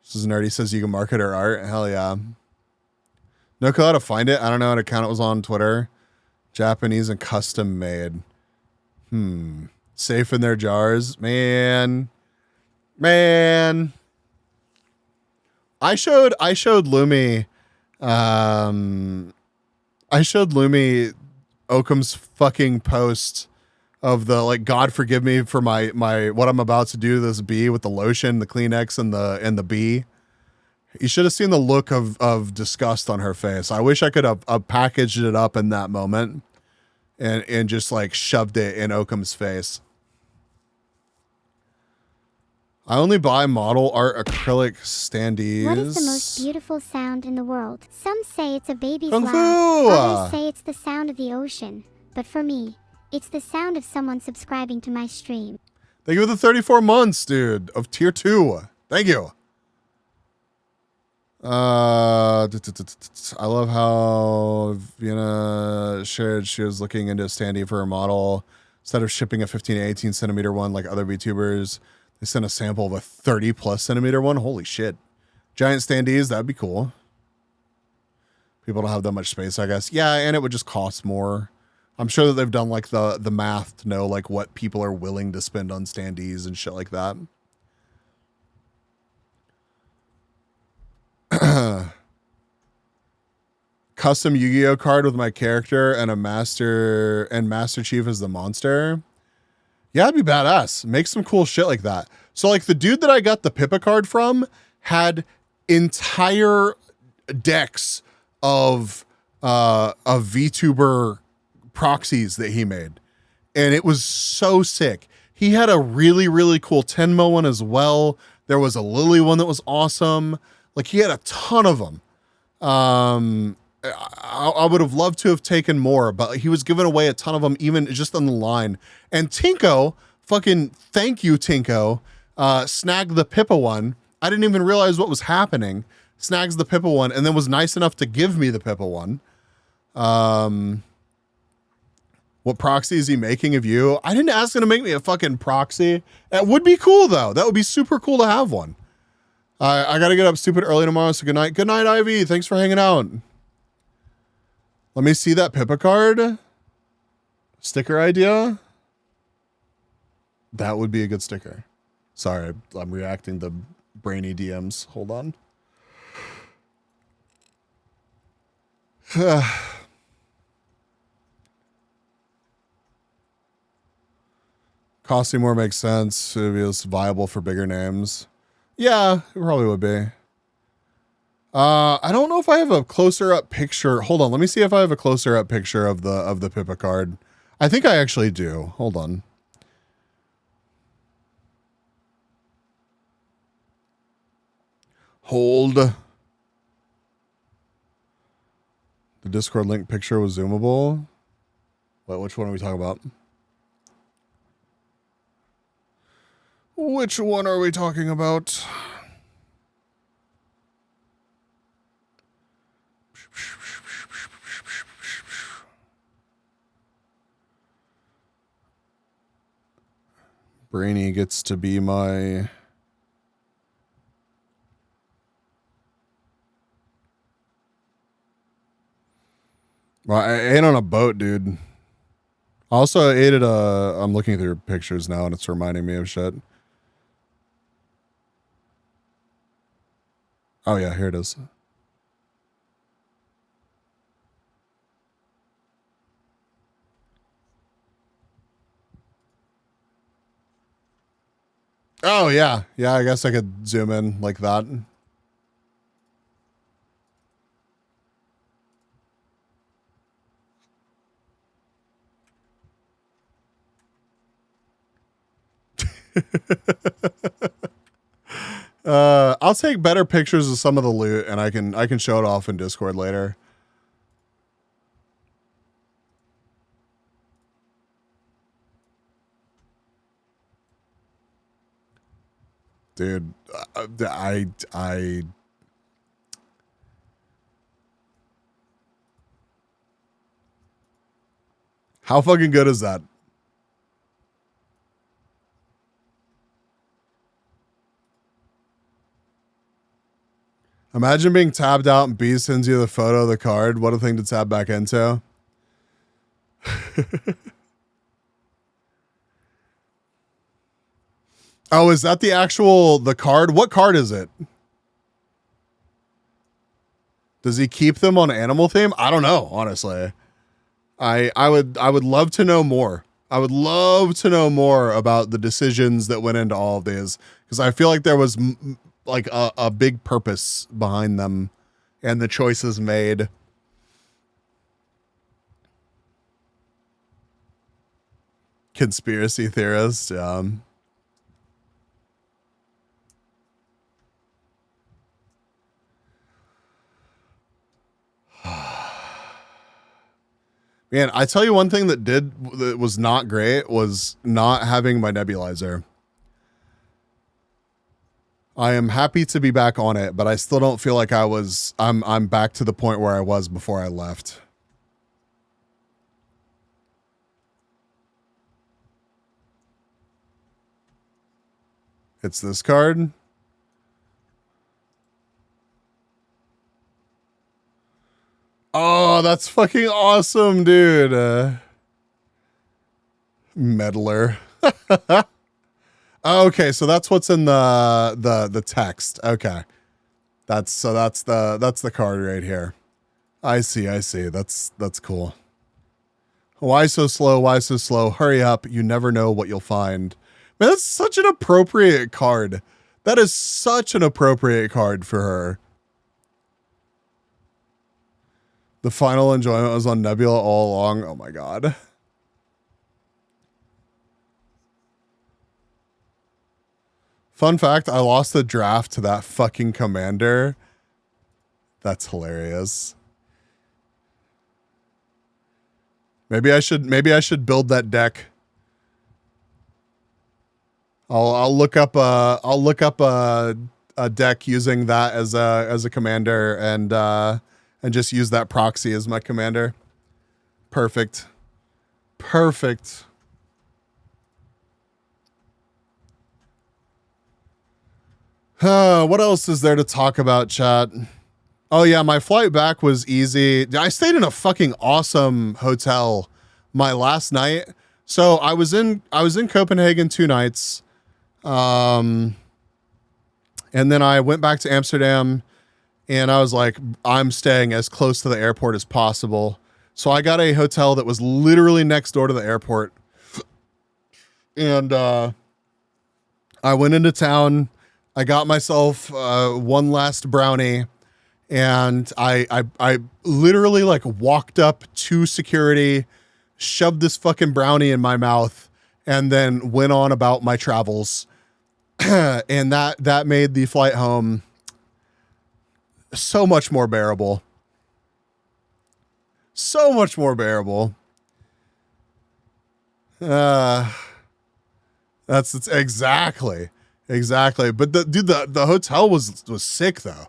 This is nerdy. Says you can market our art. Hell yeah. No clue how to find it. I don't know what account it was on Twitter. Japanese and custom made. Safe in their jars. Man. I showed Lumi. I showed Lumi Oakum's fucking post of the, like, God forgive me for my what I'm about to do to this bee with the lotion, the Kleenex, and the bee. You should have seen the look of disgust on her face. I wish I could have packaged it up in that moment and just like shoved it in Oakum's face. I only buy model art acrylic standees. What is the most beautiful sound in the world? Some say it's a baby's Kung laugh. Fu! Others say it's the sound of the ocean. But for me, it's the sound of someone subscribing to my stream. Thank you for the 34 months, dude, of tier 2. Thank you. I love how Vienna shared she was looking into a standee for her model. Instead of shipping a 15 to 18 centimeter one like other VTubers, they sent a sample of a 30 plus centimeter one. Holy shit. Giant standees, that'd be cool. People don't have that much space, I guess. Yeah, and it would just cost more. I'm sure that they've done like the math to know like what people are willing to spend on standees and shit like that. Custom Yu-Gi-Oh card with my character and a Master Chief as the monster. Yeah, that'd be badass. Make some cool shit like that. So like the dude that I got the Pippa card from had entire decks of VTuber proxies that he made. And it was so sick. He had a really, really cool Tenmo one as well. There was a Lily one that was awesome. Like he had a ton of them. I would have loved to have taken more, but he was giving away a ton of them, even just on the line. And Tinko, fucking thank you, Tinko, snagged the Pippa one. I didn't even realize what was happening. Snags the Pippa one, and then was nice enough to give me the Pippa one. What proxy is he making of you? I didn't ask him to make me a fucking proxy. That would be cool, though. That would be super cool to have one. I got to get up stupid early tomorrow, so good night. Good night, Ivy. Thanks for hanging out. Let me see that Pippa card. Sticker idea. That would be a good sticker. Sorry, I'm reacting to brainy DMs. Hold on. Costing more makes sense. It is viable for bigger names. Yeah, it probably would be. I don't know if I have a closer up picture. Hold on, let me see if I have a closer up picture of the Pippa card. I think I actually do. Hold on. Hold. The Discord link picture was zoomable. Wait, which one are we talking about? Which one are we talking about? Brainy gets to be my... Well, I ate on a boat, dude. Also, I ate at a... I'm looking through pictures now, and it's reminding me of shit. Oh, yeah, here it is. Oh, yeah. Yeah, I guess I could zoom in like that. I'll take better pictures of some of the loot, and I can show it off in Discord later. Dude, how fucking good is that? Imagine being tabbed out and B sends you the photo of the card. What a thing to tab back into. Oh, is that the card? What card is it? Does he keep them on animal theme? I don't know, honestly. I would love to know more. I would love to know more about the decisions that went into all of these, because I feel like there was like a big purpose behind them and the choices made. Conspiracy theorist. Man, I tell you one thing that was not great was not having my nebulizer. I am happy to be back on it, but I still don't feel like I'm back to the point where I was before I left. It's this card. Oh, that's fucking awesome, dude. Meddler. Okay, so that's what's in the text. Okay. That's the card right here. I see. That's cool. Why so slow? Why so slow? Hurry up. You never know what you'll find. Man, that's such an appropriate card. That is such an appropriate card for her. The final enjoyment was on Nebula all along. Oh my God. Fun fact, I lost the draft to that fucking commander. That's hilarious. Maybe I should build that deck. I'll look up a deck using that as a commander and just use that proxy as my commander. Perfect. What else is there to talk about, chat? Oh yeah, my flight back was easy. I stayed in a fucking awesome hotel my last night. So I was in Copenhagen 2 nights. And then I went back to Amsterdam and I was like, I'm staying as close to the airport as possible. So I got a hotel that was literally next door to the airport. And I went into town. I got myself one last brownie. And I literally like walked up to security, shoved this fucking brownie in my mouth, and then went on about my travels. And that made the flight home so much more bearable. So much more bearable. That's exactly. But the hotel was sick though.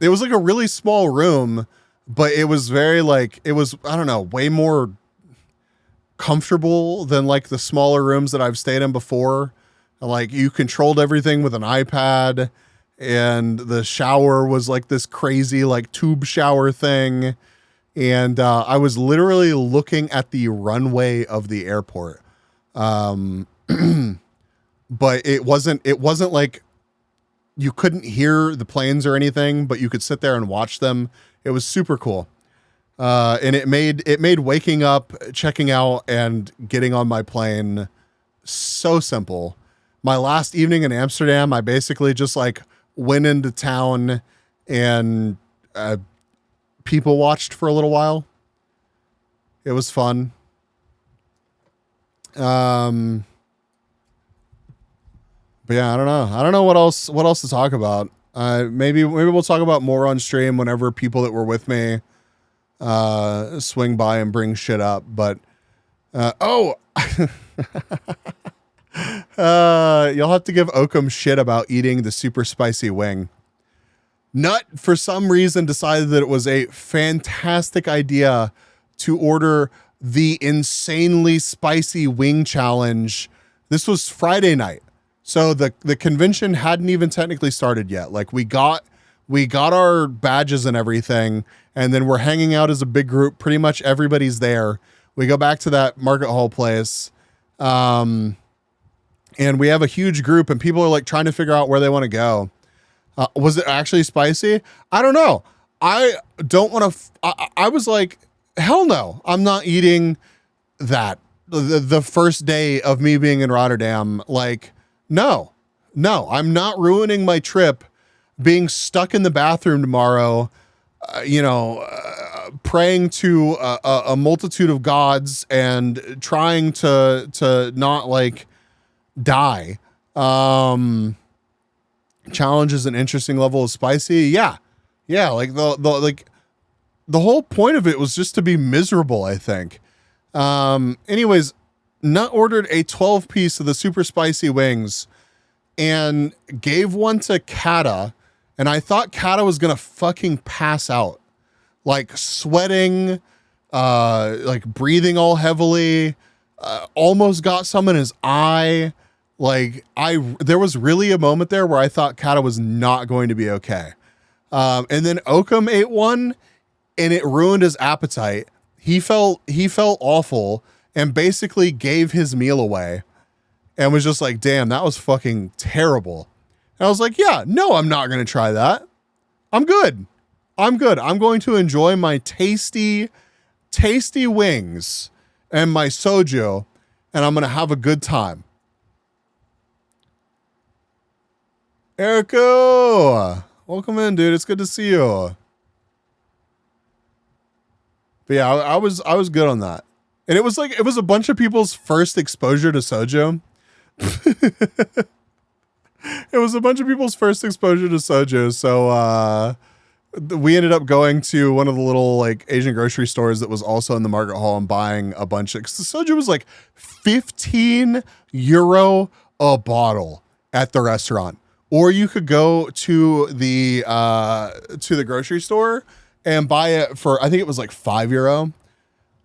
It was like a really small room, but it was very like, it was, I don't know, way more comfortable than like the smaller rooms that I've stayed in before. Like you controlled everything with an iPad, and the shower was like this crazy like tube shower thing. And I was literally looking at the runway of the airport. But it wasn't like you couldn't hear the planes or anything, but you could sit there and watch them. It was super cool. And it made waking up, checking out, and getting on my plane so simple. My last evening in Amsterdam, I basically just like went into town and people watched for a little while. It was fun. But yeah, I don't know what else to talk about. Maybe we'll talk about more on stream whenever people that were with me swing by and bring shit up. But you'll have to give Oakham shit about eating the super spicy wing. Nut, for some reason, decided that it was a fantastic idea to order the insanely spicy wing challenge. This was Friday night. So the convention hadn't even technically started yet. Like we got our badges and everything, and then we're hanging out as a big group. Pretty much everybody's there. We go back to that market hall place. And we have a huge group, and people are like trying to figure out where they want to go. Was it actually spicy? I don't know. I don't want to. I was like, hell no, I'm not eating that. The first day of me being in Rotterdam, like, no, No, I'm not ruining my trip being stuck in the bathroom tomorrow, praying to a multitude of gods and trying to not like die. Challenge is an interesting level of spicy. Yeah. Like the whole point of it was just to be miserable, I think. Anyways, Nut ordered a 12 piece of the super spicy wings and gave one to Kata. And I thought Kata was going to fucking pass out, like sweating, like breathing all heavily, almost got some in his eye. Like there was really a moment there where I thought Kata was not going to be okay. And then Oakham ate one and it ruined his appetite. He felt awful and basically gave his meal away and was just like, damn, that was fucking terrible. And I was like, yeah, no, I'm not going to try that. I'm good. I'm going to enjoy my tasty wings and my soju, and I'm going to have a good time. Erico, welcome in, dude. It's good to see you. But yeah, I was good on that. And it was a bunch of people's first exposure to soju. It was a bunch of people's first exposure to soju. So we ended up going to one of the little like Asian grocery stores that was also in the market hall and buying a bunch of, 'cause the soju was like 15 euro a bottle at the restaurant. Or you could go to the grocery store and buy it for, I think it was like €5,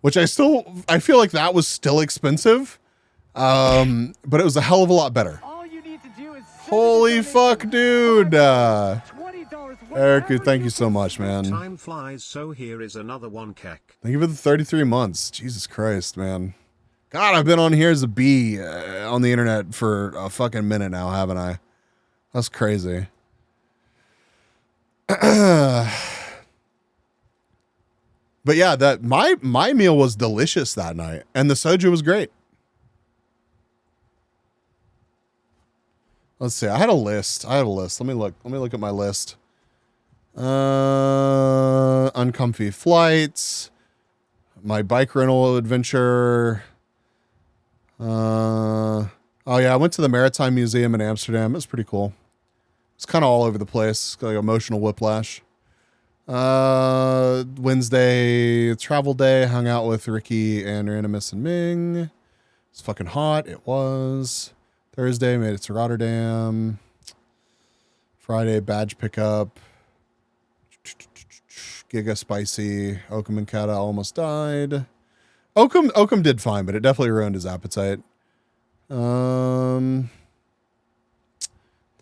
which I feel like that was still expensive. But it was a hell of a lot better. All you need to do is Holy fuck, dude. Eric, thank you so much, man. Time flies, so here is another one, Keck. Thank you for the 33 months. Jesus Christ, man. God, I've been on here as a bee on the internet for a fucking minute now, haven't I? That's crazy. But yeah, that my meal was delicious that night, and the soju was great. Let's see. I had a list. Let me look at my list. Uncomfy flights, my bike rental adventure. Oh yeah, I went to the Maritime Museum in Amsterdam. It was pretty cool. It's kind of all over the place, like emotional whiplash. Wednesday, travel day, hung out with Ricky and Ranimus and Ming. It's fucking hot. It was. Thursday, made it to Rotterdam. Friday, badge pickup. Giga spicy. Oakham and Kata almost died. Oakham did fine, but it definitely ruined his appetite.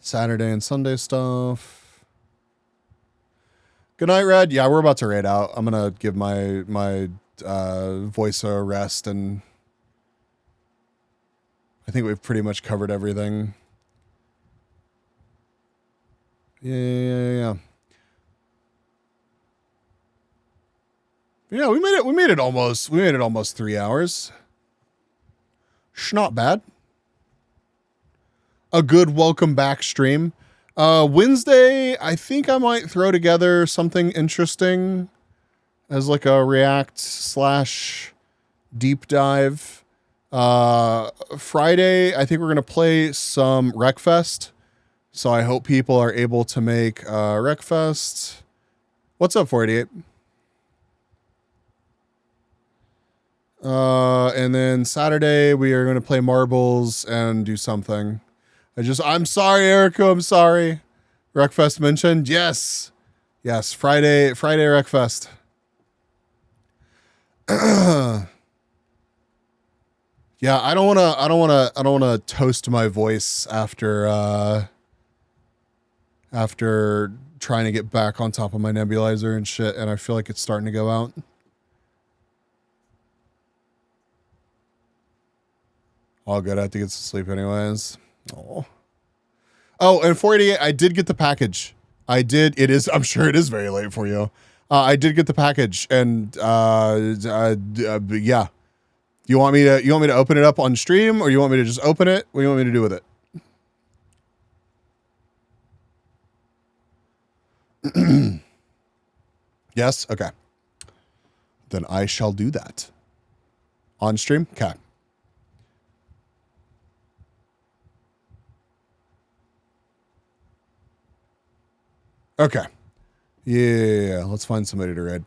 Saturday and Sunday stuff. Good night, Red. Yeah, we're about to raid out. I'm gonna give my voice a rest, and I think we've pretty much covered everything. Yeah. Yeah, we made it almost 3 hours. Not bad. A good welcome back stream. Wednesday, I think I might throw together something interesting as like a react / deep dive. Friday, I think we're going to play some Wreckfest. So I hope people are able to make Wreckfest. What's up, 488? And then Saturday, we are going to play marbles and do something. I'm sorry, Erica. I'm sorry. Wreckfest mentioned. Yes. Friday Wreckfest. Yeah. I don't want to toast my voice after trying to get back on top of my nebulizer and shit. And I feel like it's starting to go out. All good. I have to get some sleep anyways. Oh, and 488, I did get the package. I'm sure it is very late for you. I did get the package, and yeah. You want me to open it up on stream, or you want me to just open it? What do you want me to do with it? Yes? Okay. Then I shall do that. On stream? Okay. Okay. Yeah, let's find somebody to raid.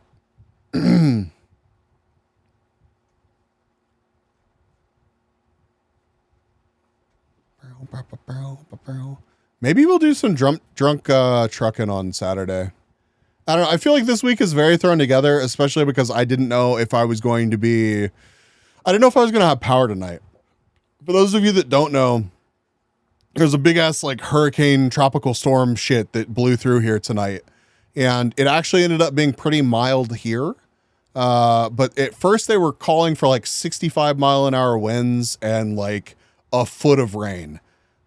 Maybe we'll do some drunk trucking on Saturday. I don't know. I feel like this week is very thrown together, especially because I didn't know if I was going to be... I didn't know if I was going to have power tonight. For those of you that don't know, there's a big-ass like hurricane tropical storm shit that blew through here tonight. And it actually ended up being pretty mild here. But at first they were calling for like 65-mile-an-hour winds and like a foot of rain.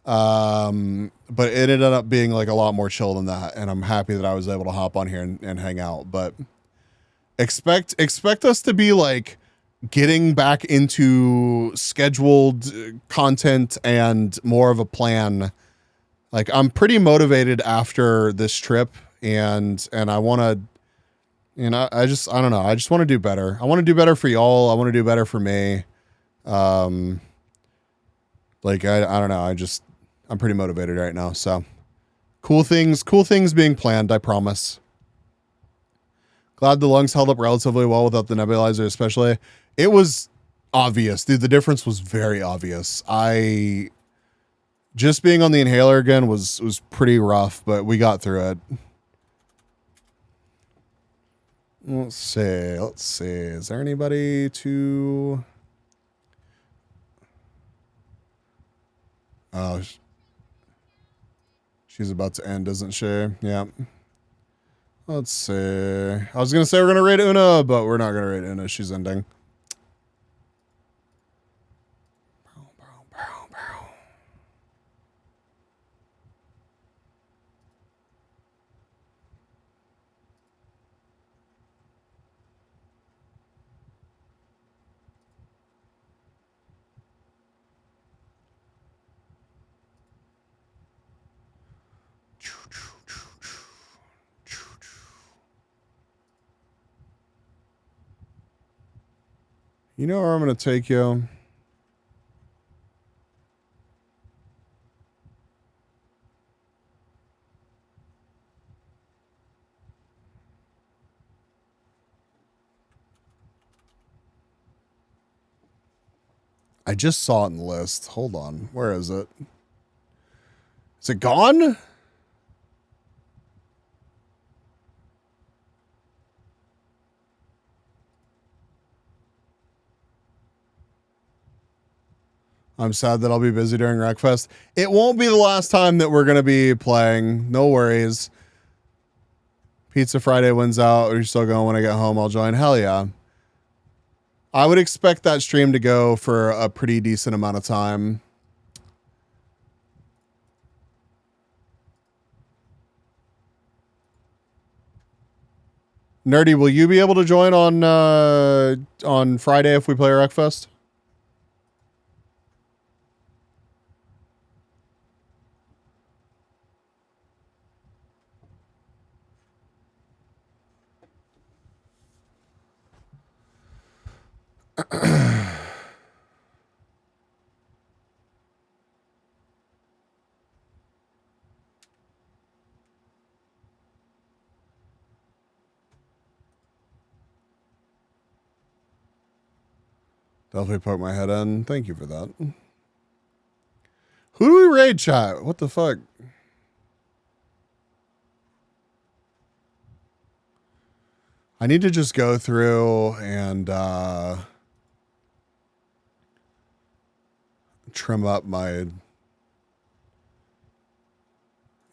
But it ended up being like a lot more chill than that. And I'm happy that I was able to hop on here and hang out. But expect us to be like getting back into scheduled content and more of a plan. Like I'm pretty motivated after this trip and I want to, I don't know. I just want to do better. I want to do better for y'all. I want to do better for me. Like, I don't know. I'm pretty motivated right now. So cool things being planned. I promise. Glad the lungs held up relatively well without the nebulizer, especially. It was obvious. Dude, the difference was very obvious. Just being on the inhaler again was pretty rough, but we got through it. Let's see. Is there anybody to... Oh, she's about to end, isn't she? Yeah. Let's see. I was going to say we're going to raid Una, but we're not going to raid Una. She's ending. You know where I'm going to take you? I just saw it in the list. Hold on. Where is it? Is it gone? I'm sad that I'll be busy during Wreckfest. It won't be the last time that we're going to be playing. No worries. Pizza Friday wins out. Are you still going? When I get home, I'll join. Hell yeah. I would expect that stream to go for a pretty decent amount of time. Nerdy, will you be able to join on Friday if we play Wreckfest? Definitely poke my head in. Thank you for that. Who do we raid, chat? What the fuck? I need to just go through and trim up my... You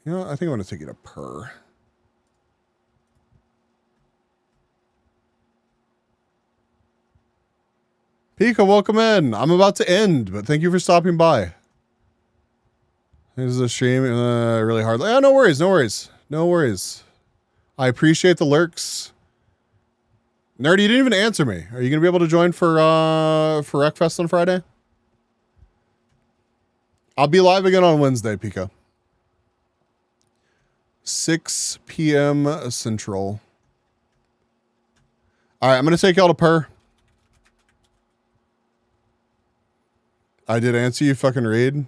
know, I think I'm going to take it a purr. Pika, welcome in. I'm about to end, but thank you for stopping by. This is a stream really hard. Yeah, no worries, no worries. No worries. I appreciate the lurks. Nerdy, you didn't even answer me. Are you going to be able to join for Wreckfest on Friday? I'll be live again on Wednesday, Pika. 6 p.m. Central. All right, I'm going to take y'all to Per. I did answer you, fucking read.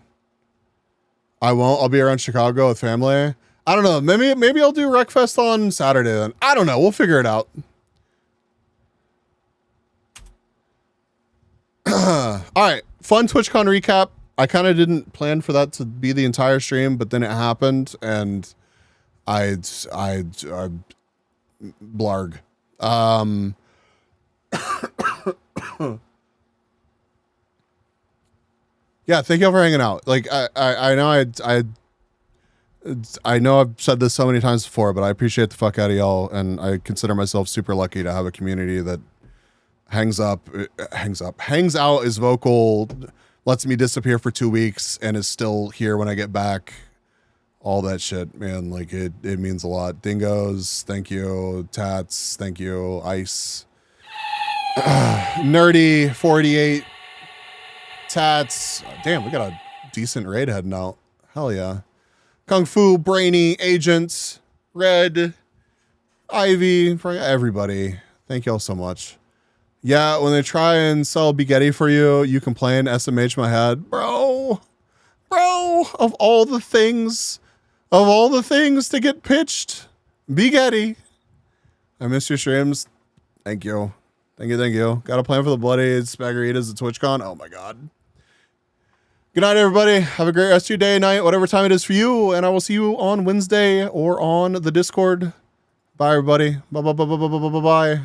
I won't. I'll be around Chicago with family. I don't know. Maybe I'll do Wreckfest on Saturday then. I don't know. We'll figure it out. All right. Fun TwitchCon recap. I kind of didn't plan for that to be the entire stream, but then it happened and I blarg. Yeah, thank y'all for hanging out. Like I know I've said this so many times before, but I appreciate the fuck out of y'all, and I consider myself super lucky to have a community that hangs out, is vocal, lets me disappear for 2 weeks, and is still here when I get back. All that shit, man. Like it means a lot. Dingoes, thank you. Tats, thank you. Ice. Nerdy 48. Tats. Damn, we got a decent raid heading out. Hell yeah. Kung Fu, Brainy, Agents, Red, Ivy, everybody. Thank y'all so much. Yeah, when they try and sell Bighetti for you, you complain, SMH my head. Bro, of all the things to get pitched, Bighetti. I miss your streams. Thank you. Thank you. Got a plan for the Bloody Spagaritas at TwitchCon. Oh my God. Good night, everybody. Have a great rest of your day, night, whatever time it is for you. And I will see you on Wednesday or on the Discord. Bye, everybody. Bye.